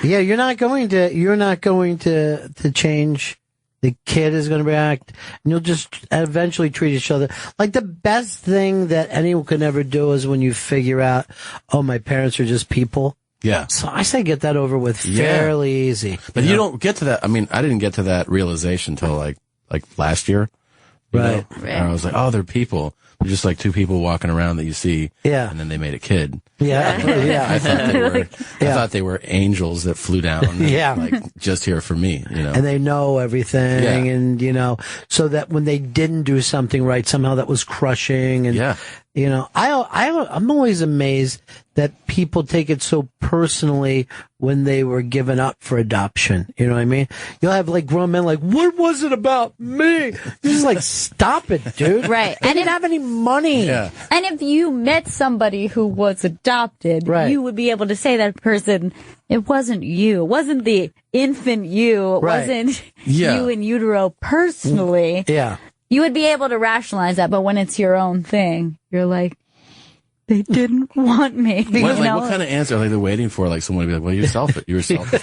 Yeah, you're not going to change. The kid is going to react, and you'll just eventually treat each other. Like, the best thing that anyone can ever do is when you figure out, oh, my parents are just people. Yeah. So I say get that over with fairly easy. But you don't get to that. I mean, I didn't get to that realization until like last year. Right. And I was like, oh, they're people. They're just like two people walking around that you see. Yeah. And then they made a kid. Yeah. I thought they were angels that flew down. Like, just here for me, you know. And they know everything, and, you know, so that when they didn't do something right, somehow that was crushing. And, you know, I'm always amazed that people take it so personally when they were given up for adoption. You know what I mean? You'll have, like, grown men like, what was it about me? You're just like, stop it, dude. Right. They didn't have any money. And if you met somebody who was adopted, you would be able to say that person, it wasn't you. It wasn't the infant you. It wasn't you in utero personally. Yeah. You would be able to rationalize that, but when it's your own thing, you're like, they didn't want me. What kind of answer are they waiting for? Like, someone to be like, well, you're selfish. You were selfish.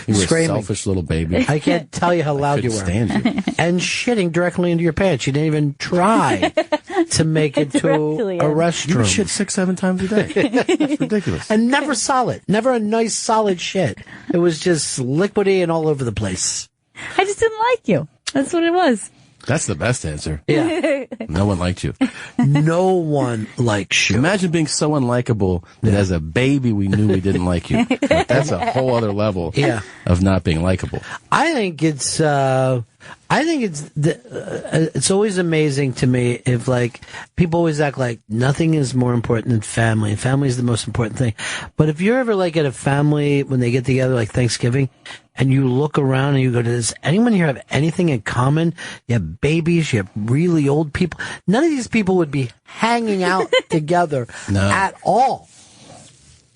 You were a selfish little baby. I can't tell you how loud you were. Stand you. And shitting directly into your pants. You didn't even try to make it to a restroom. You would shit 6-7 times a day. It's ridiculous. And never solid. Never a nice solid shit. It was just liquidy and all over the place. I just didn't like you. That's what it was. That's the best answer. Yeah. No one liked you. No one likes you. Imagine being so unlikable that as a baby we knew we didn't like you. Like, that's a whole other level of not being likable. I think it's always amazing to me if, like, people always act like nothing is more important than family, and family is the most important thing. But if you're ever, like, at a family when they get together, like Thanksgiving, and you look around and you go, does anyone here have anything in common? You have babies, you have really old people. None of these people would be hanging out together at all.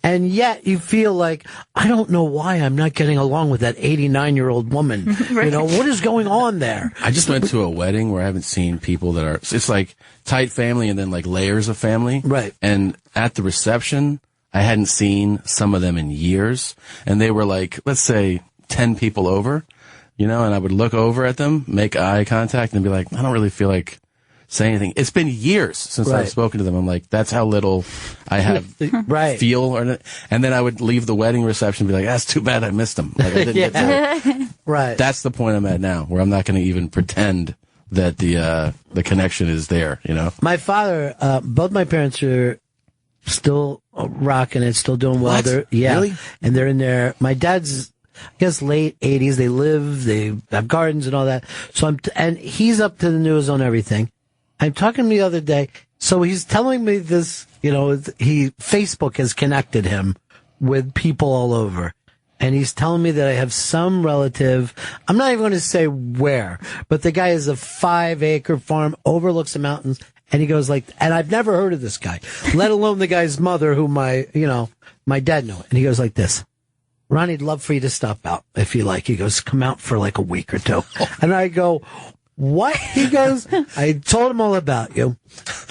And yet you feel like, I don't know why I'm not getting along with that 89-year-old woman. You know, what is going on there? I just went to a wedding where I haven't seen people that are, it's like tight family and then like layers of family. Right. And at the reception, I hadn't seen some of them in years. And they were like, let's say 10 people over, you know, and I would look over at them, make eye contact and be like, I don't really feel like saying anything. It's been years since I've spoken to them. I'm like, that's how little I have feel. And then I would leave the wedding reception and be like, that's too bad I missed them. Like, I didn't get to. Right. That's the point I'm at now, where I'm not going to even pretend that the connection is there, you know? My father, both my parents are still rocking it, still doing well. What? Really? And they're in there. My dad's, I guess, late 80s. They have gardens and all that. So and he's up to the news on everything. I'm talking to me the other day. So he's telling me this, you know, Facebook has connected him with people all over. and he's telling me that I have some relative. I'm not even going to say where, but the guy has a 5-acre farm, overlooks the mountains, and he goes like, and I've never heard of this guy, let alone the guy's mother, who my dad knew. And he goes like this. Ronnie, I'd love for you to stop out if you like. He goes, come out for like a week or two. And I go, what? He goes, I told him all about you.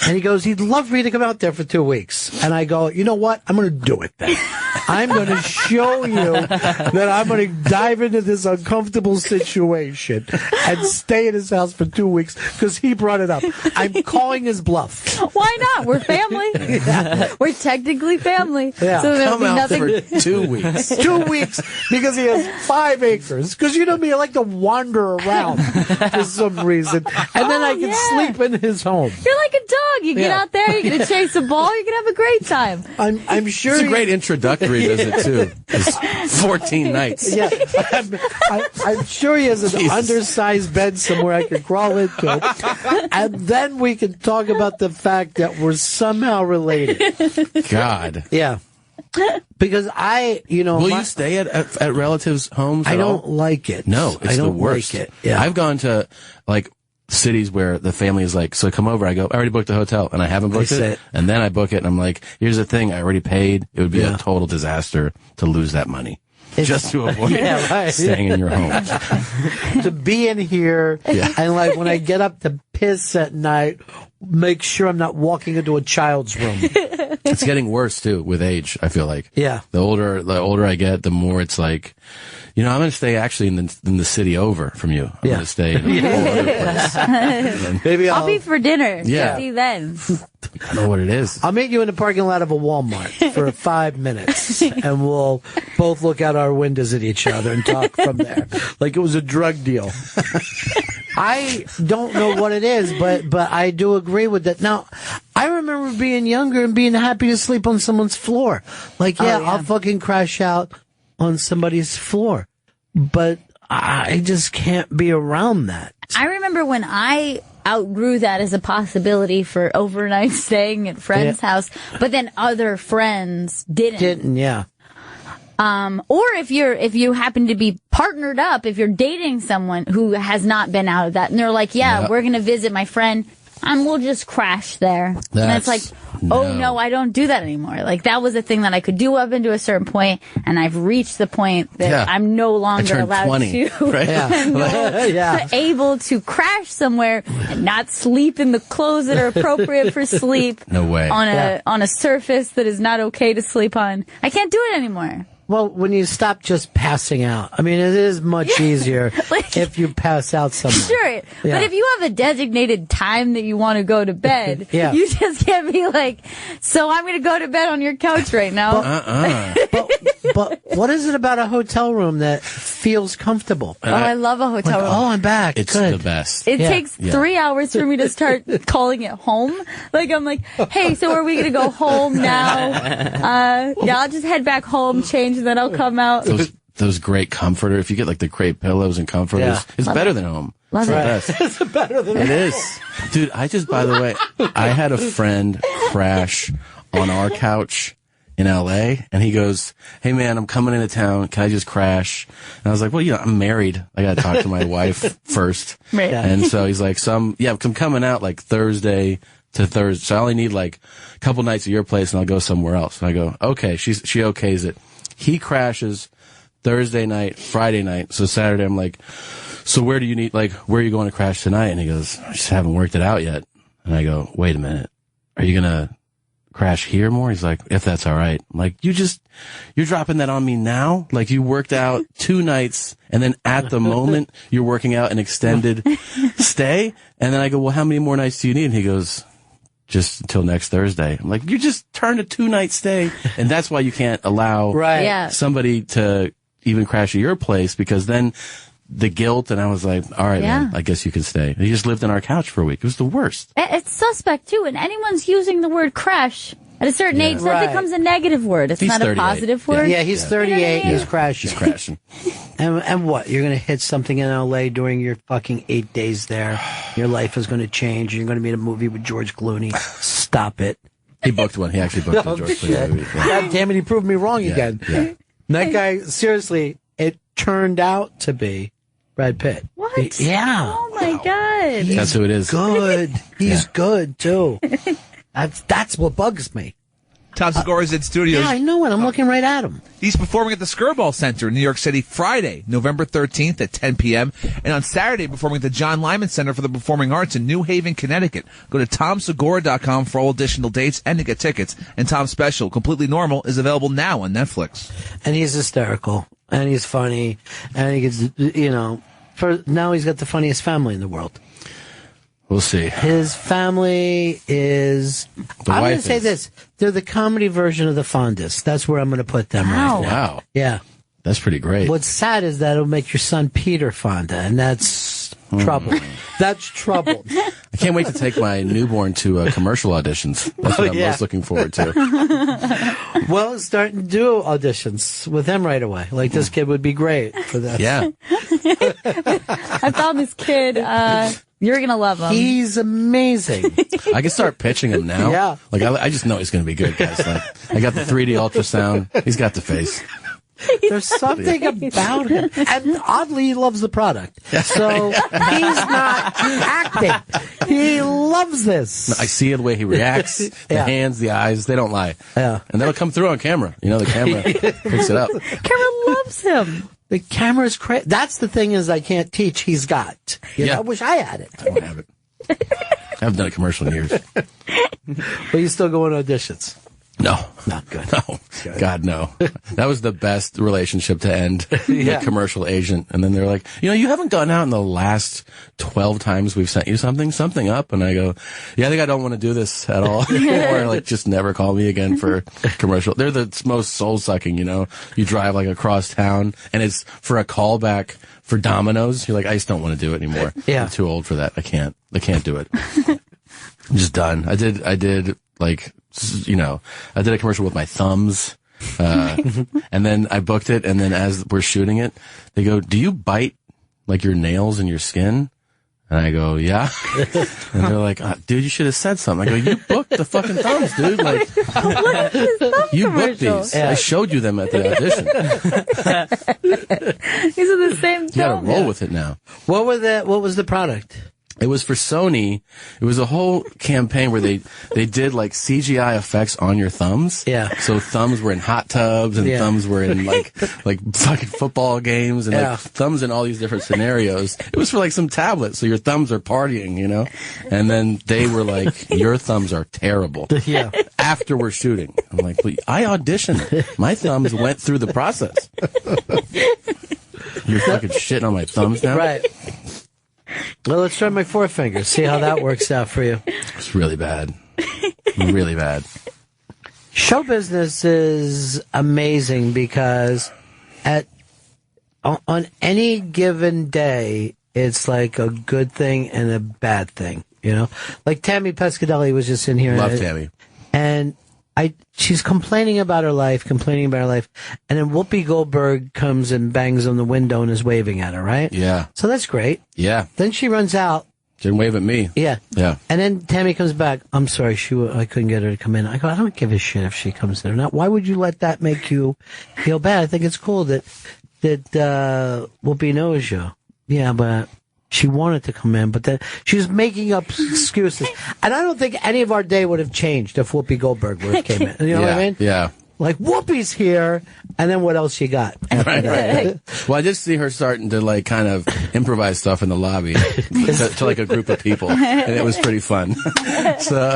And he goes, he'd love for you to come out there for 2 weeks. And I go, you know what? I'm going to do it then. I'm going to show you that I'm going to dive into this uncomfortable situation and stay in his house for 2 weeks because he brought it up. I'm calling his bluff. Why not? We're family. Yeah. We're technically family. Yeah. So there'll Come be out nothing. for 2 weeks. 2 weeks because he has 5 acres. Because you know me, I like to wander around for some reason. And then I can sleep in his home. You're like a dog. You get Yeah. out there, you're going to chase a ball, you're going to have a great time. I'm sure It's a great introductory visit, too. It's 14 nights. Yeah, I'm sure he has an Jesus. undersized bed somewhere I could crawl into. And then we can talk about the fact that we're somehow related. God. Yeah. Because Will you stay at relatives' homes? I at don't all? like it. No, it's I don't the worst. like it. Yeah. I've gone to like cities where the family is like, so come over. I go, I already booked the hotel, and I haven't booked it. And then I book it, and I'm like, here's the thing, I already paid. It would be a total disaster to lose that money. Just to avoid staying in your home. To be in here, and like when I get up to piss at night, make sure I'm not walking into a child's room. It's getting worse too with age, I feel like. Yeah. The older I get, the more it's like, I'm going to stay actually in the city over from you. I'm going to stay in a whole other place. Maybe I'll be for dinner. Yeah. See you then. I don't know what it is. I'll meet you in the parking lot of a Walmart for 5 minutes, and we'll both look out our windows at each other and talk from there, like it was a drug deal. I don't know what it is, but I do agree with that. Now, I remember being younger and being happy to sleep on someone's floor. Like, I'll fucking crash out on somebody's floor, but I just can't be around that. I remember when I outgrew that as a possibility for overnight staying at friends' house, but then other friends didn't. Yeah. Or if you happen to be partnered up, if you're dating someone who has not been out of that, and they're like, we're going to visit my friend, we'll just crash there. And it's like, oh no, I don't do that anymore. Like that was a thing that I could do up into a certain point, and I've reached the point that I'm no longer allowed 20, to, right? able to crash somewhere and not sleep in the clothes that are appropriate for sleep. No way. On a surface that is not okay to sleep on. I can't do it anymore. Well, when you stop just passing out, I mean, it is much easier if you pass out somewhere. Sure. But if you have a designated time that you want to go to bed, Yeah. you just can't be like, so I'm going to go to bed on your couch right now. But what is it about a hotel room that feels comfortable? I love a hotel room. Oh, I'm back. It's Good. the best. It takes 3 hours for me to start calling it home. Like, I'm like, hey, so are we going to go home now? I'll just head back home, change, and then I'll come out. Those great comforters. If you get like the great pillows and comforters, it's Love better it. than home. Love It's it. the best. It's better than It is. Dude, by the way, I had a friend crash on our couch in LA, and he goes, hey man, I'm coming into town. Can I just crash? And I was like, well, I'm married. I got to talk to my wife first. Right. And so he's like, I'm coming out like Thursday to Thursday. So I only need like a couple nights at your place and I'll go somewhere else. And I go, okay, she okays it. He crashes Thursday night, Friday night. So Saturday I'm like, so where are you going to crash tonight? And he goes, I just haven't worked it out yet. And I go, wait a minute. Are you going to crash here more? He's like, if that's all right. I'm like, you're dropping that on me now? Like you worked out 2 nights and then at the moment you're working out an extended stay? And then I go, well, how many more nights do you need? And he goes, just until next Thursday. I'm like, you just turned a 2-night stay. And that's why you can't allow somebody to even crash at your place, because then the guilt. And I was like, all right, man, I guess you can stay. And he just lived on our couch for a week. It was the worst. It's suspect, too. And anyone's using the word crash at a certain age, that becomes a negative word. It's not 38. a positive word. Yeah, he's 38. He's crashing. He's crashing. And what? You're going to hit something in L.A. during your fucking 8 days there. Your life is going to change. You're going to be in a movie with George Clooney. Stop it. He booked one. He actually booked a George Clooney movie. God damn it, he proved me wrong again. Yeah. That guy, seriously, it turned out to be Brad Pitt. What? Yeah. Oh my God. That's who it is. Good. He's good too. That's what bugs me. Tom Segura's in studios. Yeah, I know it. I'm looking right at him. He's performing at the Skirball Center in New York City Friday, November 13th at 10 p.m. And on Saturday, performing at the John Lyman Center for the Performing Arts in New Haven, Connecticut. Go to TomSegura.com for all additional dates and to get tickets. And Tom's special, Completely Normal, is available now on Netflix. And he's hysterical. And he's funny. And he gets, now he's got the funniest family in the world. We'll see. His family is... I'm going to say this. They're the comedy version of the Fondas. That's where I'm going to put them right now. Wow. Yeah. That's pretty great. What's sad is that it'll make your son Peter Fonda, and that's trouble. That's trouble. I can't wait to take my newborn to commercial auditions. That's what I'm most looking forward to. Well, starting to do auditions with him right away. Like, this kid would be great for that. Yeah. I found this kid. You're going to love him. He's amazing. I can start pitching him now. Yeah. Like, I just know he's going to be good, guys. Like, I got the 3D ultrasound. He's got the face. There's something about him. And oddly, he loves the product. So he's not acting. He loves this. I see the way he reacts. The hands, the eyes, they don't lie. Yeah. And that'll come through on camera. The camera picks it up. Camera loves him. The camera's crazy. That's the thing is I can't teach. He's got. I wish I had it. I don't have it. I haven't done a commercial in years. But you still go on auditions. No. Not good. No. Good. God, no. That was the best relationship to end. The commercial agent. And then they're like, you haven't gone out in the last 12 times we've sent you something up. And I go, yeah, I think I don't want to do this at all. Or like, just never call me again for commercial. They're the most soul sucking, You drive like across town and it's for a callback for Domino's. You're like, I just don't want to do it anymore. Yeah. I'm too old for that. I can't do it. I'm just done. I did like, I did a commercial with my thumbs, and then I booked it, and then as we're shooting it, they go, do you bite, like, your nails and your skin? And I go, yeah. And they're like, dude, you should have said something. I go, you booked the fucking thumbs, dude. Like, you booked these. Yeah. I showed you them at the audition. These are the same You gotta roll with it now. What was the product? It was for Sony. It was a whole campaign where they did like CGI effects on your thumbs. Yeah. So thumbs were in hot tubs and thumbs were in like fucking football games and like thumbs in all these different scenarios. It was for like some tablet, so your thumbs are partying, And then they were like, your thumbs are terrible. Yeah. After we're shooting. I'm like, well, I auditioned. My thumbs went through the process. You're fucking shitting on my thumbs now? Right. Well, let's try my forefinger. See how that works out for you. It's really bad. Really bad. Show business is amazing because on any given day, it's like a good thing and a bad thing. Like Tammy Pescadelli was just in here. Love Tammy. And she's complaining about her life, and then Whoopi Goldberg comes and bangs on the window and is waving at her, right? Yeah. So that's great. Yeah. Then she runs out. Didn't wave at me. Yeah. Yeah. And then Tammy comes back. I'm sorry, I couldn't get her to come in. I go, I don't give a shit if she comes in or not. Why would you let that make you feel bad? I think it's cool that Whoopi knows you. Yeah, but she wanted to come in, but then she was making up excuses. And I don't think any of our day would have changed if Whoopi Goldberg would have came in. You know what I mean? Yeah. Like, Whoopi's here, and then what else you got? Right. Well, I did see her starting to, like, kind of improvise stuff in the lobby to like, a group of people, and it was pretty fun. So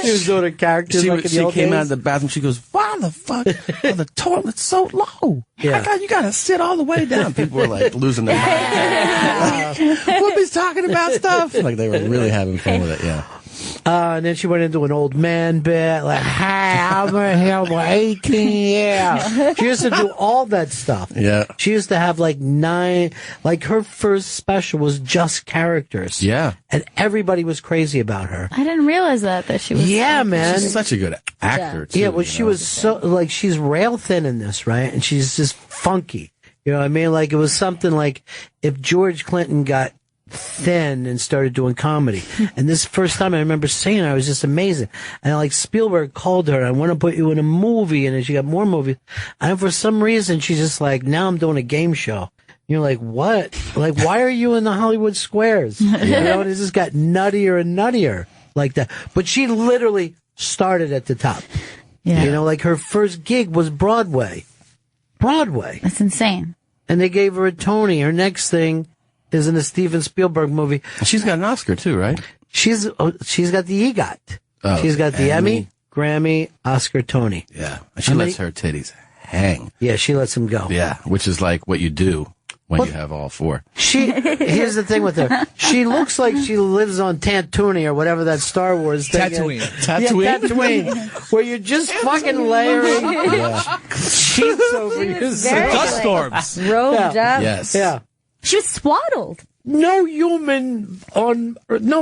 she was doing her characters like in the she old came days. out of the bathroom, she goes, why the fuck are the toilets so low? Yeah. You gotta sit all the way down. People were, like, losing their minds. Whoopi's talking about stuff. Like, they were really having fun with it, yeah. And then she went into an old man bit, like, "Hi, I'm here for 18 years." She used to do all that stuff. Yeah. She used to have like 9, like her first special was just characters. Yeah. And everybody was crazy about her. I didn't realize that she was. Yeah, man. She's such a good actor, too. Yeah, well, she was so, like, she's rail thin in this, right? And she's just funky. You know what I mean? Like, it was something like if George Clinton got thin and started doing comedy. And this first time I remember seeing her, I was just amazing. And like Spielberg called her, I want to put you in a movie. And then she got more movies. And for some reason, she's just like, now I'm doing a game show. You're like, what? Like, why are you in the Hollywood Squares? You know, and it just got nuttier and nuttier like that. But she literally started at the top. Yeah. You know, like her first gig was Broadway. That's insane. And they gave her a Tony. Her next thing is in a Steven Spielberg movie. She's got an Oscar too, right? She's got the EGOT. Oh, She's got the Emmy, Grammy, Oscar, Tony. Yeah. She lets her titties hang. Yeah, she lets them go. Yeah, which is like what you do when you have all four. Here's the thing with her. She looks like she lives on Tatooine or whatever that Star Wars thing is. Tatooine. Yeah, Tatooine. Where you're just fucking layering sheets over yourself. Dust storms. Robed up. Yes. Yeah. She was swaddled. No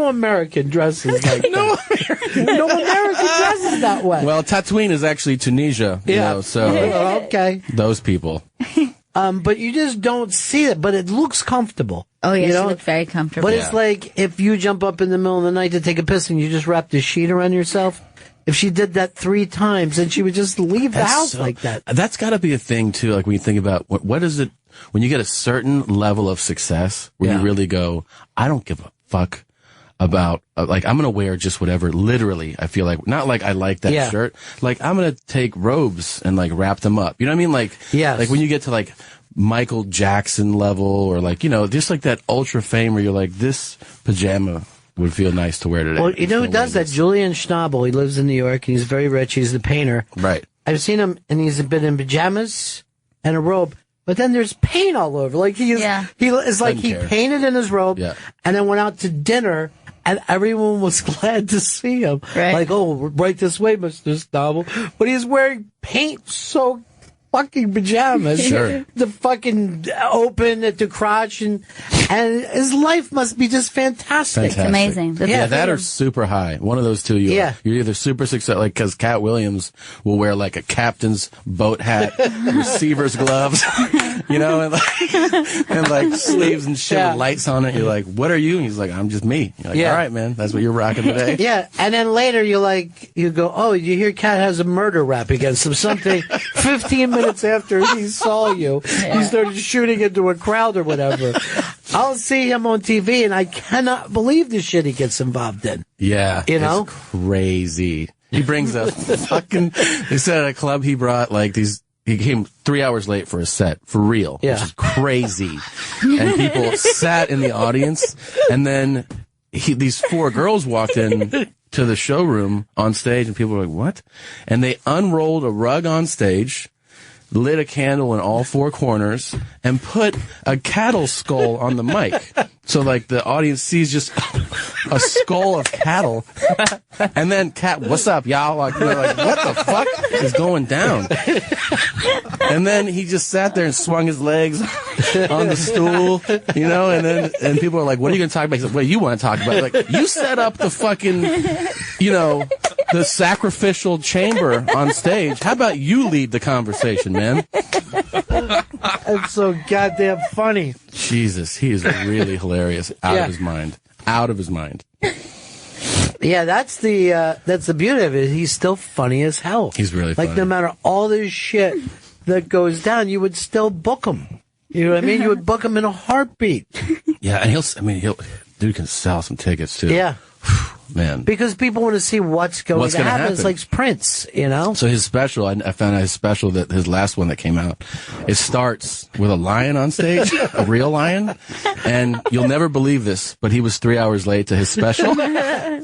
American dresses like that. No American dresses that way. Well, Tatooine is actually Tunisia, you know, so okay. Those people. But you just don't see it, but it looks comfortable. Oh, yeah, you know? she looked very comfortable. But it's like if you jump up in the middle of the night to take a piss and you just wrap the sheet around yourself. If she did that 3 times, then she would just leave the house like that. That's got to be a thing, too. Like when you think about what is it, when you get a certain level of success where you really go, I don't give a fuck about, like, I'm going to wear just whatever, literally, I feel like, not like I like that shirt. Like, I'm going to take robes and, like, wrap them up. You know what I mean? Like, like when you get to, like, Michael Jackson level or, like, you know, just like that ultra fame where you're like, this pajama would feel nice to wear today. Well, you know who does that? Julian Schnabel. He lives in New York. And he's very rich. He's the painter. Right. I've seen him, and he's been in pajamas and a robe. But then there's paint all over. Like it's like he painted in his robe, and then went out to dinner, and everyone was glad to see him. Right. Like, oh, right this way, Mr. Schnabel. But he's wearing paint-soaked fucking pajamas. Sure. The fucking open at the crotch, and his life must be just fantastic. It's amazing. That or super high. One of those two. You're either super successful, like, because Cat Williams will wear like a captain's boat hat, receiver's gloves, you know, and like sleeves and shit with lights on it. You're like, what are you? And he's like, I'm just me. You're like, all right, man, that's what you're rocking today. Yeah, and then later you go, oh, you hear Cat has a murder rap against him. Something 15 minutes after he saw you, he started shooting into a crowd or whatever. I'll see him on TV, and I cannot believe the shit he gets involved in. Yeah, you know, it's crazy. He brings a fucking. They said at a club he brought like these. He came 3 hours late for a set, for real, which is crazy. And people sat in the audience, and then these 4 girls walked in to the showroom on stage, and people were like, "What?" And they unrolled a rug on stage, lit a candle in all 4 corners, and put a cattle skull on the mic. So, like, the audience sees just a skull of cattle. And then Cat, what's up, y'all? Like, they're like, what the fuck is going down? And then he just sat there and swung his legs on the stool, you know, and people are like, what are you going to talk about? He's like, what do you want to talk about? Like, you set up the fucking, you know, the sacrificial chamber on stage. How about you lead the conversation, man? That's so goddamn funny. Jesus, he is really hilarious. Out of his mind. Out of his mind. Yeah, that's the beauty of it. He's still funny as hell. He's really funny. Like, no matter all this shit that goes down, you would still book him. You know what I mean? You would book him in a heartbeat. Yeah, and dude can sell some tickets too. Yeah. Man. Because people want to see what's going to happen. It's like Prince, you know? So his special, I found out his special, that his last one that came out, it starts with a lion on stage, a real lion, and you'll never believe this, but he was 3 hours late to his special.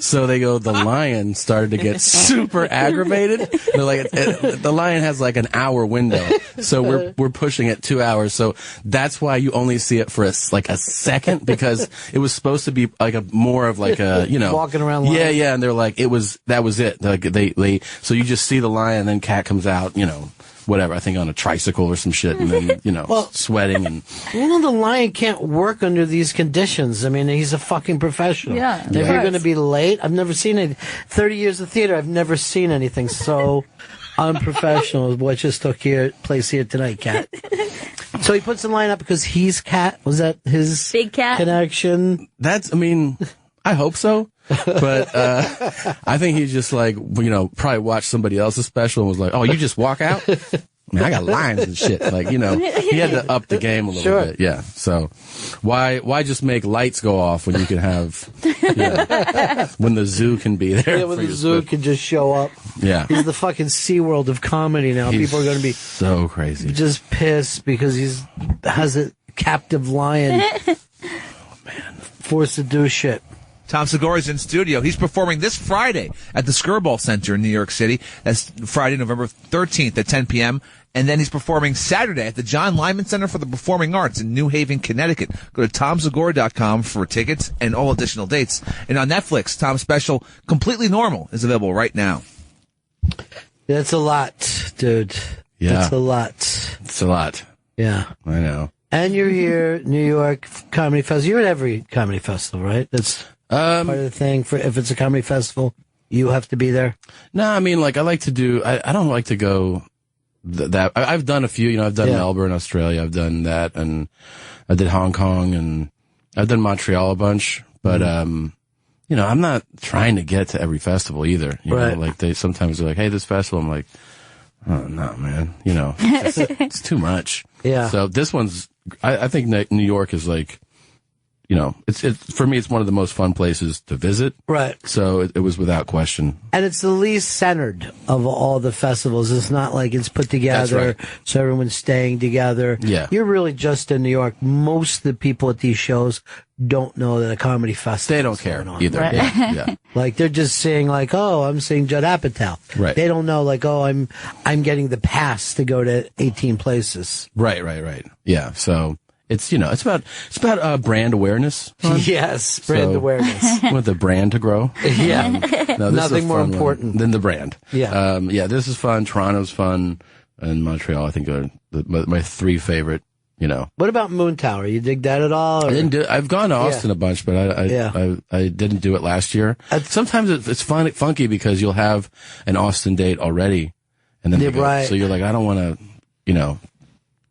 So they go, the lion started to get super aggravated. They're like, the lion has like an hour window. So we're pushing it 2 hours. So that's why you only see it for a second, because it was supposed to be like more of like a, you know, walking around. Yeah, and they're like, that was it. Like they, so you just see the lion, and then Cat comes out, you know, whatever, I think on a tricycle or some shit, and then, you know, sweating and. Well, the lion can't work under these conditions. I mean, he's a fucking professional. Yeah. If you're going to be late, I've never seen it. 30 years of theater, I've never seen anything so unprofessional as what just took place here tonight, Cat. So he puts the line up because he's cat. Was that his big cat connection? I hope so. But I think he's just like, probably watched somebody else's special and was like, oh, you just walk out? I got lines and shit. Like, he had to up the game a little bit. Yeah. So why just make lights go off when you can have, when the zoo can be there? Yeah, when the zoo can just show up. Yeah. He's the fucking SeaWorld of comedy now. People are going to be so crazy. Just pissed because has a captive lion. Forced to do shit. Tom Segura's in studio. He's performing this Friday at the Skirball Center in New York City. That's Friday, November 13th at 10 p.m. And then he's performing Saturday at the John Lyman Center for the Performing Arts in New Haven, Connecticut. Go to tomsegura.com for tickets and all additional dates. And on Netflix, Tom's special, Completely Normal, is available right now. That's a lot, dude. Yeah. That's a lot. It's a lot. Yeah. I know. And you're here, New York Comedy Festival. You're at every comedy festival, right? That's part of the thing. If it's a comedy festival, you have to be there. No, I mean, like I like to do. I don't like to go that. I've done a few. I've done Melbourne, Australia. I've done that, and I did Hong Kong, and I've done Montreal a bunch. But I'm not trying to get to every festival either. You know, like sometimes they're like, "Hey, this festival." I'm like, "Oh no, man. It's too much." Yeah. So this one's. I think New York is like. It's for me, it's one of the most fun places to visit. Right. So it was without question. And it's the least centered of all the festivals. It's not like it's put together so everyone's staying together. Yeah. You're really just in New York. Most of the people at these shows don't know that a comedy festival They don't care either. Right. Yeah. Like they're just seeing like, oh, I'm seeing Judd Apatow. Right. They don't know like, oh, I'm getting the pass to go to 18 places. Right. Yeah. So it's about brand awareness. Yes, brand awareness. Want the brand to grow. Yeah. No, Nothing more important than the brand. Yeah. This is fun. Toronto's fun, and Montreal I think are my three favorite. What about Moon Tower? You dig that at all? Or? I've gone to Austin a bunch, but I didn't do it last year. Sometimes it's funky because you'll have an Austin date already, and then so you're like, I don't want to,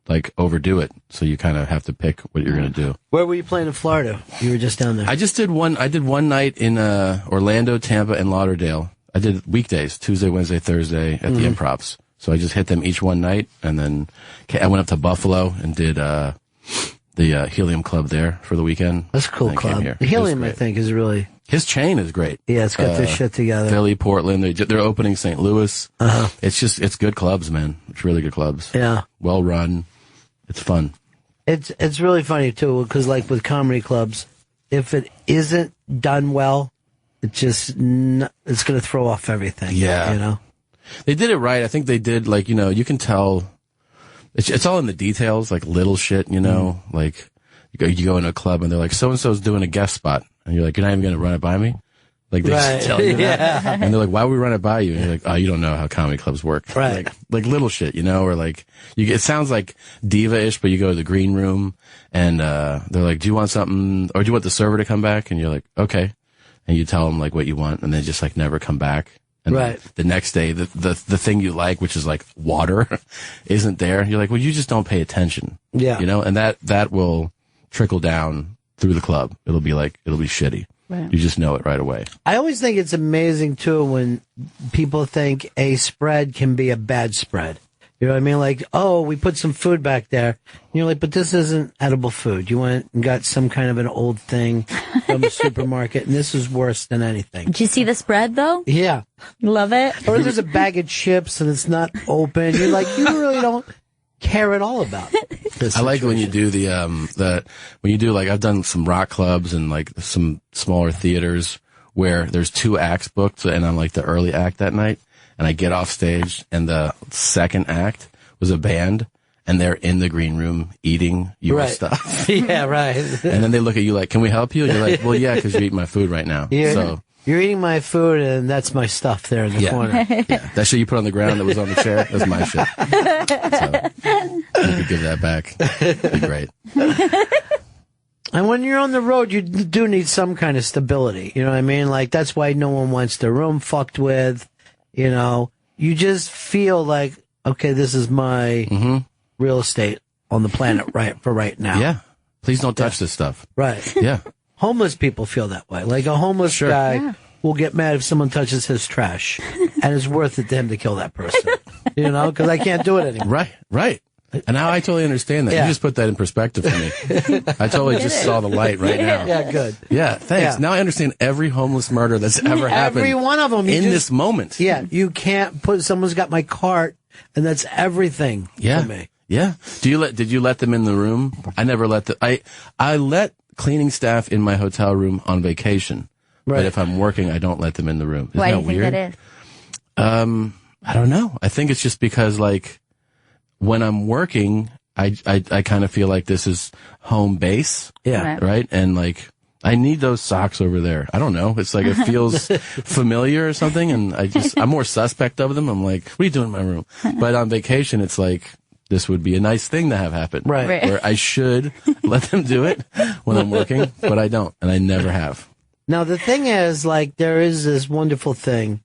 like overdo it. So you kind of have to pick what you're going to do. Where were you playing in Florida? You were just down there. I did one night in Orlando, Tampa, and Lauderdale. I did weekdays, Tuesday, Wednesday, Thursday at the Improvs. So I just hit them each one night, and then I went up to Buffalo and did the Helium Club there for the weekend. That's a cool club. The Helium, I think, is really... His chain is great. Yeah, it's got this shit together. Philly, Portland, they're opening St. Louis. Uh-huh. It's good clubs, man. It's really good clubs. Yeah. Well run. It's fun. It's really funny too, because like with comedy clubs, if it isn't done well, it's going to throw off everything. Yeah, they did it right. I think they did like you can tell. It's all in the details, like little shit. Like you go into a club and they're like, so and so's doing a guest spot, and you're like, you're not even going to run it by me. Like they just tell you that, and they're like, "Why would we run it by you?" And you're like, "Oh, you don't know how comedy clubs work." Right? Like little shit, or like it sounds like diva-ish, but you go to the green room and they're like, "Do you want something, or do you want the server to come back?" And you're like, "Okay," and you tell them like what you want, and they just like never come back. And the next day, the thing you like, which is like water, isn't there. You're like, "Well, you just don't pay attention." Yeah, and that will trickle down through the club. It'll be shitty. Right. You just know it right away. I always think it's amazing, too, when people think a spread can be a bad spread. You know what I mean? Like, oh, we put some food back there. And you're like, but this isn't edible food. You went and got some kind of an old thing from the supermarket, and this is worse than anything. Did you see the spread, though? Yeah. Love it. Or there's a bag of chips, and it's not open. You're like, you really don't care at all about this. I like when you do like I've done some rock clubs and like some smaller theaters where there's 2 acts booked, and I'm like the early act that night, and I get off stage and the second act was a band and they're in the green room eating your stuff. Yeah, right. And then they look at you like, "Can we help you?" And you're like, "Well, yeah, because you're eating my food right now." Yeah. So you're eating my food, and that's my stuff there in the corner. Yeah, that shit you put on the ground that was on the chair, that's my shit. So you could give that back. It'd be great. And when you're on the road, you do need some kind of stability. You know what I mean? Like, that's why no one wants their room fucked with. You just feel like, okay, this is my real estate on the planet right now. Yeah. Please don't touch this stuff. Right. Yeah. Homeless people feel that way. Like a homeless guy will get mad if someone touches his trash, and it's worth it to him to kill that person. You know, because I can't do it anymore. Right. And now I totally understand that. Yeah. You just put that in perspective for me. I totally just saw the light right now. Yeah, good. Yeah, thanks. Yeah. Now I understand every homeless murder that's ever happened. Every one of them. In this moment. Yeah, you can't put, someone's got my cart, and that's everything for me. Yeah. Did you let them in the room? I never let I let cleaning staff in my hotel room on vacation. Right. But if I'm working, I don't let them in the room. Isn't Why do that you think weird? that is? I don't know. I think it's just because, like, when I'm working, I kind of feel like this is home base. Yeah. Right? And, like, I need those socks over there. I don't know. It's like it feels familiar or something, and I'm more suspect of them. I'm like, what are you doing in my room? But on vacation, it's like, this would be a nice thing to have happen. Right. Where I should let them do it when I'm working, but I don't, and I never have. Now, the thing is, like, there is this wonderful thing,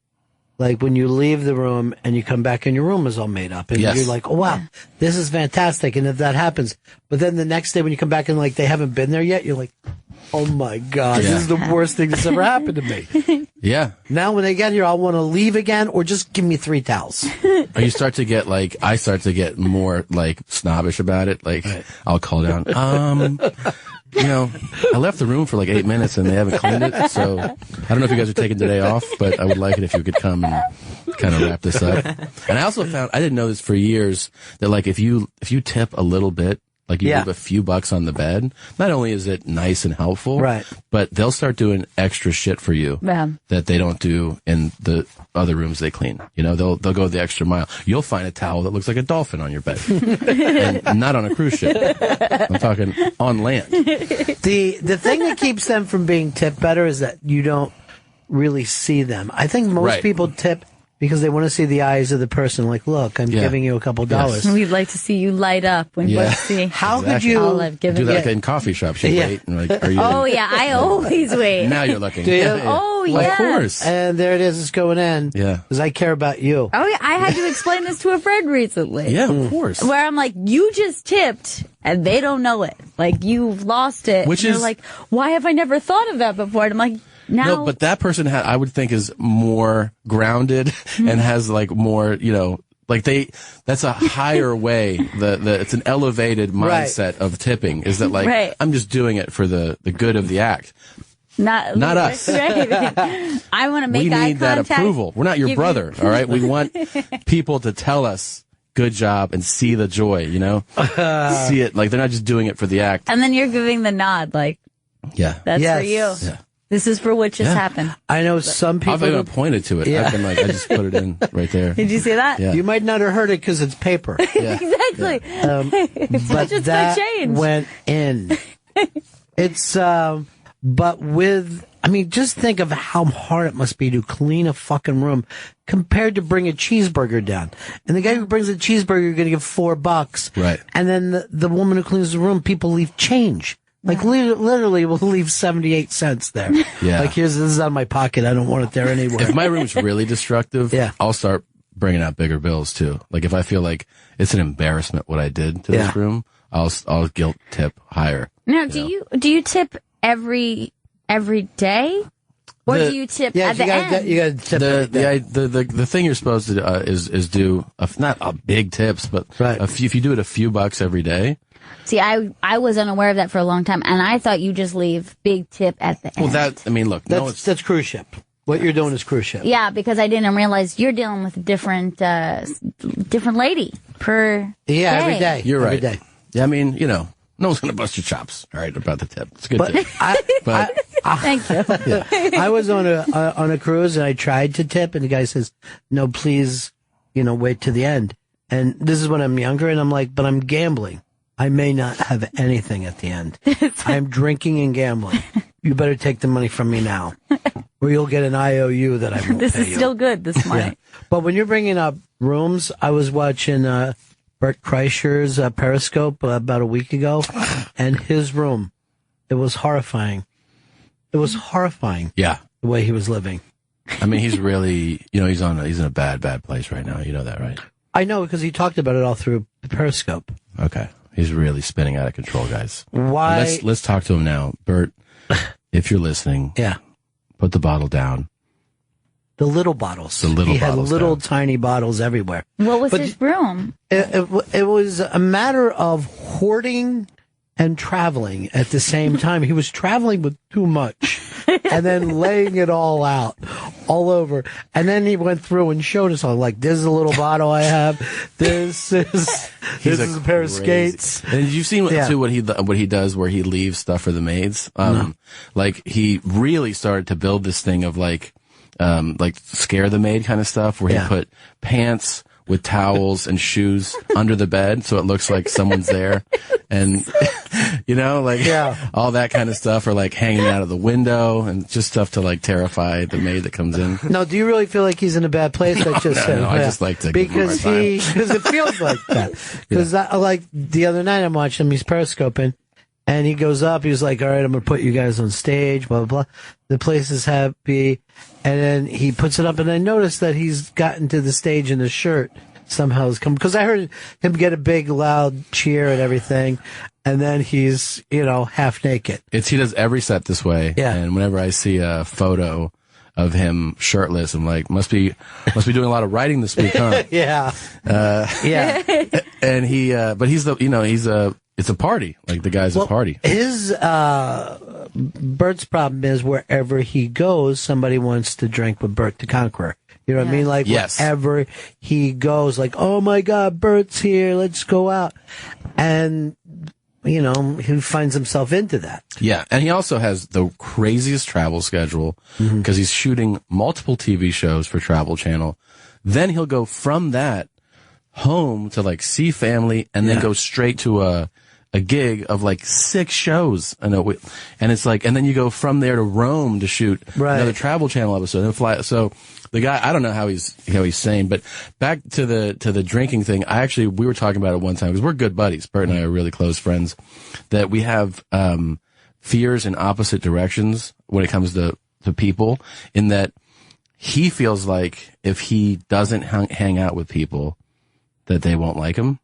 like, when you leave the room and you come back and your room is all made up. And Yes. you're like, oh, wow, this is fantastic. And if that happens, but then the next day when you come back and, like, they haven't been there yet, you're like, oh, my God, Yeah. this is the worst thing that's ever happened to me. Yeah. Now, when they get here, I'll want to leave again or just give me 3 towels. Or you start to get, like, I start to get more, like, snobbish about it. Like, I'll call down, you know, I left the room for like 8 minutes and they haven't cleaned it. So I don't know if you guys are taking today off, but I would like it if you could come and kind of wrap this up. And I also found, I didn't know this for years, that like if you tip a little bit, like you leave a few bucks on the bed, not only is it nice and helpful, right, but they'll start doing extra shit for you that they don't do in the other rooms they clean. You know, they'll go the extra mile. You'll find a towel that looks like a dolphin on your bed, and not on a cruise ship. I'm talking on land. The thing that keeps them from being tipped better is that you don't really see them. I think most people tip because they want to see the eyes of the person. Like, look, I'm giving you a couple dollars. We'd like to see you light up when you see. How could you do that like in coffee shops? You wait and like, are you? Oh yeah, I always wait. Now you're looking. Do you? Oh yeah. Of course. And there it is. It's going in. Yeah. Because I care about you. Oh yeah, I had to explain this to a friend recently. Yeah, of course. Where I'm like, you just tipped and they don't know it. Like you've lost it. Which and is they're like, why have I never thought of that before? And I'm like, now. No, but that person I would think is more grounded and has like more, you know, like that's a higher way. It's an elevated mindset of tipping is that like, I'm just doing it for the good of the act. Not us. Right. I want to make eye need that contact. approval. We're not your brother. All right. We want people to tell us good job and see the joy, you know, see it. Like they're not just doing it for the act. And then you're giving the nod, like, that's for you. Yeah. This is for what just happened. I know some people. I've even pointed to it. Yeah. I've been like, I just put it in right there. Did you see that? Yeah. You might not have heard it because it's paper. Exactly. But just that my change. went in. It's, but with, I mean, just think of how hard it must be to clean a fucking room compared to bring a cheeseburger down. And the guy who brings a cheeseburger, you're going to give $4. Right. And then the woman who cleans the room, people leave change. Like literally, we'll leave 78 cents there. Yeah. Like this is out of my pocket. I don't want it there anywhere. If my room's really destructive, I'll start bringing out bigger bills too. Like if I feel like it's an embarrassment what I did to this room, I'll guilt tip higher. Now, do you tip every day, or do you tip at the end? You got to tip the thing you're supposed to is do not a big tips, but if you do it a few bucks every day. See, I was unaware of that for a long time, and I thought you just leave big tip at the end. Well, that's cruise ship. What you're doing is cruise ship. Yeah, because I didn't realize you're dealing with a different lady per day. Every day. You're right. Every day. Yeah, I mean, you know, no one's going to bust your chops, all right, about the tip. It's a good tip. Thank you. I was on a cruise and I tried to tip, and the guy says, "No, please, wait to the end." And this is when I'm younger, and I'm like, "But I'm gambling. I may not have anything at the end. I'm drinking and gambling. You better take the money from me now, or you'll get an IOU that I won't This pay is you." still good, this money. Yeah. But when you're bringing up rooms, I was watching Bert Kreischer's Periscope about a week ago, and his room, it was horrifying. It was horrifying. Yeah. The way he was living. I mean, he's really, he's in a bad place right now. You know that, right? I know because he talked about it all through Periscope. Okay. He's really spinning out of control, guys. Why? Let's talk to him now. Bert, if you're listening, put the bottle down. The little bottles. He had little tiny bottles everywhere. What was his room? It was a matter of hoarding and traveling at the same time. He was traveling with too much and then laying it all out, all over. And then he went through and showed us all, like, this is a little bottle I have. This is a pair of skates. And you've seen too what he does where he leaves stuff for the maids. Like he really started to build this thing of like scare the maid kind of stuff where he put pants with towels and shoes under the bed so it looks like someone's there. And, all that kind of stuff, or like hanging out of the window and just stuff to like terrify the maid that comes in. No, do you really feel like he's in a bad place? No, I just like to because it feels like that. Because like the other night I'm watching him, he's periscoping, and he goes up, he was like, all right, I'm going to put you guys on stage, blah, blah, blah. The place is happy. And then he puts it up, and I noticed that he's gotten to the stage in his shirt somehow has come, because I heard him get a big loud cheer and everything, and then he's half naked. He does every set this way. Yeah. And whenever I see a photo of him shirtless, I'm like, must be doing a lot of writing this week, huh? Yeah. And but he's it's a party. Like the guy's a party. His Bert's problem is wherever he goes, somebody wants to drink with Bert the Conqueror. You know what I mean? Like, wherever he goes, like, oh my God, Bert's here, let's go out. And, he finds himself into that. Yeah. And he also has the craziest travel schedule because he's shooting multiple TV shows for Travel Channel. Then he'll go from that home to like see family and then go straight to a gig of like 6 shows. And it's like, and then you go from there to Rome to shoot another Travel Channel episode and fly. So the guy, I don't know how he's sane, but back to the drinking thing. We were talking about it one time because we're good buddies. Bert and I are really close friends, that we have, fears in opposite directions when it comes to people, in that he feels like if he doesn't hang out with people that they won't like him.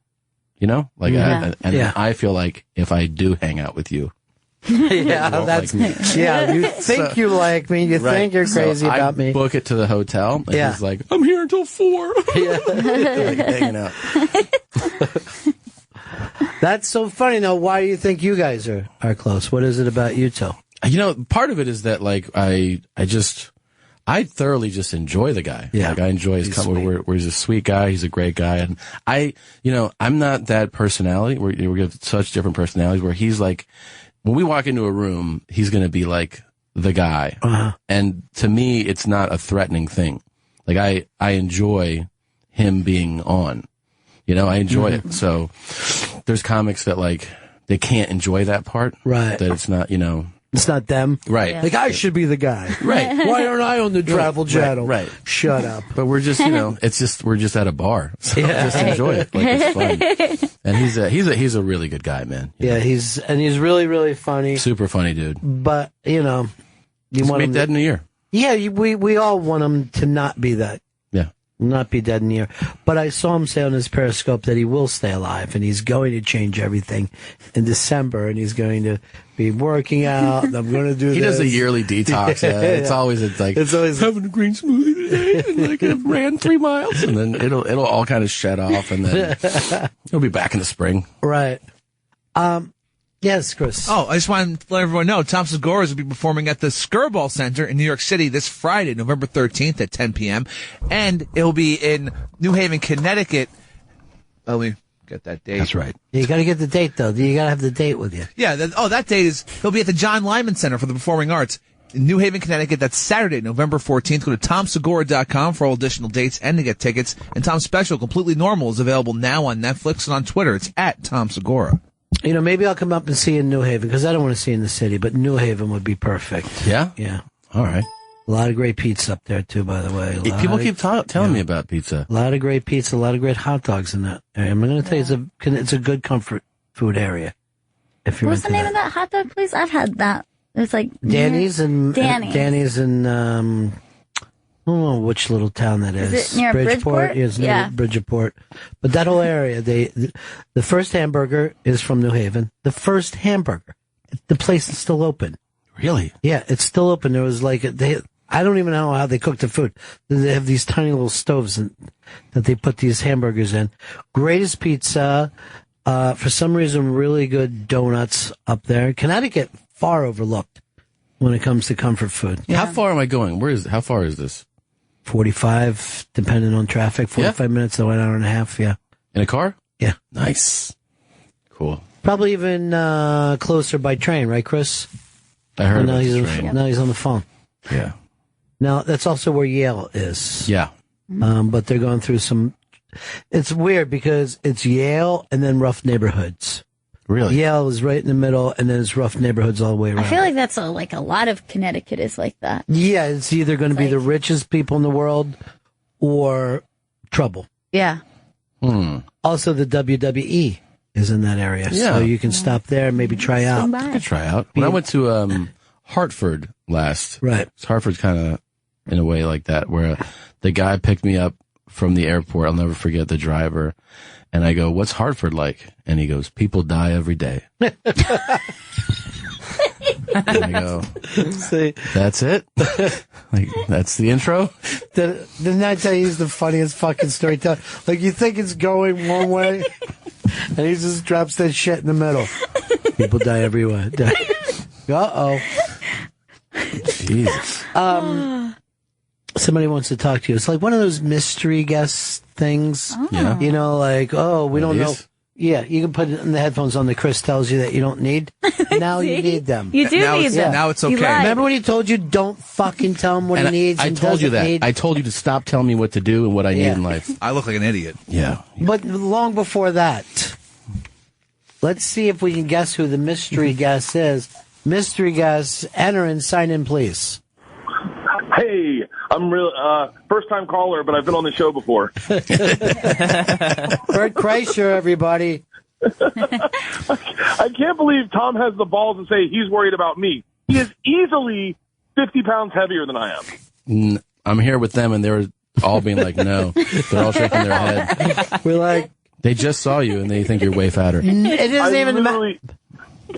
I feel like if I do hang out with you, you think you like me, you think you're crazy about me. Book it to the hotel, and he's like, I'm here until 4. Like hanging out. That's so funny. Now, why do you think you guys are close? What is it about you two? Part of it is that like I thoroughly just enjoy the guy. Yeah. Like I enjoy his company. He's a sweet guy. He's a great guy. And I'm not that personality. We have such different personalities where he's like, when we walk into a room, he's going to be like the guy. Uh-huh. And to me, it's not a threatening thing. Like I enjoy him being on, I enjoy it. So there's comics that like, they can't enjoy that part. Right. That it's not, It's not them. Right. Yeah. Like, I should be the guy. Right. Why aren't I on the Travel Channel? Right. Shut up. But we're just, we're just at a bar. So just enjoy it. Like, it's fun. And he's a really good guy, man. He's really, really funny. Super funny dude. But, you want him dead in a year. Yeah, we all want him to not be that. Yeah. Not be dead in a year. But I saw him say on his Periscope that he will stay alive and he's going to change everything in December and he's going to be working out. And I'm going to do He does a yearly detox. It's always having a green smoothie today and like I ran 3 miles and then it'll all kind of shed off and then he'll be back in the spring. Right. Yes, Chris. Oh, I just want to let everyone know Tom Segura will be performing at the Skirball Center in New York City this Friday, November 13th at 10 p.m. And it'll be in New Haven, Connecticut. Let me get that date. That's right. You got to get the date, though. You got to have the date with you. Yeah. That date is, he'll be at the John Lyman Center for the Performing Arts in New Haven, Connecticut. That's Saturday, November 14th. Go to TomSegura.com for all additional dates and to get tickets. And Tom's special, Completely Normal, is available now on Netflix and on Twitter. It's at Tom Segura. Maybe I'll come up and see you in New Haven, because I don't want to see you in the city, but New Haven would be perfect. Yeah? Yeah. All right. A lot of great pizza up there, too, by the way. People keep telling me about pizza. A lot of great pizza, a lot of great hot dogs in that area. I'm going to tell you, it's a good comfort food area. If you're What's the name of that hot dog place? I've had that. It's like Danny's and Danny's. Danny's and don't know which little town that is. Is it near Bridgeport? Yeah, it's near Bridgeport. But that whole area, the first hamburger is from New Haven. The first hamburger. The place is still open. Really? Yeah, it's still open. There was like, I don't even know how they cook the food. They have these tiny little stoves that they put these hamburgers in. Greatest pizza. For some reason, really good donuts up there. Connecticut, far overlooked when it comes to comfort food. How far am I going? How far is this? 45, depending on traffic. 45 minutes to 1 hour and a half, yeah. In a car? Yeah. Nice. Cool. Probably even closer by train, right, Chris? I heard now about he's the train. Now he's on the phone. Yeah. Now, that's also where Yale is. Yeah. But they're going through some... It's weird because it's Yale and then rough neighborhoods. Really? Yale is right in the middle, and then it's rough neighborhoods all the way around. I feel like that's like a lot of Connecticut is like that. Yeah, it's either going to be the richest people in the world or trouble. Yeah. Also, the WWE is in that area, so you can stop there and maybe try out. I could try out. When I went to Hartford last, right? Hartford's kind of in a way like that, where the guy picked me up from the airport. I'll never forget the driver. And I go, "What's Hartford like?" And he goes, "People die every day." And I go, "See, that's it? Like, that's the intro?" Didn't I tell you he's the funniest fucking storyteller? Like, you think it's going one way, and he just drops that shit in the middle. People die everywhere. Uh-oh. Jesus. Somebody wants to talk to you. It's like one of those mystery guest things. Yeah. You know, like, we don't know. these? Yeah, you can put it in the headphones on that Chris tells you that you don't need. Now you need them. You do need them. Now it's okay. Remember when he told you don't fucking tell him what he needs? I and told you doesn't that. need? I told you to stop telling me what to do and what I need in life. I look like an idiot. Yeah. But long before that, let's see if we can guess who the mystery guest is. Mystery guest, enter and sign in, please. Hey, I'm real first time caller, but I've been on the show before. Bert Kreischer, everybody. I can't believe Tom has the balls to say he's worried about me. He is easily 50 pounds heavier than I am. I'm here with them, and they're all being like, no. They're all shaking their head. We're like... They just saw you, and they think you're way fatter. It isn't even...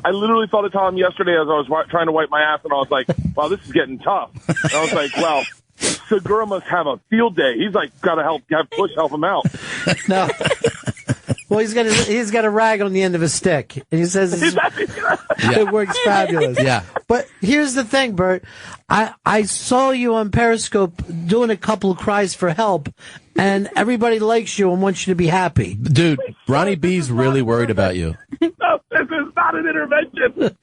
I literally thought of Tom yesterday as I was trying to wipe my ass, and I was like, wow, this is getting tough. And I was like, well, Segura must have a field day. He's like, got to have Bush help him out. No. Well, he's got a rag on the end of a stick, and he says it works fabulous. Yeah. But here's the thing, Bert. I saw you on Periscope doing a couple of cries for help, and everybody likes you and wants you to be happy. Dude, Ronnie B's really worried about you. No, this is not an intervention.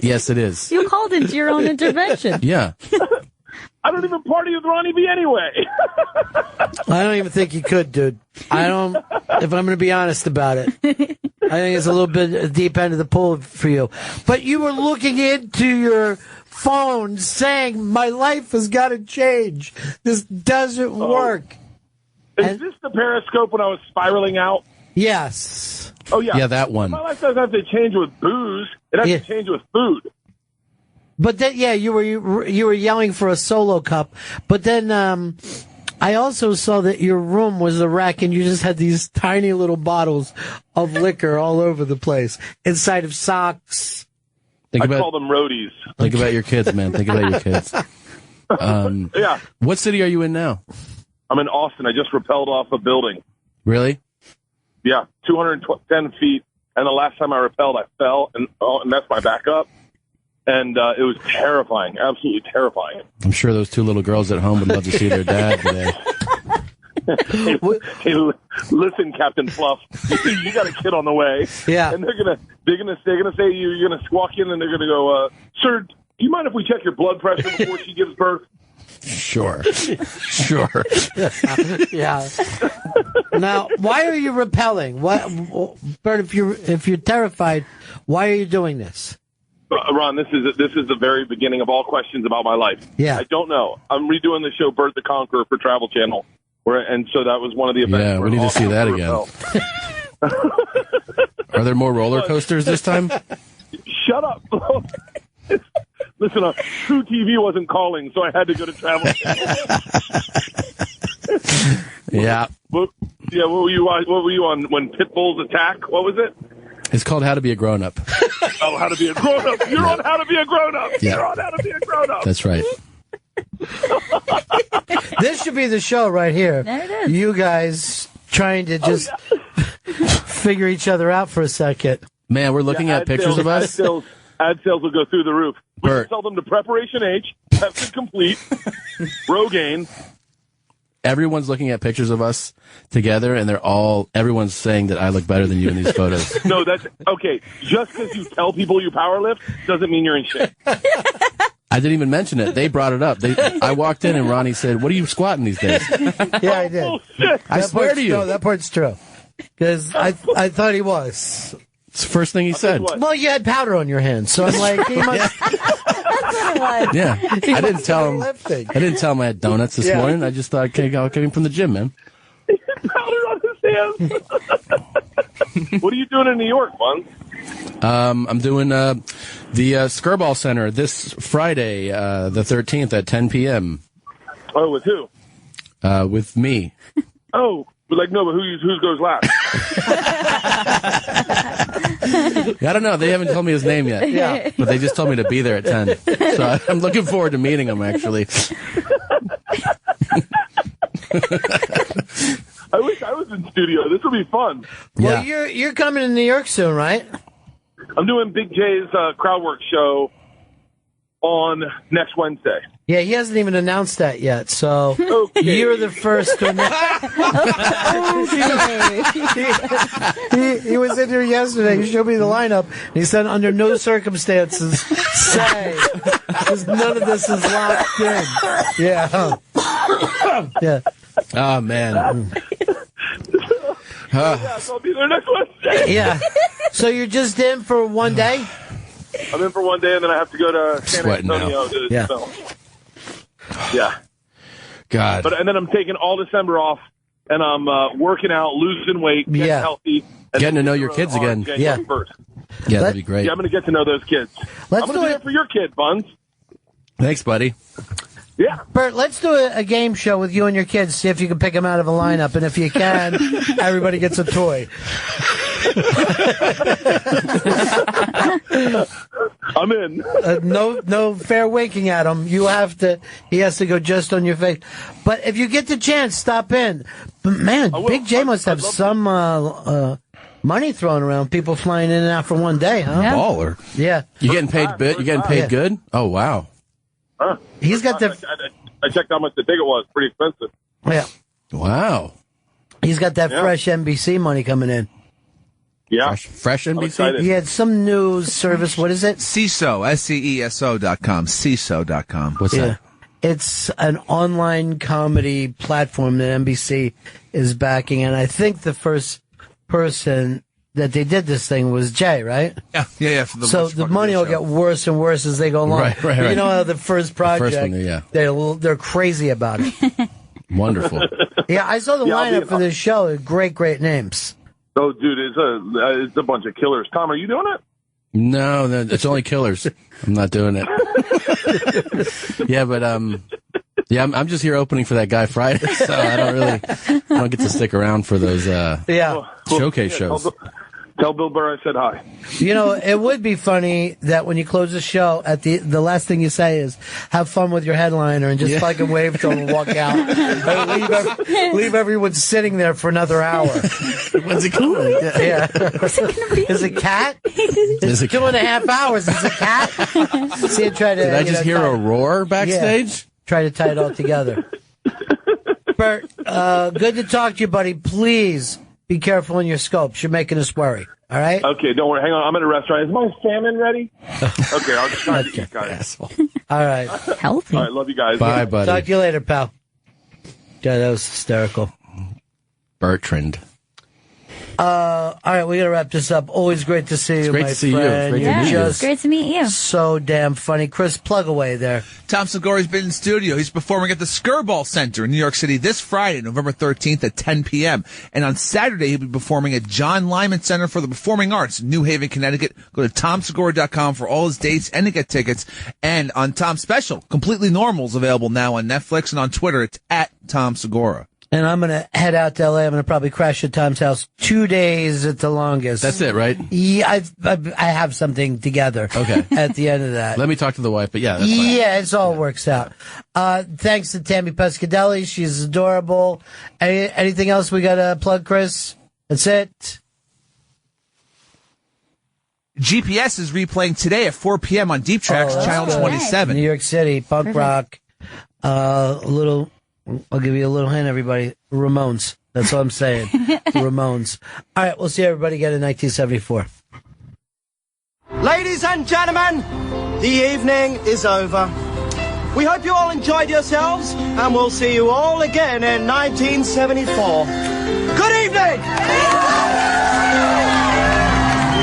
Yes, it is. You called into your own intervention. Yeah. I don't even party with Ronnie B anyway. I don't even think you could, dude. I don't, if I'm going to be honest about it. I think it's a little bit deep end of the pool for you. But you were looking into your phone saying, my life has got to change. This doesn't work. Is this the Periscope when I was spiraling out? Yes. Oh, yeah. Yeah, that one. My life doesn't have to change with booze. It has to change with food. But then, yeah, you were yelling for a solo cup. But then I also saw that your room was a wreck, and you just had these tiny little bottles of liquor all over the place, inside of socks. I call them roadies. Think about your kids, man. Think about your kids. Yeah. What city are you in now? I'm in Austin. I just rappelled off a building. Really? Yeah, 210 feet. And the last time I rappelled, I fell and messed my back up. And it was terrifying, absolutely terrifying. I'm sure those two little girls at home would love to see their dad today. Hey, listen, Captain Fluff, you got a kid on the way. Yeah. And they're gonna say you're gonna squawk in, and they're gonna go, sir, do you mind if we check your blood pressure before she gives birth? Sure. Sure. Yeah. Now, why are you repelling? Bert, if you're terrified, why are you doing this? Ron, this is the very beginning of all questions about my life. Yeah. I don't know. I'm redoing the show Bert the Conqueror for Travel Channel, and so that was one of the events. Yeah, we need to see that again. Are there more roller coasters this time? Shut up. Listen, True TV wasn't calling, so I had to go to Travel Channel. Yeah. What were you on when pit bulls attack? What was it? It's called How to Be a Grown Up. Oh, How to Be a Grown Up. You're on How to Be a Grown Up. Yeah. You're on How to Be a Grown Up. That's right. This should be the show right here. There it is. You guys trying to just figure each other out for a second. Man, we're looking at pictures of us. Ad sales will go through the roof. We Bert. can sell them to Preparation H, Pepsi Complete, Rogaine. Everyone's looking at pictures of us together, and everyone's saying that I look better than you in these photos. No, that's okay. Just because you tell people you power lift doesn't mean you're in shape. I didn't even mention it. They brought it up. I walked in, and Ronnie said, "What are you squatting these days?" Yeah, I did. I swear to you. No, that part's true. Because I thought he was. It's the first thing he said. Well, you had powder on your hands, so I'm like, he must. Yeah, I didn't tell him. I didn't tell him I had donuts this morning. I just thought I came from the gym, man. Powder on his hands. What are you doing in New York, Buns? I'm doing the Skirball Center this Friday, the 13th at 10 p.m. Oh, with who? With me. Oh, but who goes last? I don't know. They haven't told me his name yet. Yeah. But they just told me to be there at 10. So I'm looking forward to meeting him, actually. I wish I was in studio. This would be fun. Well, you're coming to New York soon, right? I'm doing Big J's crowdwork show on next Wednesday. Yeah, he hasn't even announced that yet, so you're the first to announce. He was in here yesterday. He showed me the lineup, and he said, under no circumstances say, because none of this is locked in. Yeah. Yeah. Oh, man. Yes, I'll be there next Wednesday. Yeah. So you're just in for one day? I'm in for one day, and then I have to go to San Sweating Antonio now. to Yeah. film. Yeah. God. And then I'm taking all December off, and I'm working out, losing weight, getting healthy. And Getting to know your kids again. Yeah. 1st. Yeah, that'd be great. Yeah, I'm going to get to know those kids. I'm going to be there for your kid, Buns. Thanks, buddy. Yeah. Bert, let's do a game show with you and your kids, see if you can pick them out of a lineup, and if you can, everybody gets a toy. I'm in. No fair winking at him. He has to go just on your face. But if you get the chance, stop in. But man, Big J must have some money thrown around. People flying in and out for one day, huh? Yeah. Baller. Yeah. You getting paid good? You getting paid good? Oh, wow. Huh? He's got the. I checked how much the ticket was. Pretty expensive. Yeah. Wow. He's got that fresh NBC money coming in. Yeah. Fresh NBC? He had some news service. What is it? CISO, SCESO.com, CISO.com. What's that? It's an online comedy platform that NBC is backing, and I think the first person that they did this thing was Jay, right? Yeah. So the money will get worse and worse as they go along. Right. You know how the first project, they're crazy about it. Wonderful. Yeah, I saw the lineup for this show. Great names. Oh, dude, it's a bunch of killers. Tom, are you doing it? No, it's only killers. I'm not doing it. Yeah, but I'm just here opening for that guy Friday, so I don't get to stick around for those showcase shows. Tell Bill Burr I said hi. You know, it would be funny that when you close the show, at the last thing you say is, have fun with your headliner, and just fucking wave to him and walk out. And leave everyone sitting there for another hour. When's it coming? Yeah. Is it cat? It's 2.5 hours. Is it cat? See, Did I just hear a roar backstage? Yeah. Try to tie it all together. Bert, good to talk to you, buddy. Please be careful in your scopes. You're making us worry. All right? Okay, don't worry. Hang on. I'm at a restaurant. Is my salmon ready? Okay, I'll just try to eat, guys. All right. Healthy. All right, love you guys. Bye, buddy. Talk to you later, pal. Yeah, that was hysterical. Bertrand. All right, we got to wrap this up. Always great to see you, great my to see friend. you. It's great to meet you. It's great to meet you. So damn funny. Chris, plug away there. Tom Segura's been in studio. He's performing at the Skirball Center in New York City this Friday, November 13th at 10 p.m. And on Saturday, he'll be performing at John Lyman Center for the Performing Arts in New Haven, Connecticut. Go to TomSegura.com for all his dates and to get tickets. And on Tom's special, Completely Normal, is available now on Netflix, and on Twitter, it's at Tom Segura. And I'm going to head out to L.A. I'm going to probably crash at Tom's house 2 days at the longest. That's it, right? Yeah, I have something together. Okay. At the end of that. Let me talk to the wife, but yeah, that's fine. Yeah, it all works out. Thanks to Tammy Pescadelli. She's adorable. Anything else we got to plug, Chris? That's it. GPS is replaying today at 4 p.m. on Deep Tracks, Channel 27. New York City, punk rock. I'll give you a little hint, everybody. Ramones. That's all I'm saying. The Ramones. All right, we'll see everybody again in 1974. Ladies and gentlemen, the evening is over. We hope you all enjoyed yourselves, and we'll see you all again in 1974. Good evening!